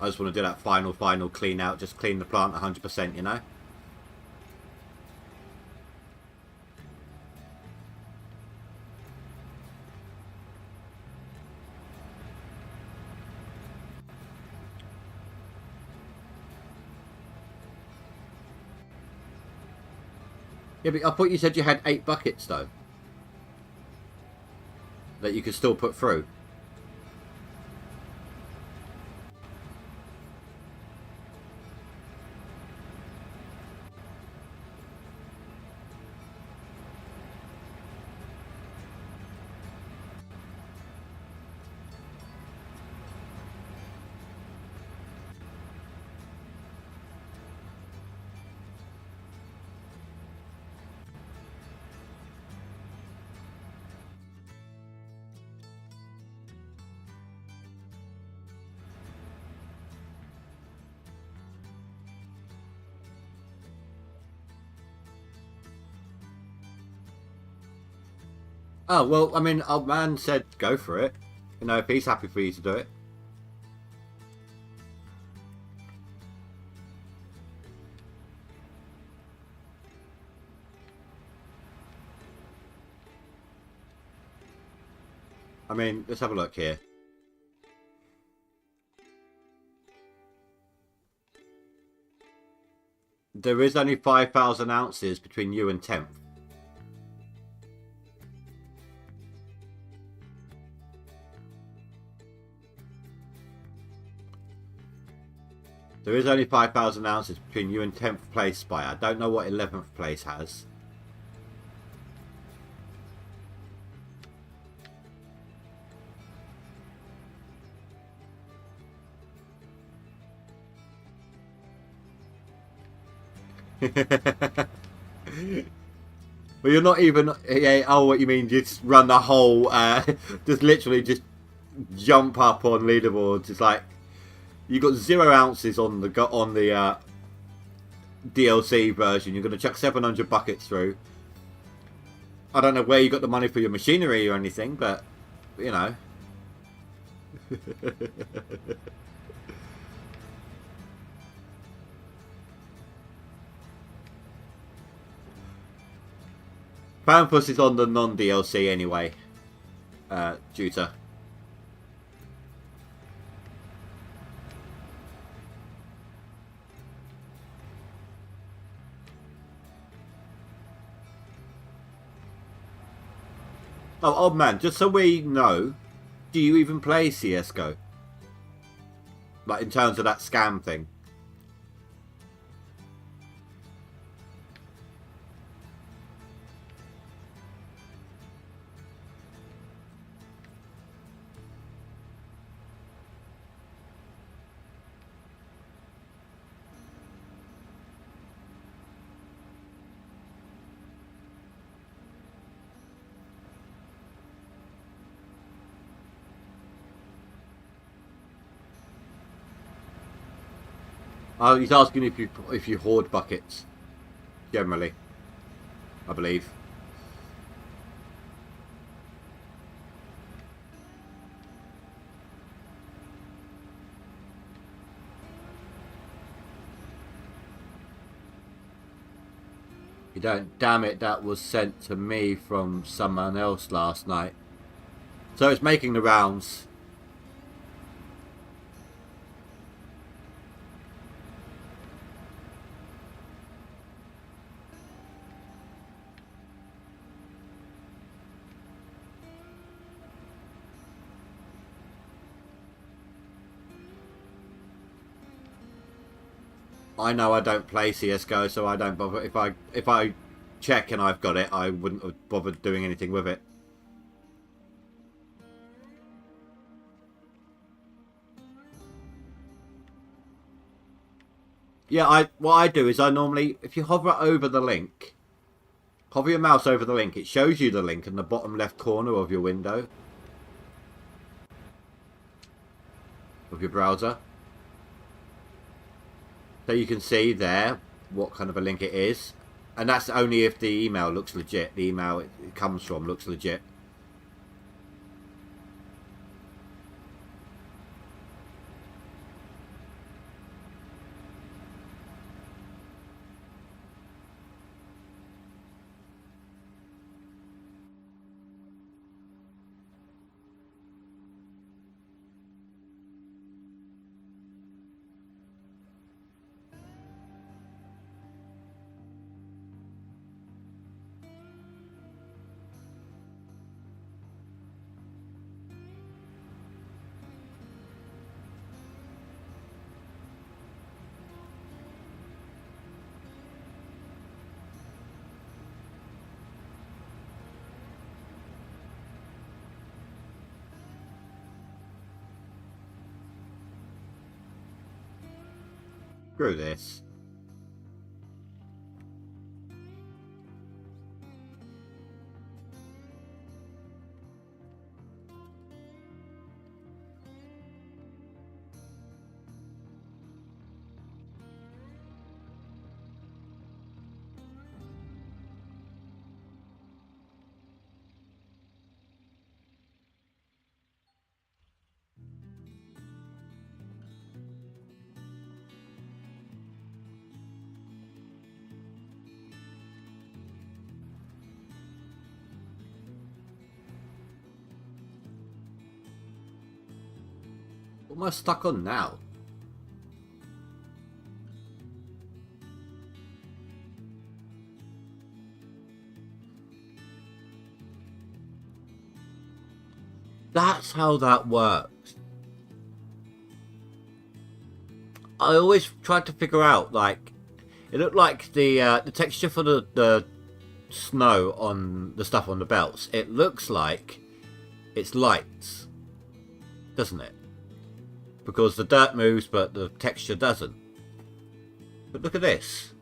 I just want to do that final clean out. Just clean the plant 100%, you know? Yeah, but I thought you said you had 8 buckets, though. That you could still put through. Oh, well, I mean, old man said go for it. You know, if he's happy for you to do it. I mean, let's have a look here. There is only 5,000 ounces between you and 10th. There is only 5,000 ounces between you and 10th place buyer. I don't know what 11th place has. Well, you're not even... Yeah, oh, what you mean? Just run the whole... just literally just jump up on leaderboards. It's like... You got 0 ounces on the DLC version. You're going to chuck 700 buckets through. I don't know where you got the money for your machinery or anything, but you know. Panthus is on the non-DLC anyway, Juta. Oh, old man, just so we know, do you even play CSGO? Like, in terms of that scam thing? Oh, he's asking if you hoard buckets. Generally, I believe. You don't. Damn it, that was sent to me from someone else last night. So it's making the rounds. I know I don't play CSGO, so I don't bother. If I check and I've got it, I wouldn't have bothered doing anything with it. Yeah, what I do is I normally, if you hover over the link, hover your mouse over the link, it shows you the link in the bottom left corner of your window. Of your browser. So you can see there what kind of a link it is. And that's only if the email looks legit. The email it comes from looks legit. Screw this. What am I stuck on now? That's how that works. I always tried to figure out, like, it looked like the texture for the snow on the stuff on the belts. It looks like it's lights, doesn't it? Because the dirt moves, but the texture doesn't. But look at this.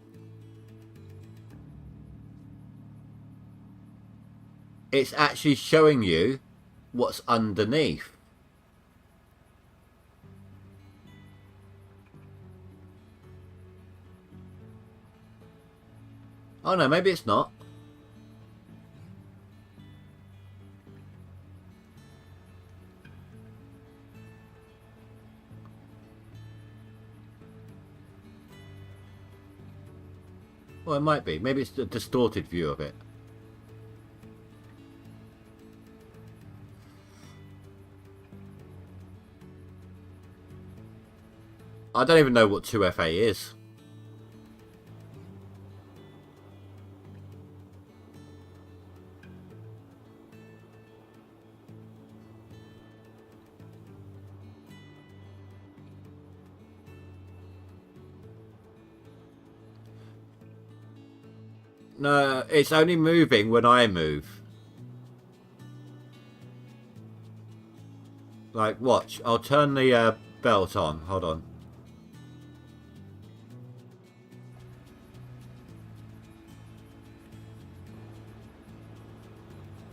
It's actually showing you what's underneath. Oh no, maybe it's not. Well, it might be. Maybe it's a distorted view of it. I don't even know what 2FA is. No, it's only moving when I move. Like, watch. I'll turn the belt on. Hold on.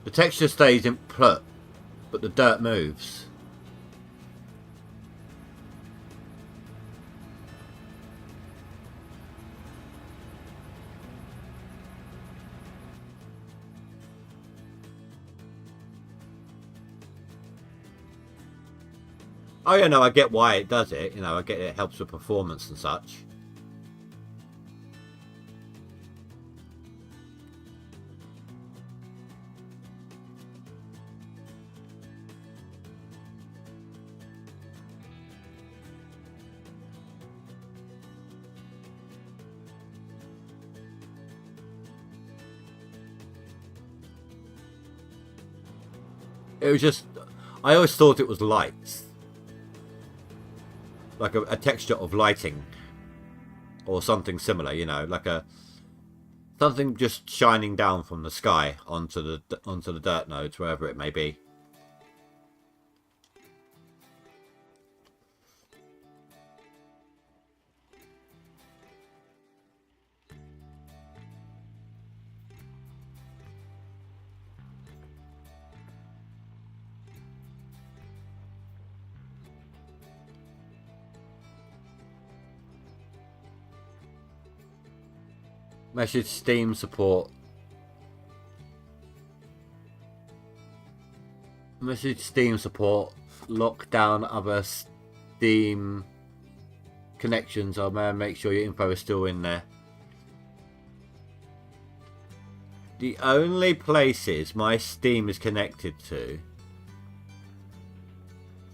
The texture stays in put, but the dirt moves. Oh yeah, no, I get why it does it. You know, I get it helps with performance and such. It was just, I always thought it was lights. Like a texture of lighting. Or something similar, you know, like something just shining down from the sky onto the dirt nodes, wherever it may be. Message Steam support. Message Steam support. Lock down other Steam connections. I'll make sure your info is still in there. The only places my Steam is connected to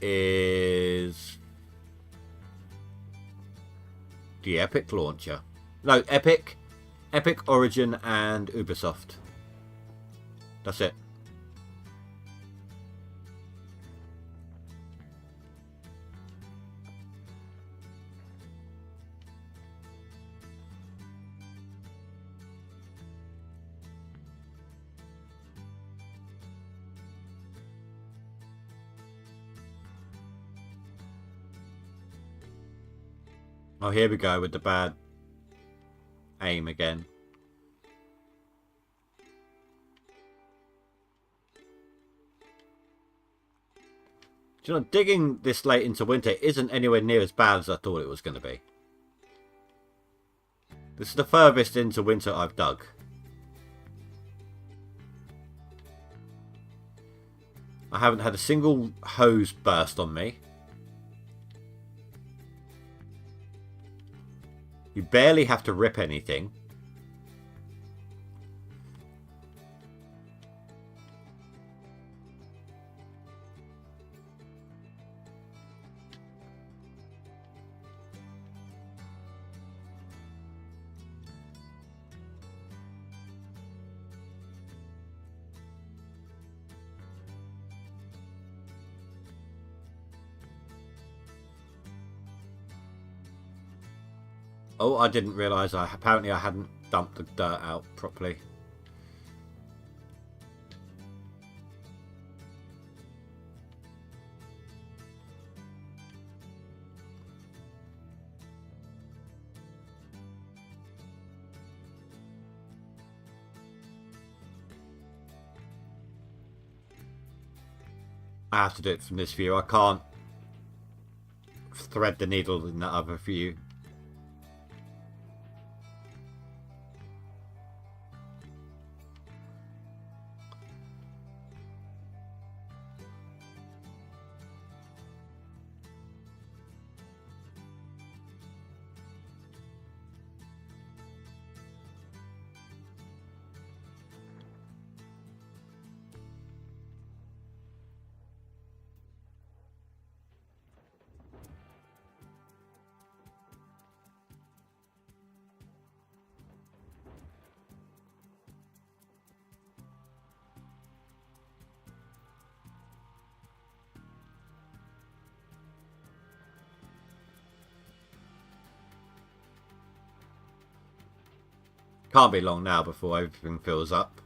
is the Epic launcher. No, Epic, Origin, and Ubisoft. That's it. Oh, here we go with the bad aim again. Do you know, digging this late into winter isn't anywhere near as bad as I thought it was going to be. This is the furthest into winter I've dug. I haven't had a single hose burst on me. You barely have to rip anything. Oh, I didn't realise apparently I hadn't dumped the dirt out properly. I have to do it from this view. I can't thread the needle in that other view. Can't be long now before everything fills up.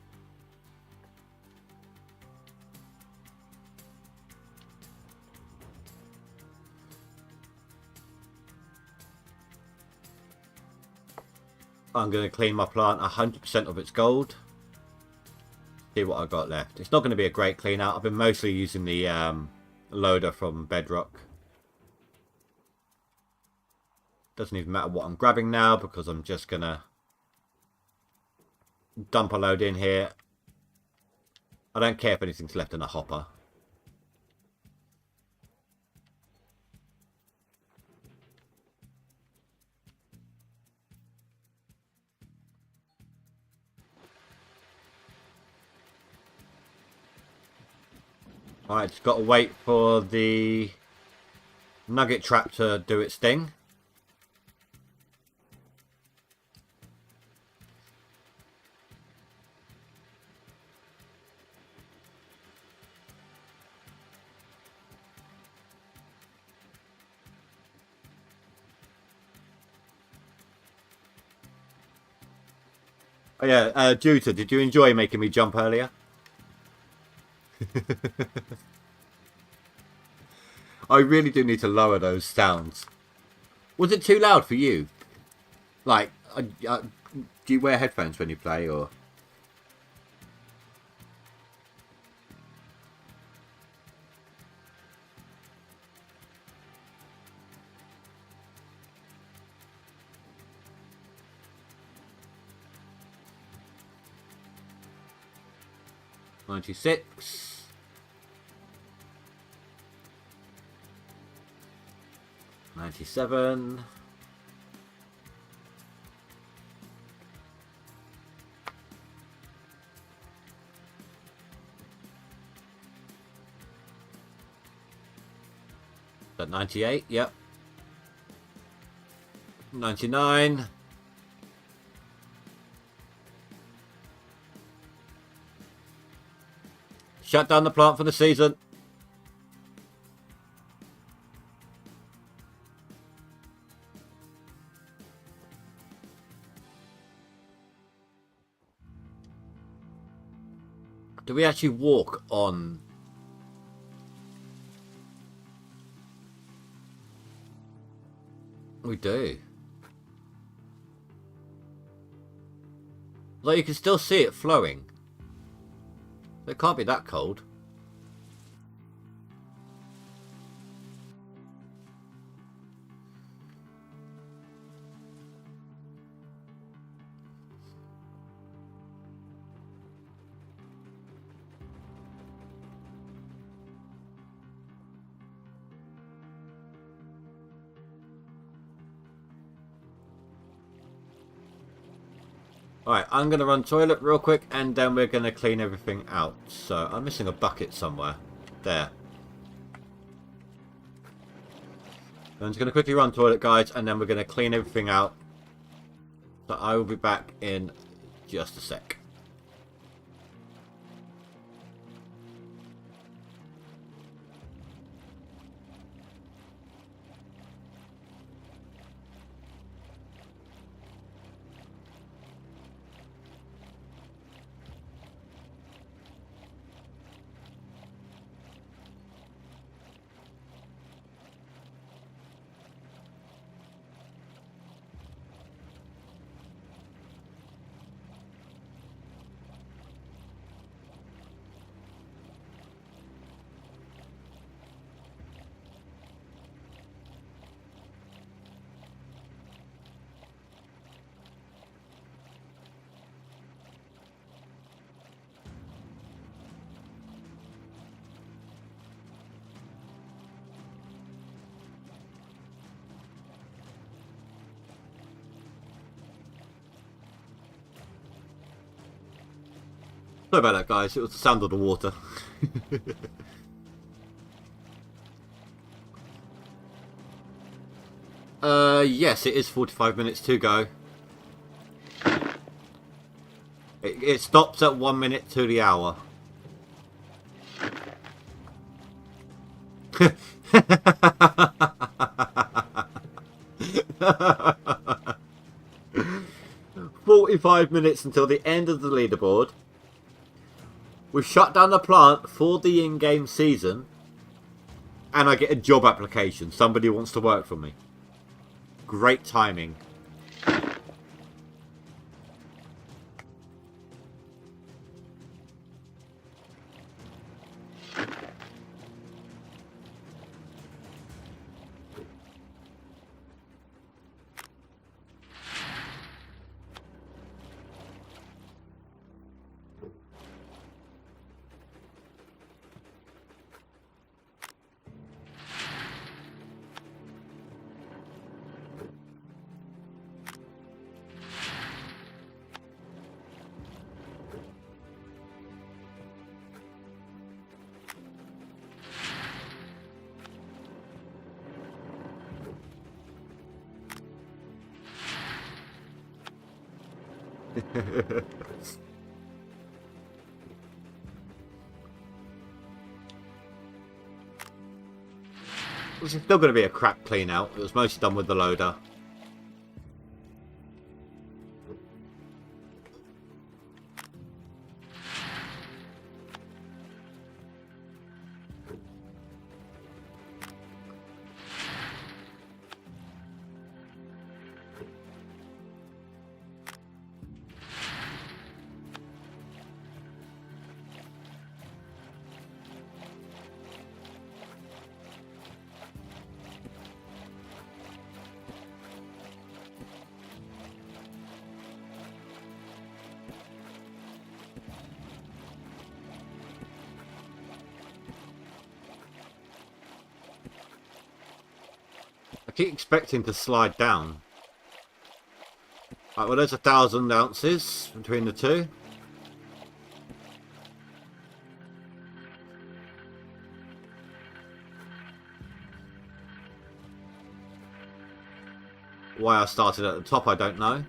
I'm going to clean my plant 100% of its gold. See what I've got left. It's not going to be a great clean out. I've been mostly using the loader from Bedrock. Doesn't even matter what I'm grabbing now because I'm just going to dump a load in here. I don't care if anything's left in a hopper. Alright, just got to wait for the nugget trap to do its thing. Oh yeah, Juta, did you enjoy making me jump earlier? I really do need to lower those sounds. Was it too loud for you? Like, do you wear headphones when you play, or? $96. 97. That 98, yep. 99. Shut down the plant for the season. Do we actually walk on? We do. Like, you can still see it flowing. It can't be that cold. Alright, I'm going to run toilet real quick and then we're going to clean everything out. So, I'm missing a bucket somewhere. There. I'm just going to quickly run toilet, guys, and then we're going to clean everything out. So, I will be back in just a sec. Sorry about that, guys. It was the sound of the water. Yes, it is 45 minutes to go. It stops at 1 minute to the hour. 45 minutes until the end of the leaderboard. We've shut down the plant for the in-game season. And I get a job application. Somebody wants to work for me. Great timing. This is still going to be a crap clean out. It was mostly done with the loader. keep expecting to slide down. Right, well, there's 1,000 ounces between the two. Why I started at the top, I don't know.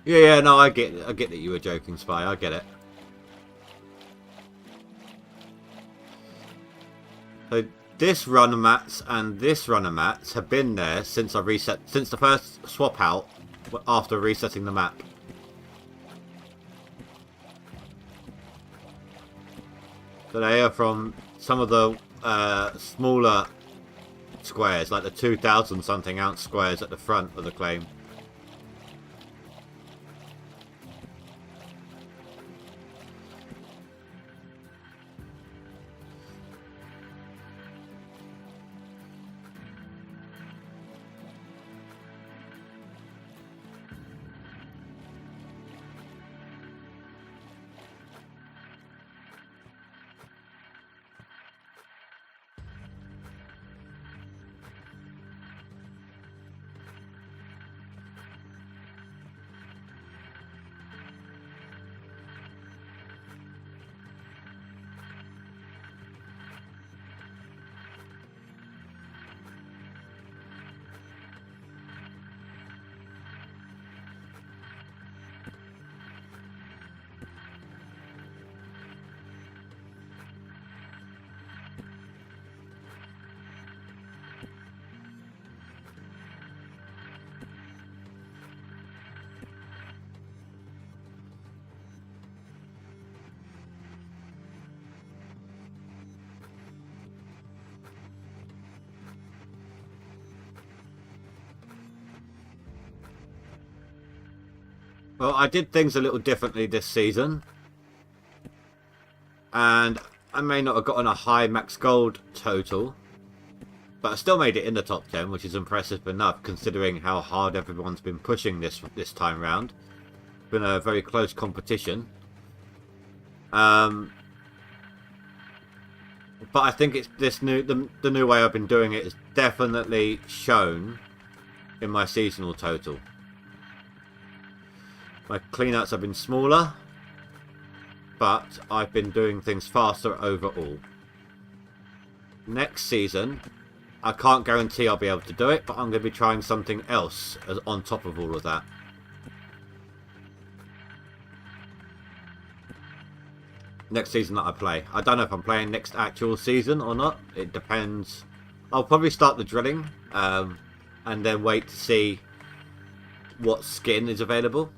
Yeah, no, I get that you were joking, Spy. I get it. So this runner mats and this runner mats have been there since I reset, since the first swap out after resetting the map. So they are from some of the smaller squares, like the 2,000 something ounce squares at the front of the claim. Well, I did things a little differently this season. And I may not have gotten a high max gold total, but I still made it in the top 10, which is impressive enough considering how hard everyone's been pushing this time round. It's been a very close competition. But I think it's the new way I've been doing it is definitely shown in my seasonal total. My cleanouts have been smaller, but I've been doing things faster overall. Next season, I can't guarantee I'll be able to do it, but I'm going to be trying something else on top of all of that. Next season that I play. I don't know if I'm playing next actual season or not. It depends. I'll probably start the drilling and then wait to see what skin is available.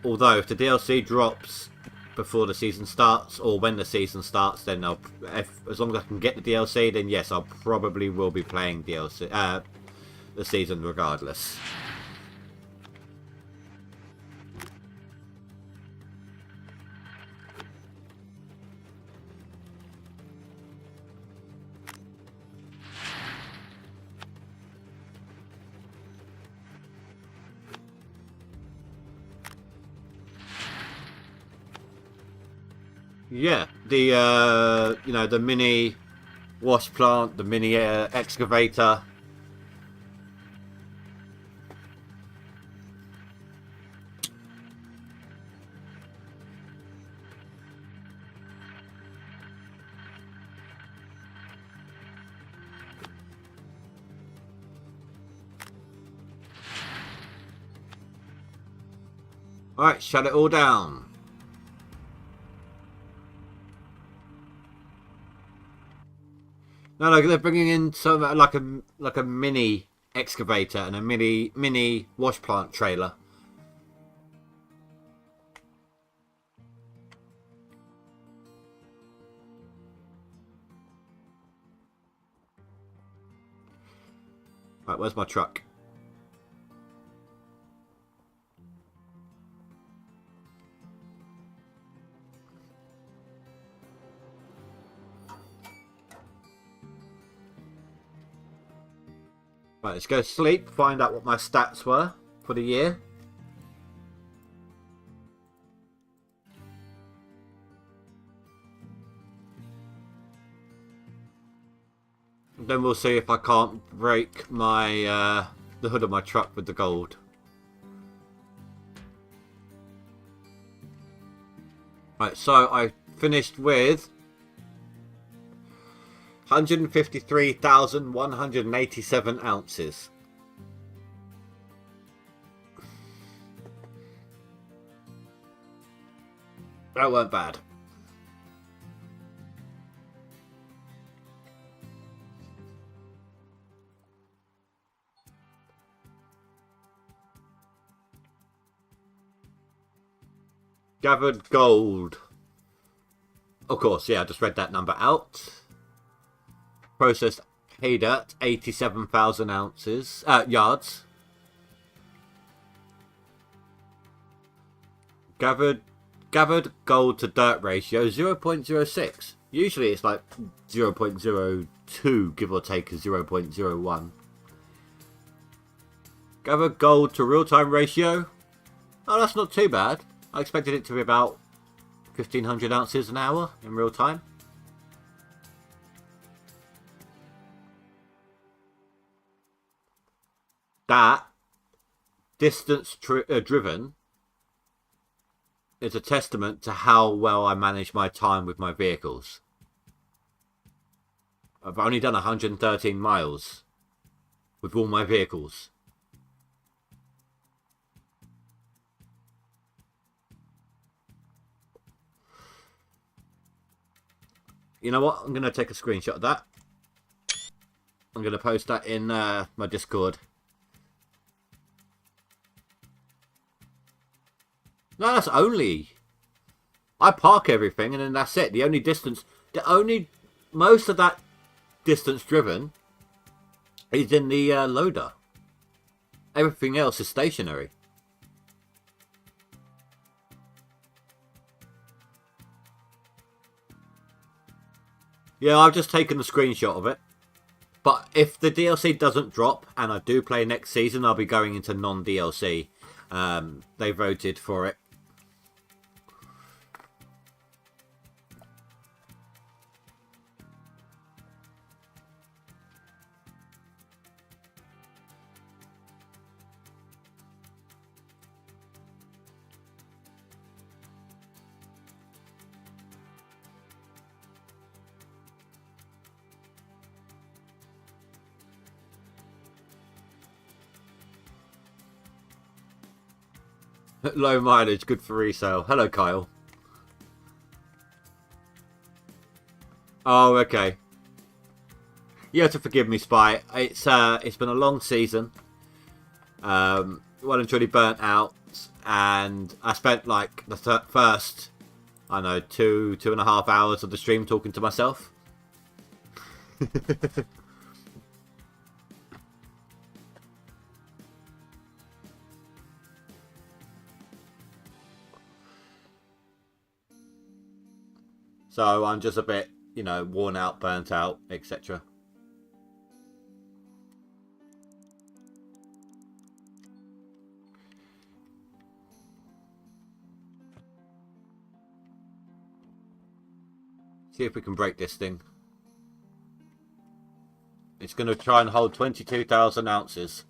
Although if the DLC drops before the season starts or when the season starts, then as long as I can get the DLC, then yes, I probably will be playing DLC the season regardless. Yeah, the you know, the mini wash plant, the mini excavator. All right, shut it all down. No, they're bringing in like a mini excavator and a mini wash plant trailer. Right, where's my truck? Right, let's go sleep, find out what my stats were for the year. Then we'll see if I can't break my the hood of my truck with the gold. Right, so I finished with 153,187 ounces. That weren't bad. Gathered gold. Of course, yeah, I just read that number out. Processed hay dirt, 87,000 ounces, yards. Gathered gold to dirt ratio, 0.06. Usually it's like 0.02, give or take a 0.01. Gathered gold to real-time ratio. Oh, that's not too bad. I expected it to be about 1,500 ounces an hour in real time. That distance driven is a testament to how well I manage my time with my vehicles. I've only done 113 miles with all my vehicles. You know what? I'm going to take a screenshot of that. I'm going to post that in my Discord. No, that's only... I park everything and then that's it. Most of that distance driven is in the loader. Everything else is stationary. Yeah, I've just taken the screenshot of it. But if the DLC doesn't drop and I do play next season, I'll be going into non-DLC. They voted for it. Low mileage, good for resale. Hello, Kyle. Oh, okay. You have to forgive me, Spy. It's been a long season. Well and truly burnt out, and I spent like the first, I don't know, 2.5 hours of the stream talking to myself. So I'm just a bit, you know, worn out, burnt out, etc. See if we can break this thing. It's going to try and hold 22,000 ounces.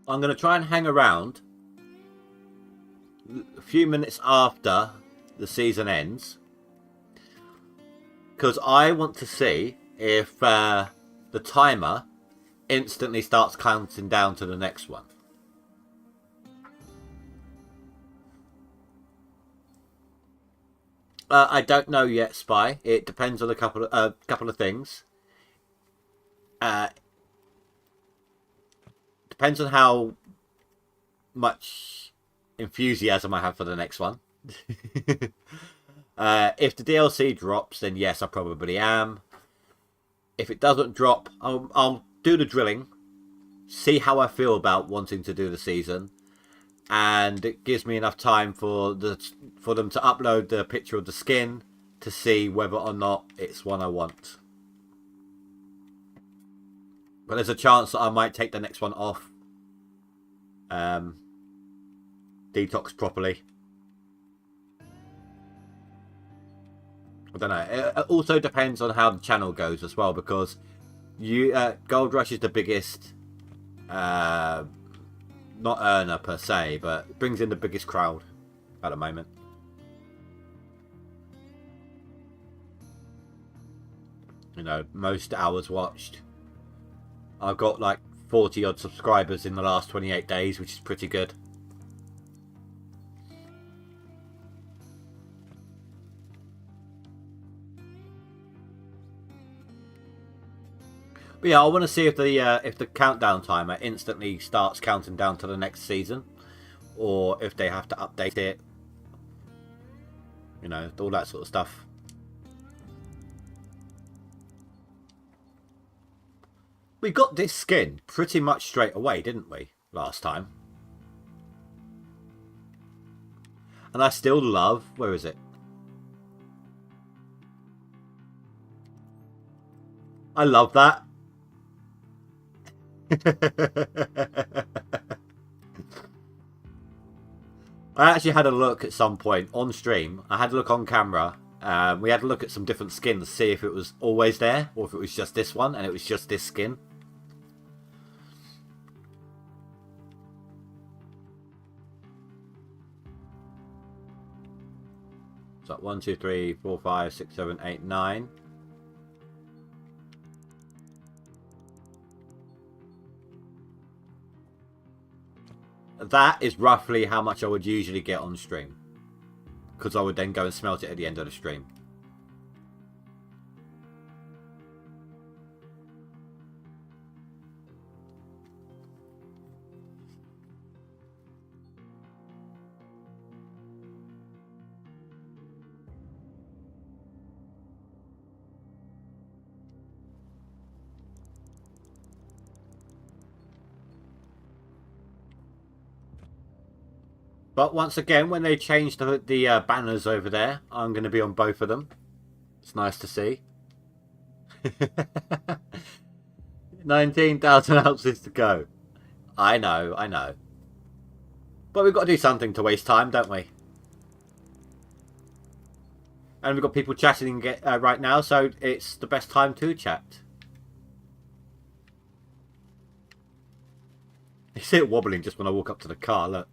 I'm going to try and hang around a few minutes after the season ends, because I want to see if the timer instantly starts counting down to the next one. I don't know yet, Spy. It depends on a couple of things. Depends on how much enthusiasm I have for the next one. If the DLC drops, then yes, I probably am. If it doesn't drop, I'll do the drilling, see how I feel about wanting to do the season, and it gives me enough time for them to upload the picture of the skin to see whether or not it's one I want. But there's a chance that I might take the next one off. Detox properly. I don't know. It also depends on how the channel goes as well, because GoldRush is the biggest, not earner per se, but brings in the biggest crowd at the moment. You know, most hours watched. I've got like 40 odd subscribers in the last 28 days, which is pretty good. But yeah, I want to see if the countdown timer instantly starts counting down to the next season, or if they have to update it. You know, all that sort of stuff. We got this skin pretty much straight away, didn't we, last time? And I still love... Where is it? I love that. I actually had a look at some point on stream. I had a look on camera. We had a look at some different skins to see if it was always there or if it was just this one, and it was just this skin. So 1, 2, 3, 4, 5, 6, 7, 8, 9. That is roughly how much I would usually get on stream, because I would then go and smelt it at the end of the stream. But once again, when they change the banners over there, I'm going to be on both of them. It's nice to see. 19,000 ounces to go. I know, I know. But we've got to do something to waste time, don't we? And we've got people chatting right now, so it's the best time to chat. You see it wobbling just when I walk up to the car, look.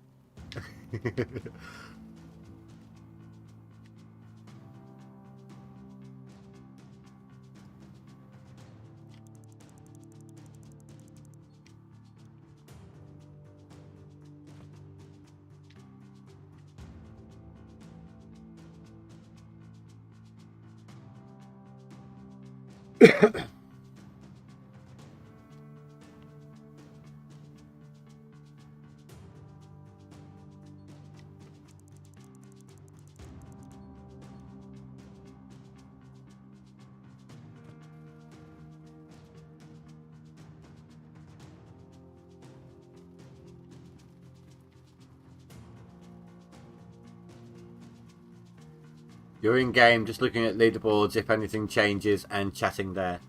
You're in game, just looking at leaderboards if anything changes and chatting there.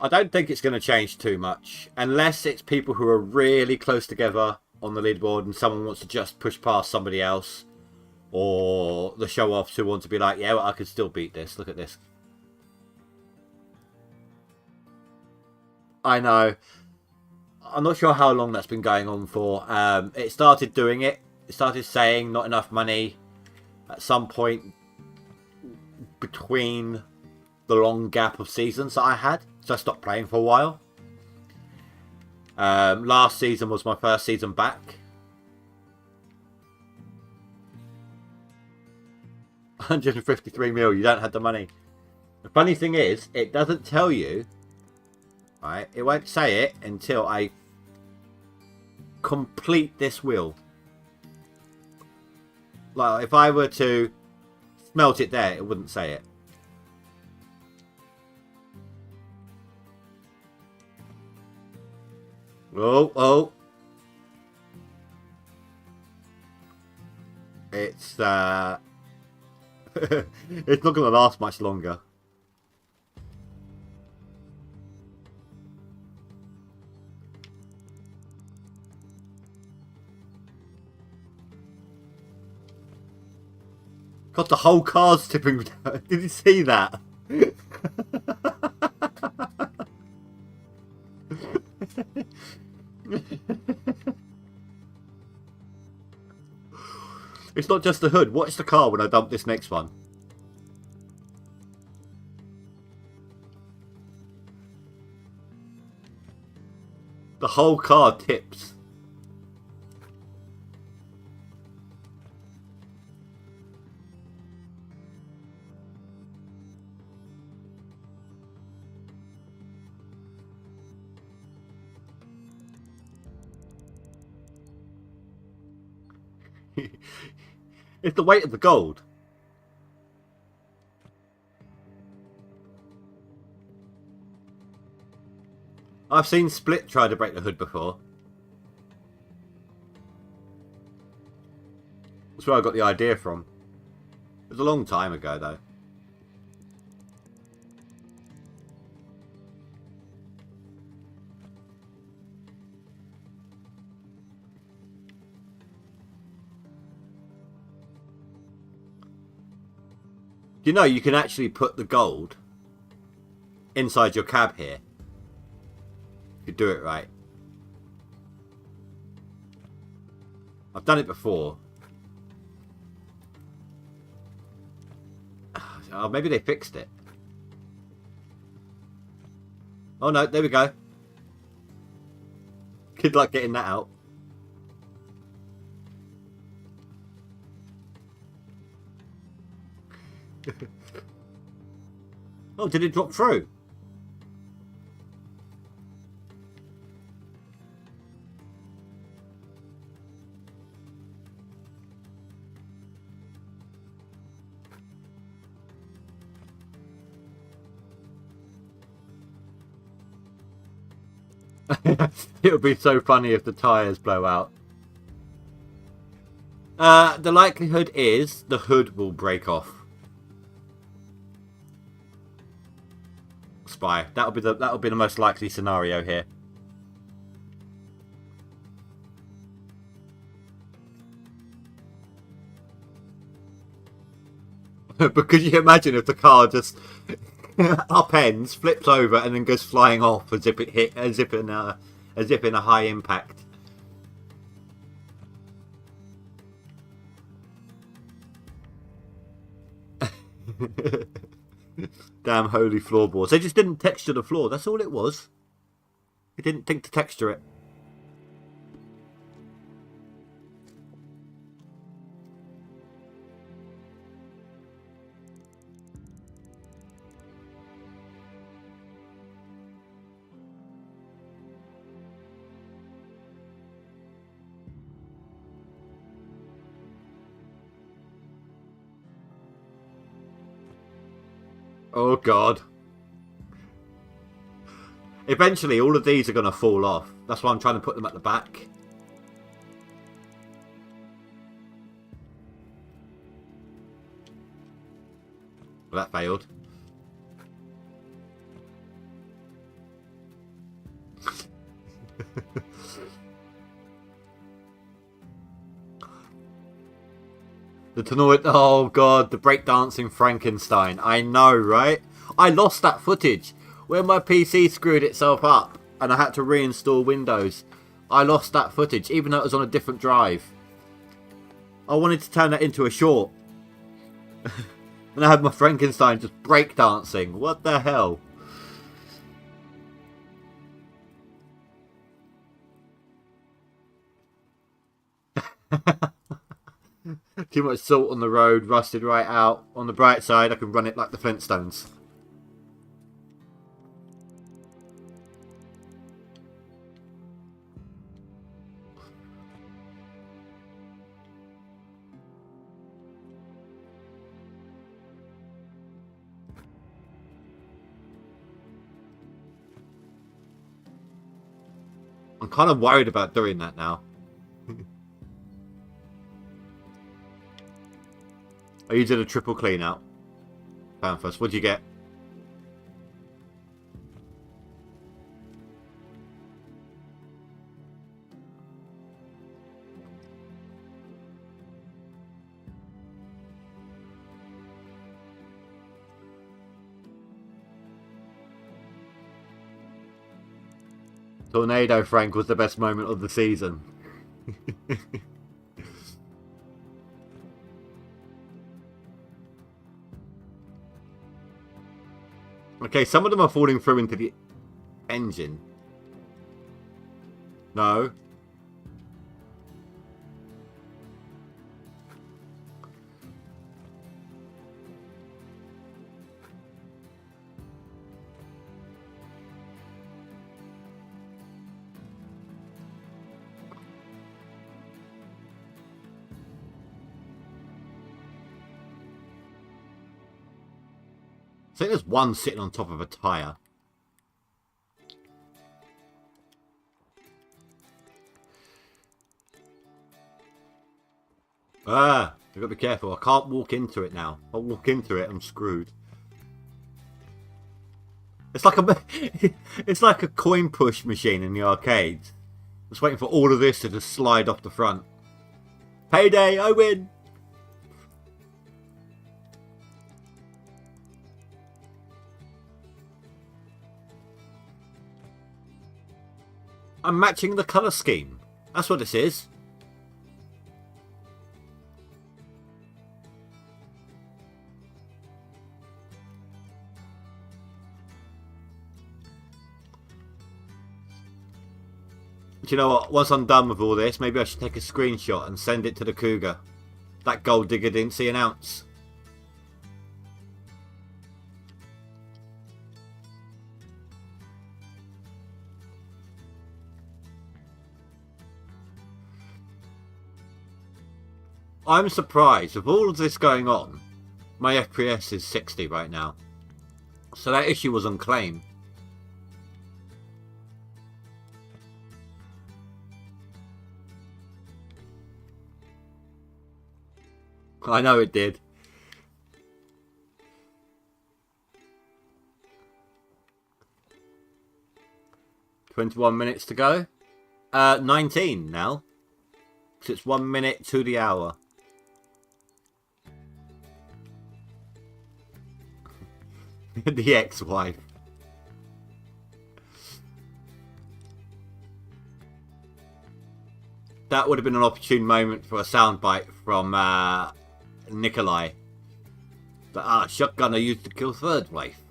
I don't think it's going to change too much, unless it's people who are really close together on the leaderboard and someone wants to just push past somebody else, or the show-offs who want to be like, yeah, well, I could still beat this. Look at this. I know. I'm not sure how long that's been going on for. It started doing it it started saying not enough money at some point between the long gap of seasons that I had. So I stopped playing for a while. Last season was my first season back. 153 mil, you don't have the money. The funny thing is, it doesn't tell you, right? It won't say it until I complete this wheel. Like, if I were to smelt it there, it wouldn't say it. Oh. It's, it's not going to last much longer. God, the whole car's tipping down. Did you see that? It's not just the hood. Watch the car when I dump this next one. The whole car tips. It's the weight of the gold. I've seen Split try to break the hood before. That's where I got the idea from. It was a long time ago, though. You know, you can actually put the gold inside your cab here. If you do it right. I've done it before. Oh, maybe they fixed it. Oh no, there we go. Good luck getting that out. Oh, did it drop through? It would be so funny if the tyres blow out. The likelihood is the hood will break off. Spy. That'll be the most likely scenario here. But could you imagine if the car just upends, flips over, and then goes flying off as if it hit, as if in a high impact? Damn holy floorboards. They just didn't texture the floor. That's all it was. They didn't think to texture it. Oh god. Eventually all of these are going to fall off. That's why I'm trying to put them at the back. Well, that failed. Oh god, the breakdancing Frankenstein. I know, right? I lost that footage when my PC screwed itself up and I had to reinstall Windows. I lost that footage, even though it was on a different drive. I wanted to turn that into a short. And I had my Frankenstein just breakdancing. What the hell? Too much salt on the road, rusted right out. On the bright side, I can run it like the Flintstones. I'm kind of worried about doing that now. Oh, you did a triple clean out. Panthers, what'd you get? Tornado Frank was the best moment of the season. Okay, some of them are falling through into the engine. No. I think there's one sitting on top of a tyre. Ah, I've got to be careful. I can't walk into it now. If I walk into it, I'm screwed. It's like it's like a coin push machine in the arcades. Just waiting for all of this to just slide off the front. Payday, I win! I'm matching the colour scheme. That's what this is. Do you know what? Once I'm done with all this, maybe I should take a screenshot and send it to the Cougar. That gold digger didn't see an ounce. I'm surprised, with all of this going on, my FPS is 60 right now. So that issue was on claim. I know it did. "21 minutes to go." 19 now. So it's 1 minute to the hour. The ex-wife. That would have been an opportune moment for a soundbite from Nikolai. But shotgun I used to kill third wife.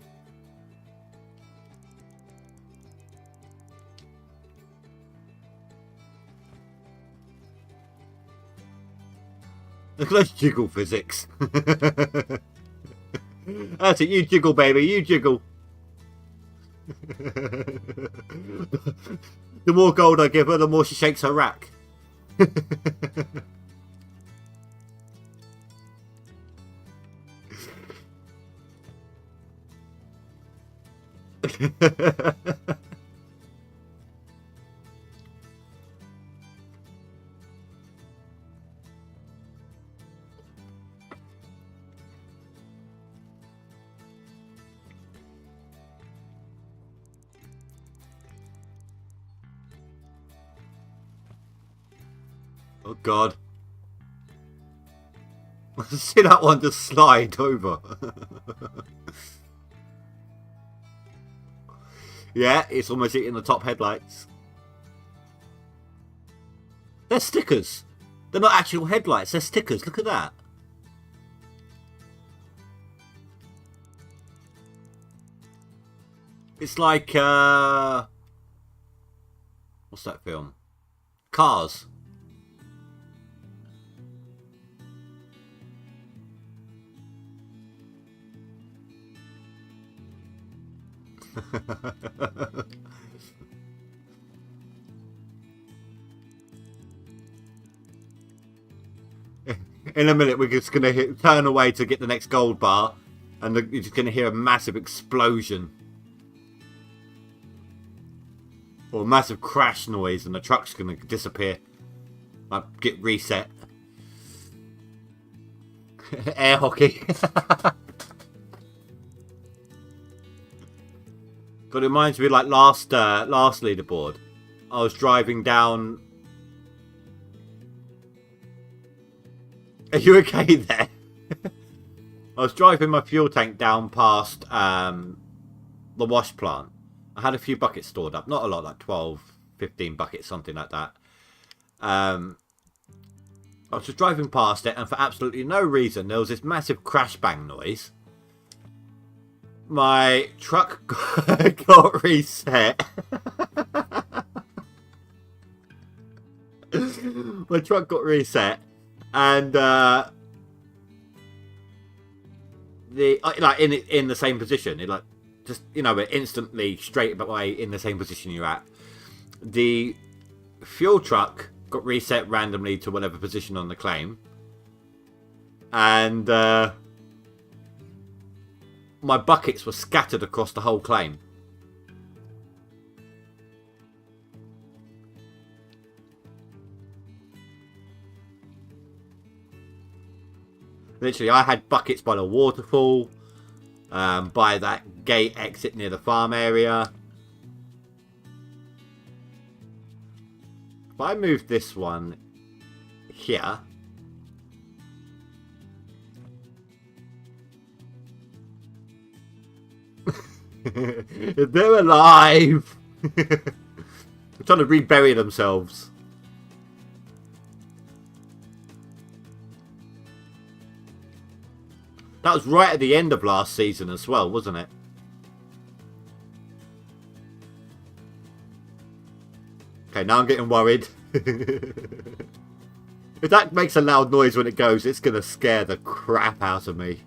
Look at those jiggle physics. That's it, you jiggle, baby, you jiggle. The more gold I give her, the more she shakes her rack. Oh God. See that one just slide over. Yeah, it's almost hitting the top headlights. They're stickers. They're not actual headlights, they're stickers. Look at that. It's like, what's that film? Cars. In a minute, we're just going to turn away to get the next gold bar, and you're just going to hear a massive explosion. Or a massive crash noise, and the truck's going to disappear. Like, get reset. Air hockey. But it reminds me, like last leaderboard, I was driving down. Are you okay there? I was driving my fuel tank down past the wash plant. I had a few buckets stored up, not a lot, like 12, 15 buckets, something like that. I was just driving past it, and for absolutely no reason, there was this massive crash bang noise. My truck got reset. My truck got reset, and like in the same position. It like just it instantly straight away in the same position you're at. The fuel truck got reset randomly to whatever position on the claim, and my buckets were scattered across the whole claim. Literally, I had buckets by the waterfall, by that gate exit near the farm area. If I move this one here, they're alive. They're trying to rebury themselves. That was right at the end of last season as well, wasn't it? Okay, now I'm getting worried. If that makes a loud noise when it goes, it's going to scare the crap out of me.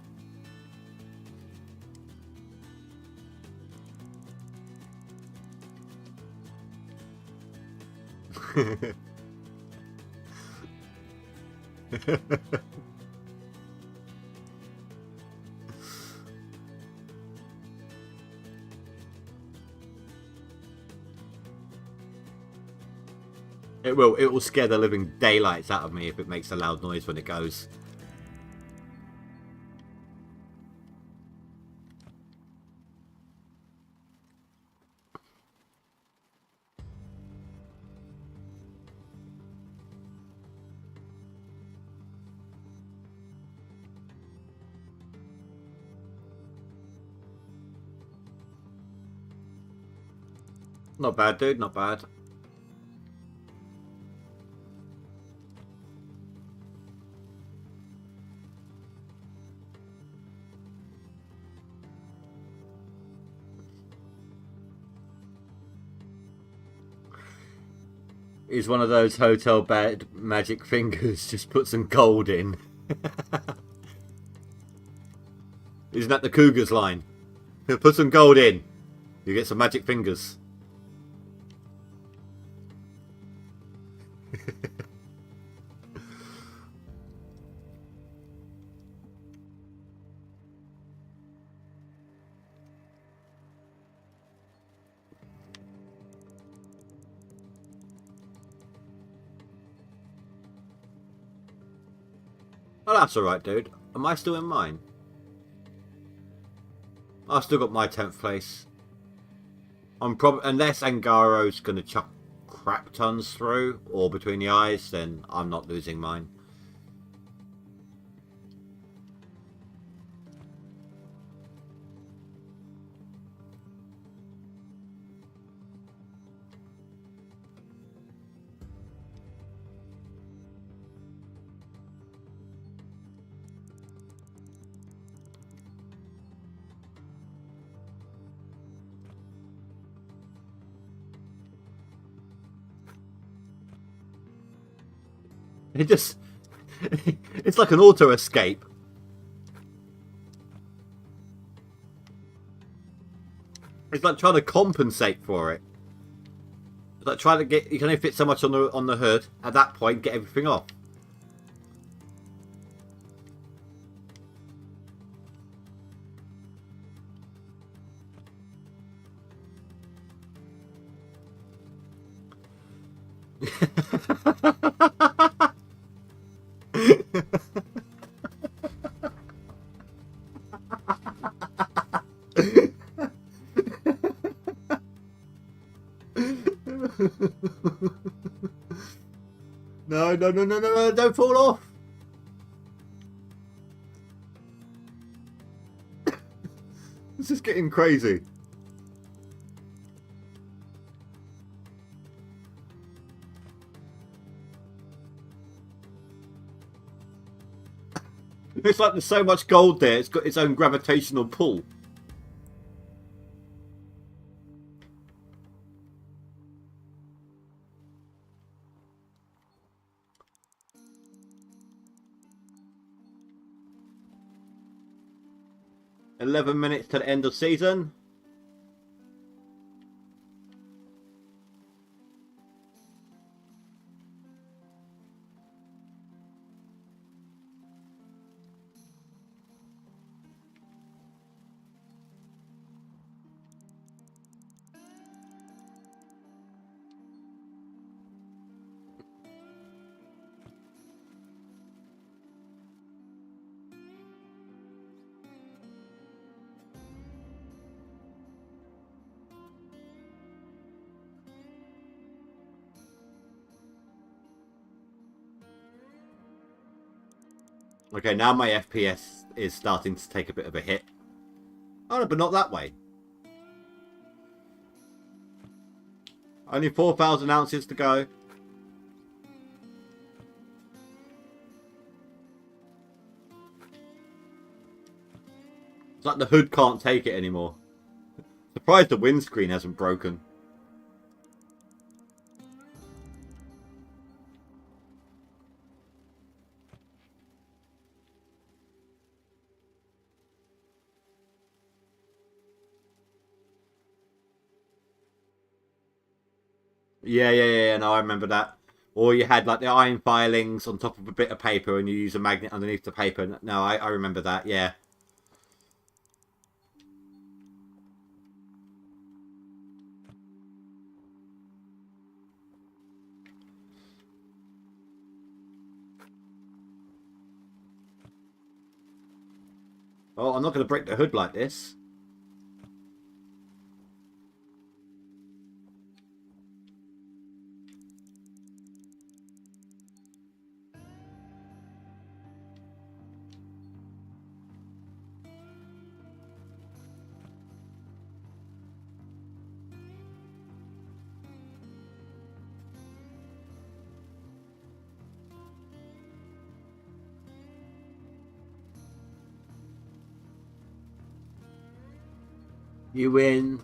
It will scare the living daylights out of me if it makes a loud noise when it goes. Not bad, dude, not bad. He's one of those hotel bed magic fingers. Just put some gold in. Isn't that the Cougars line? Put some gold in. You get some magic fingers. Oh, that's alright, dude. Am I still in mine? I've still got my 10th place. I'm probably, unless Angaro's going to chuck crap tons through, or between the eyes, then I'm not losing mine. It just... It's like an auto escape. It's like trying to compensate for it. It's like trying to get... You can only fit so much on the hood. At that point, get everything off. No, no, no, no, no, don't fall off. This is getting crazy. It's like there's so much gold there, it's got its own gravitational pull. "11 minutes to the end of season." Okay, now my FPS is starting to take a bit of a hit. Oh no, but not that way. Only 4,000 ounces to go. It's like the hood can't take it anymore. Surprised the windscreen hasn't broken. Yeah, no, I remember that. Or you had like the iron filings on top of a bit of paper and you use a magnet underneath the paper. No, I remember that, yeah. Oh, I'm not going to break the hood like this. You win.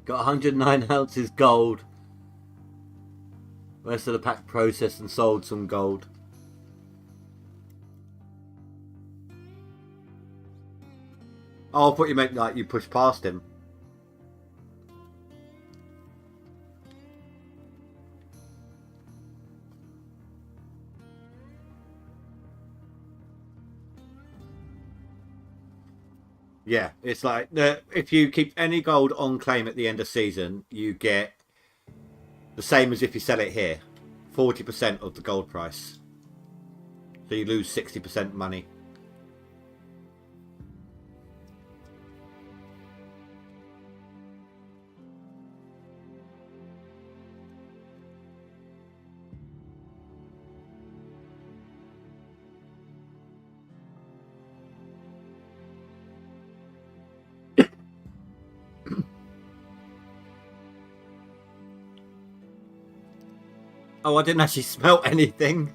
Got 109 ounces gold. Rest of the pack processed and sold some gold. Oh, I thought you meant like you pushed past him. Yeah, it's like if you keep any gold on claim at the end of season, you get the same as if you sell it here. 40% of the gold price. So you lose 60% money. Oh, I didn't actually smelt anything.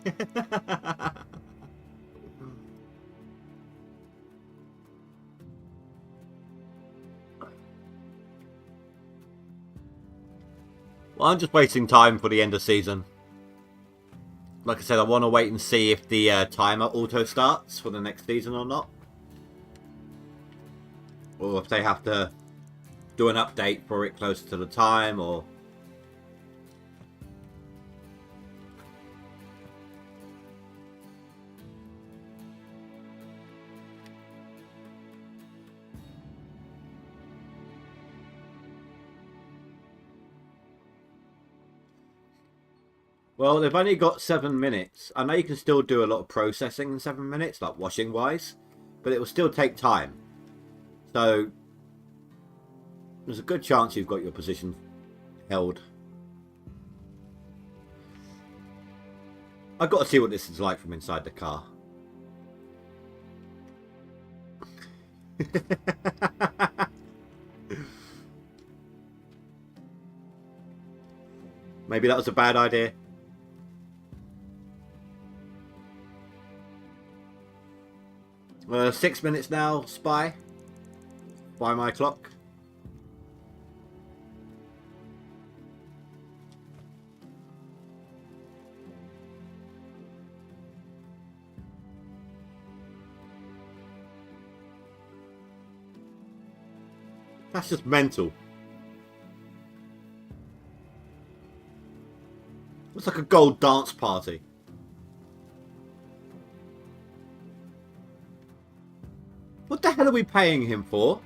Well, I'm just wasting time for the end of season. like I said, I want to wait and see if the timer auto starts for the next season or not. Or if they have to do an update for it closer to the time, or... Well, they've only got 7 minutes. I know you can still do a lot of processing in 7 minutes, like washing wise, but it will still take time. So there's a good chance you've got your position held. I've got to see what this is like from inside the car. Maybe that was a bad idea. 6 minutes now, Spy. By my clock. That's just mental. Looks like a gold dance party. What the hell are we paying him for?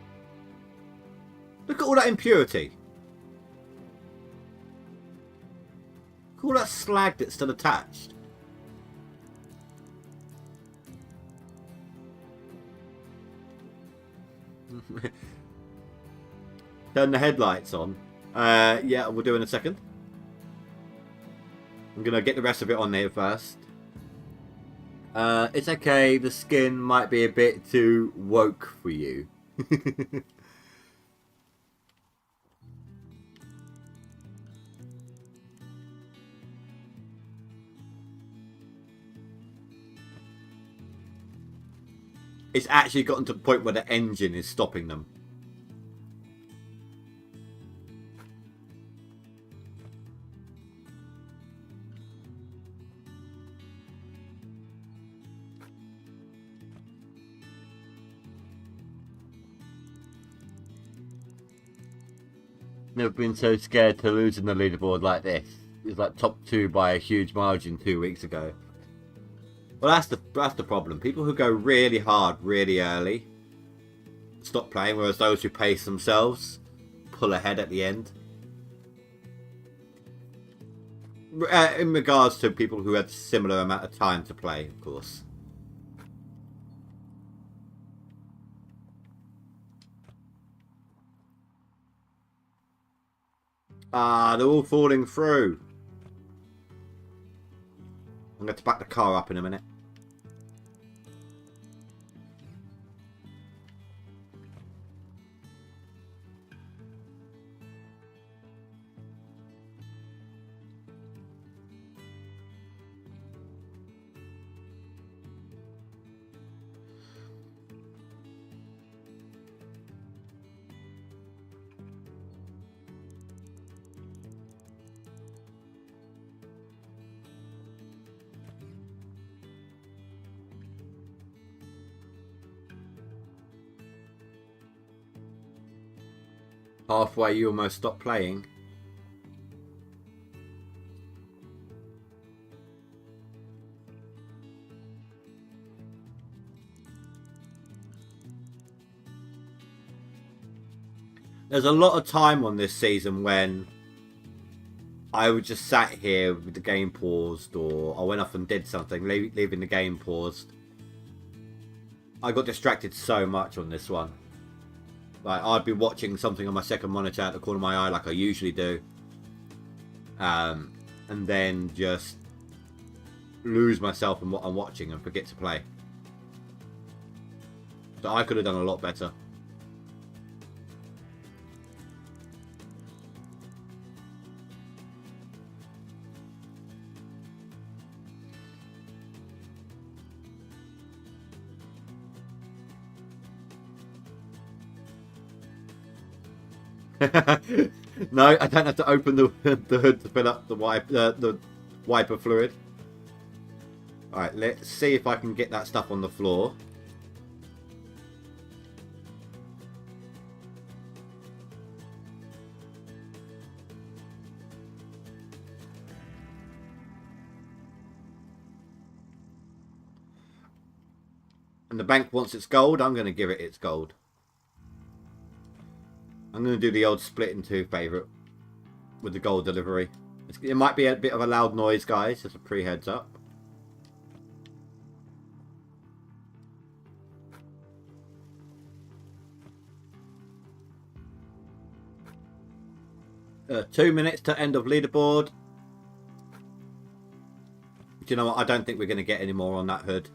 Look at all that impurity. Look at all that slag that's still attached. Turn the headlights on. Yeah, we'll do in a second. I'm going to get the rest of it on there first. It's okay, the skin might be a bit too woke for you. It's actually gotten to the point where the engine is stopping them. Never been so scared to lose in the leaderboard like this. It was like top 2 by a huge margin 2 weeks ago. Well, that's the problem. People who go really hard really early stop playing, whereas those who pace themselves pull ahead at the end. In regards to people who had similar amount of time to play, of course. Ah, they're all falling through. I'm going to back the car up in a minute. Halfway, you almost stopped playing. There's a lot of time on this season when I would just sat here with the game paused, or I went off and did something, leaving the game paused. I got distracted so much on this one. Like, I'd be watching something on my second monitor out the corner of my eye like I usually do. And then just lose myself in what I'm watching and forget to play. So I could have done a lot better. No, I don't have to open the hood to fill up the wiper fluid. Alright, let's see if I can get that stuff on the floor. And the bank wants its gold. I'm going to give it its gold. I'm going to do the old split in two favourite with the gold delivery. It might be a bit of a loud noise, guys. Just a pre-heads up. 2 minutes to end of leaderboard. Do you know what? I don't think we're going to get any more on that hood.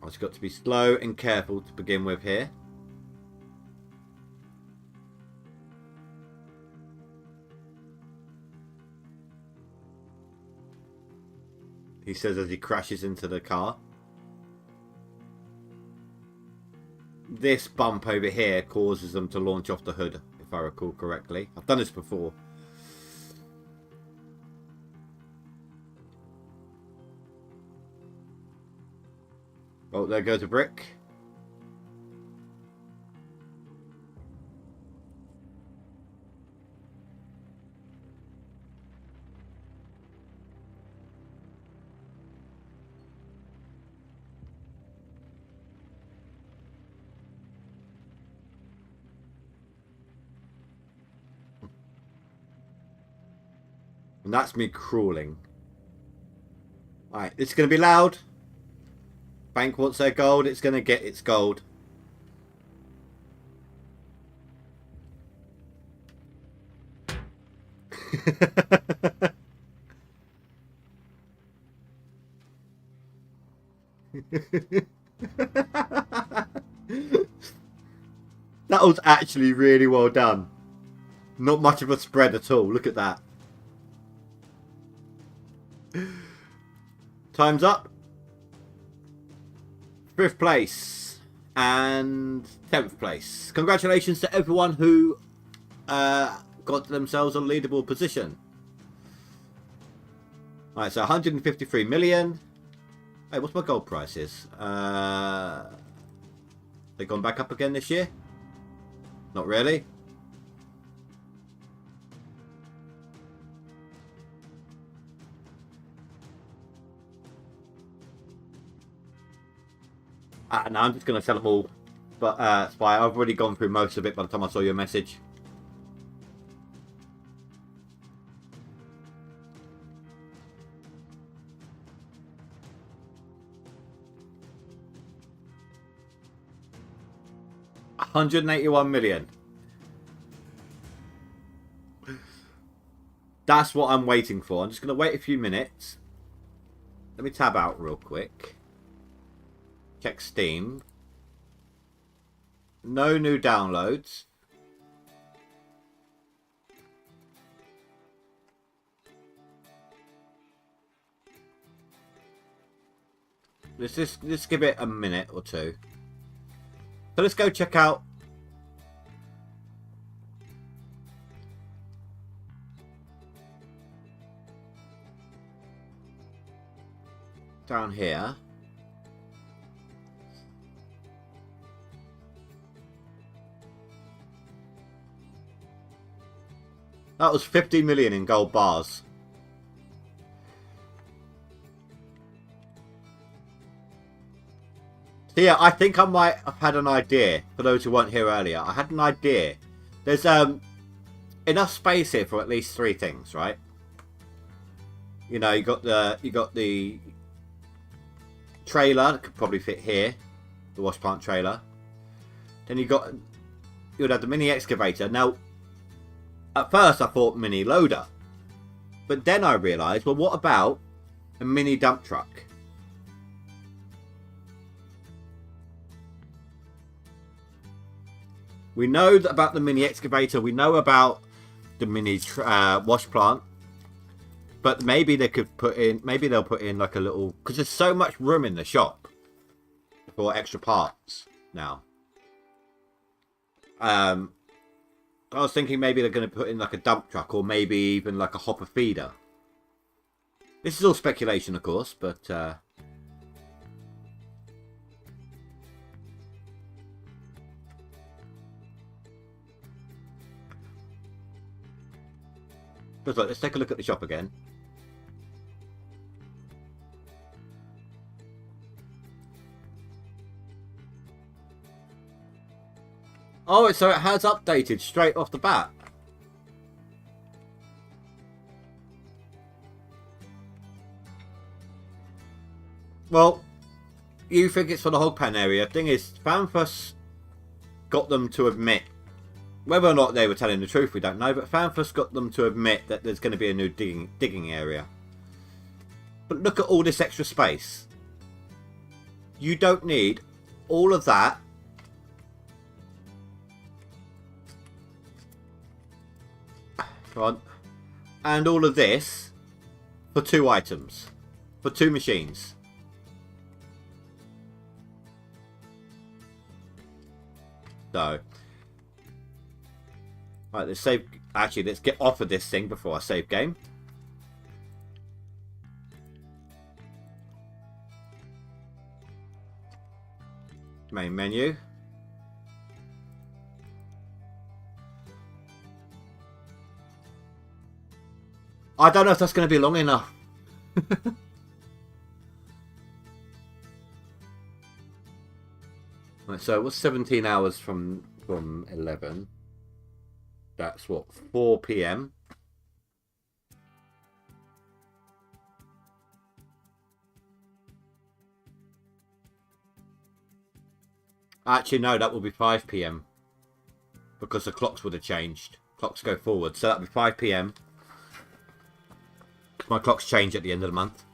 I've just got to be slow and careful to begin with here. He says as he crashes into the car. This bump over here causes them to launch off the hood, if I recall correctly. I've done this before. Oh, there goes a brick. And that's me crawling. Alright, it's going to be loud. Bank wants their gold. It's going to get its gold. That was actually really well done. Not much of a spread at all. Look at that. Time's up. 5th place and 10th place. Congratulations to everyone who got themselves a leaderboard position. Alright, so 153 million. Hey, what's my gold prices? They've gone back up again this year? Not really. No, I'm just going to sell them all. But, Spy, I've already gone through most of it by the time I saw your message. $181 million. That's what I'm waiting for. I'm just going to wait a few minutes. Let me tab out real quick. Check Steam. No new downloads. Let's give it a minute or two. So let's go check out. Down here. That was 50 million in gold bars. So yeah, I think I might have had an idea. For those who weren't here earlier, I had an idea. There's enough space here for at least 3 things, right? You know, you got the trailer that could probably fit here, the wash plant trailer. Then you'd have the mini excavator. Now, at first I thought mini loader, but then I realised, well, what about a mini dump truck? We know about the mini excavator. We know about the mini wash plant. But maybe they could put in. Maybe they'll put in like a little, because there's so much room in the shop for extra parts now. I was thinking maybe they're going to put in like a dump truck or maybe even like a hopper feeder. This is all speculation, of course, but but look, let's take a look at the shop again. Oh, so it has updated straight off the bat. Well, you think it's for the hog pen area. Thing is, Fanfuss got them to admit, whether or not they were telling the truth, we don't know, but Fanfuss got them to admit that there's going to be a new digging area. But look at all this extra space. You don't need all of that. Come on. And all of this for 2 items. For 2 machines. So, right, let's save. Actually, let's get off of this thing before I save game. Main menu. I don't know if that's going to be long enough. Right, so what's 17 hours from 11? That's what, 4 PM. Actually, no, that will be 5 PM. Because the clocks would have changed. Clocks go forward, so that would be 5 PM. My clocks change at the end of the month.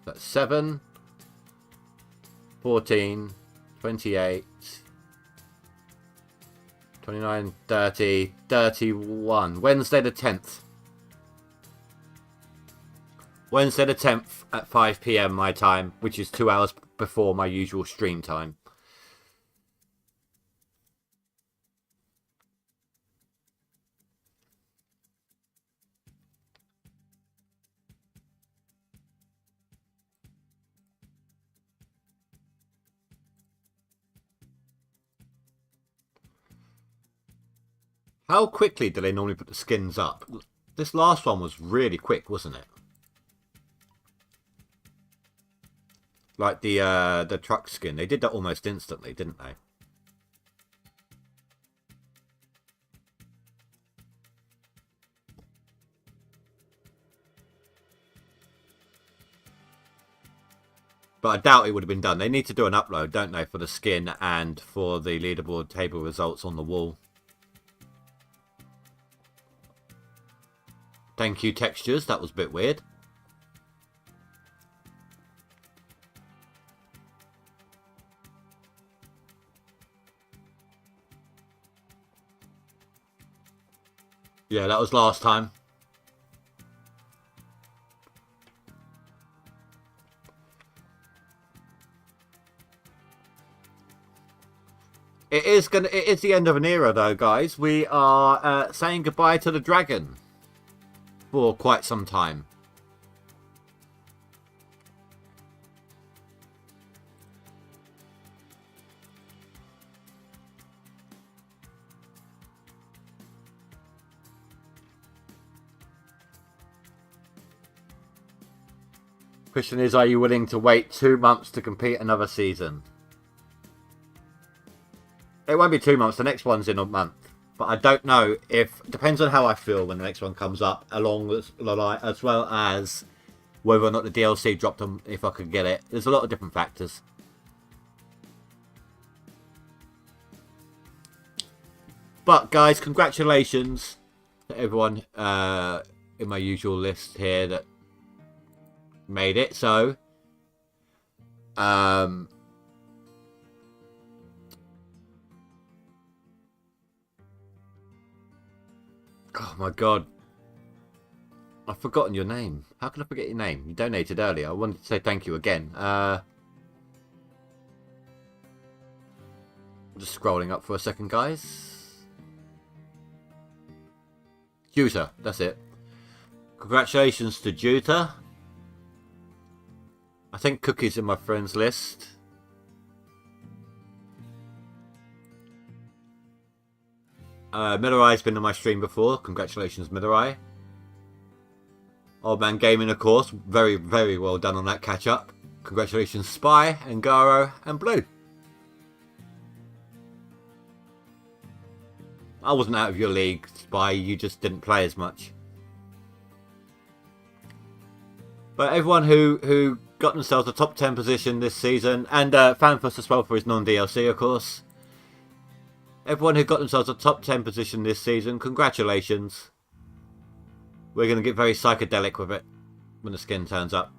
That's 7, 14, 28, 29, 30, 31. Wednesday the 10th. Wednesday the 10th at 5 PM my time, which is 2 hours before my usual stream time. How quickly do they normally put the skins up? This last one was really quick, wasn't it? Like the truck skin. They did that almost instantly, didn't they? But I doubt it would have been done. They need to do an upload, don't they, for the skin and for the leaderboard table results on the wall. Thank you, textures. That was a bit weird. Yeah, that was last time. It is the end of an era, though, guys. We are saying goodbye to the dragon for quite some time. Question is, are you willing to wait 2 months to compete another season? It won't be 2 months. The next one's in a month. But I don't know if... Depends on how I feel when the next one comes up. As well as whether or not the DLC dropped them, if I could get it. There's a lot of different factors. But, guys, congratulations to everyone in my usual list here that made it. So... oh my god. I've forgotten your name. How can I forget your name? You donated earlier. I wanted to say thank you again. Just scrolling up for a second, guys. Juta, that's it. Congratulations to Juta. I think Cookie's in my friends list. Middleeye's been on my stream before. Congratulations, Middleeye. Old Man Gaming, of course. Very, very well done on that catch-up. Congratulations, Spy, and Garo, and Blue. I wasn't out of your league, Spy. You just didn't play as much. But everyone who got themselves a top 10 position this season, and Fanfuss as well for his non-DLC, of course. Everyone who got themselves a top 10 position this season, congratulations. We're going to get very psychedelic with it when the skin turns up.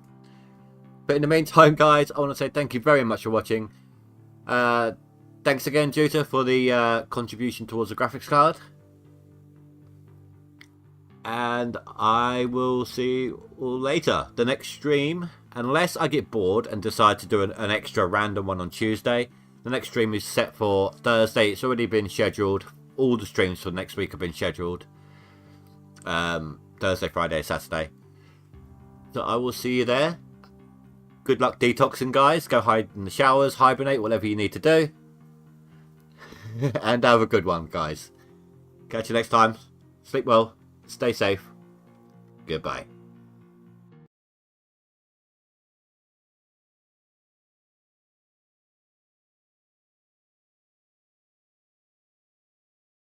But in the meantime, guys, I want to say thank you very much for watching. Thanks again, Juta, for the contribution towards the graphics card. And I will see you all later. The next stream, unless I get bored and decide to do an extra random one on Tuesday, the next stream is set for Thursday. It's already been scheduled. All the streams for next week have been scheduled. Thursday, Friday, Saturday. So I will see you there. Good luck detoxing, guys. Go hide in the showers, hibernate, whatever you need to do. And have a good one, guys. Catch you next time. Sleep well. Stay safe. Goodbye.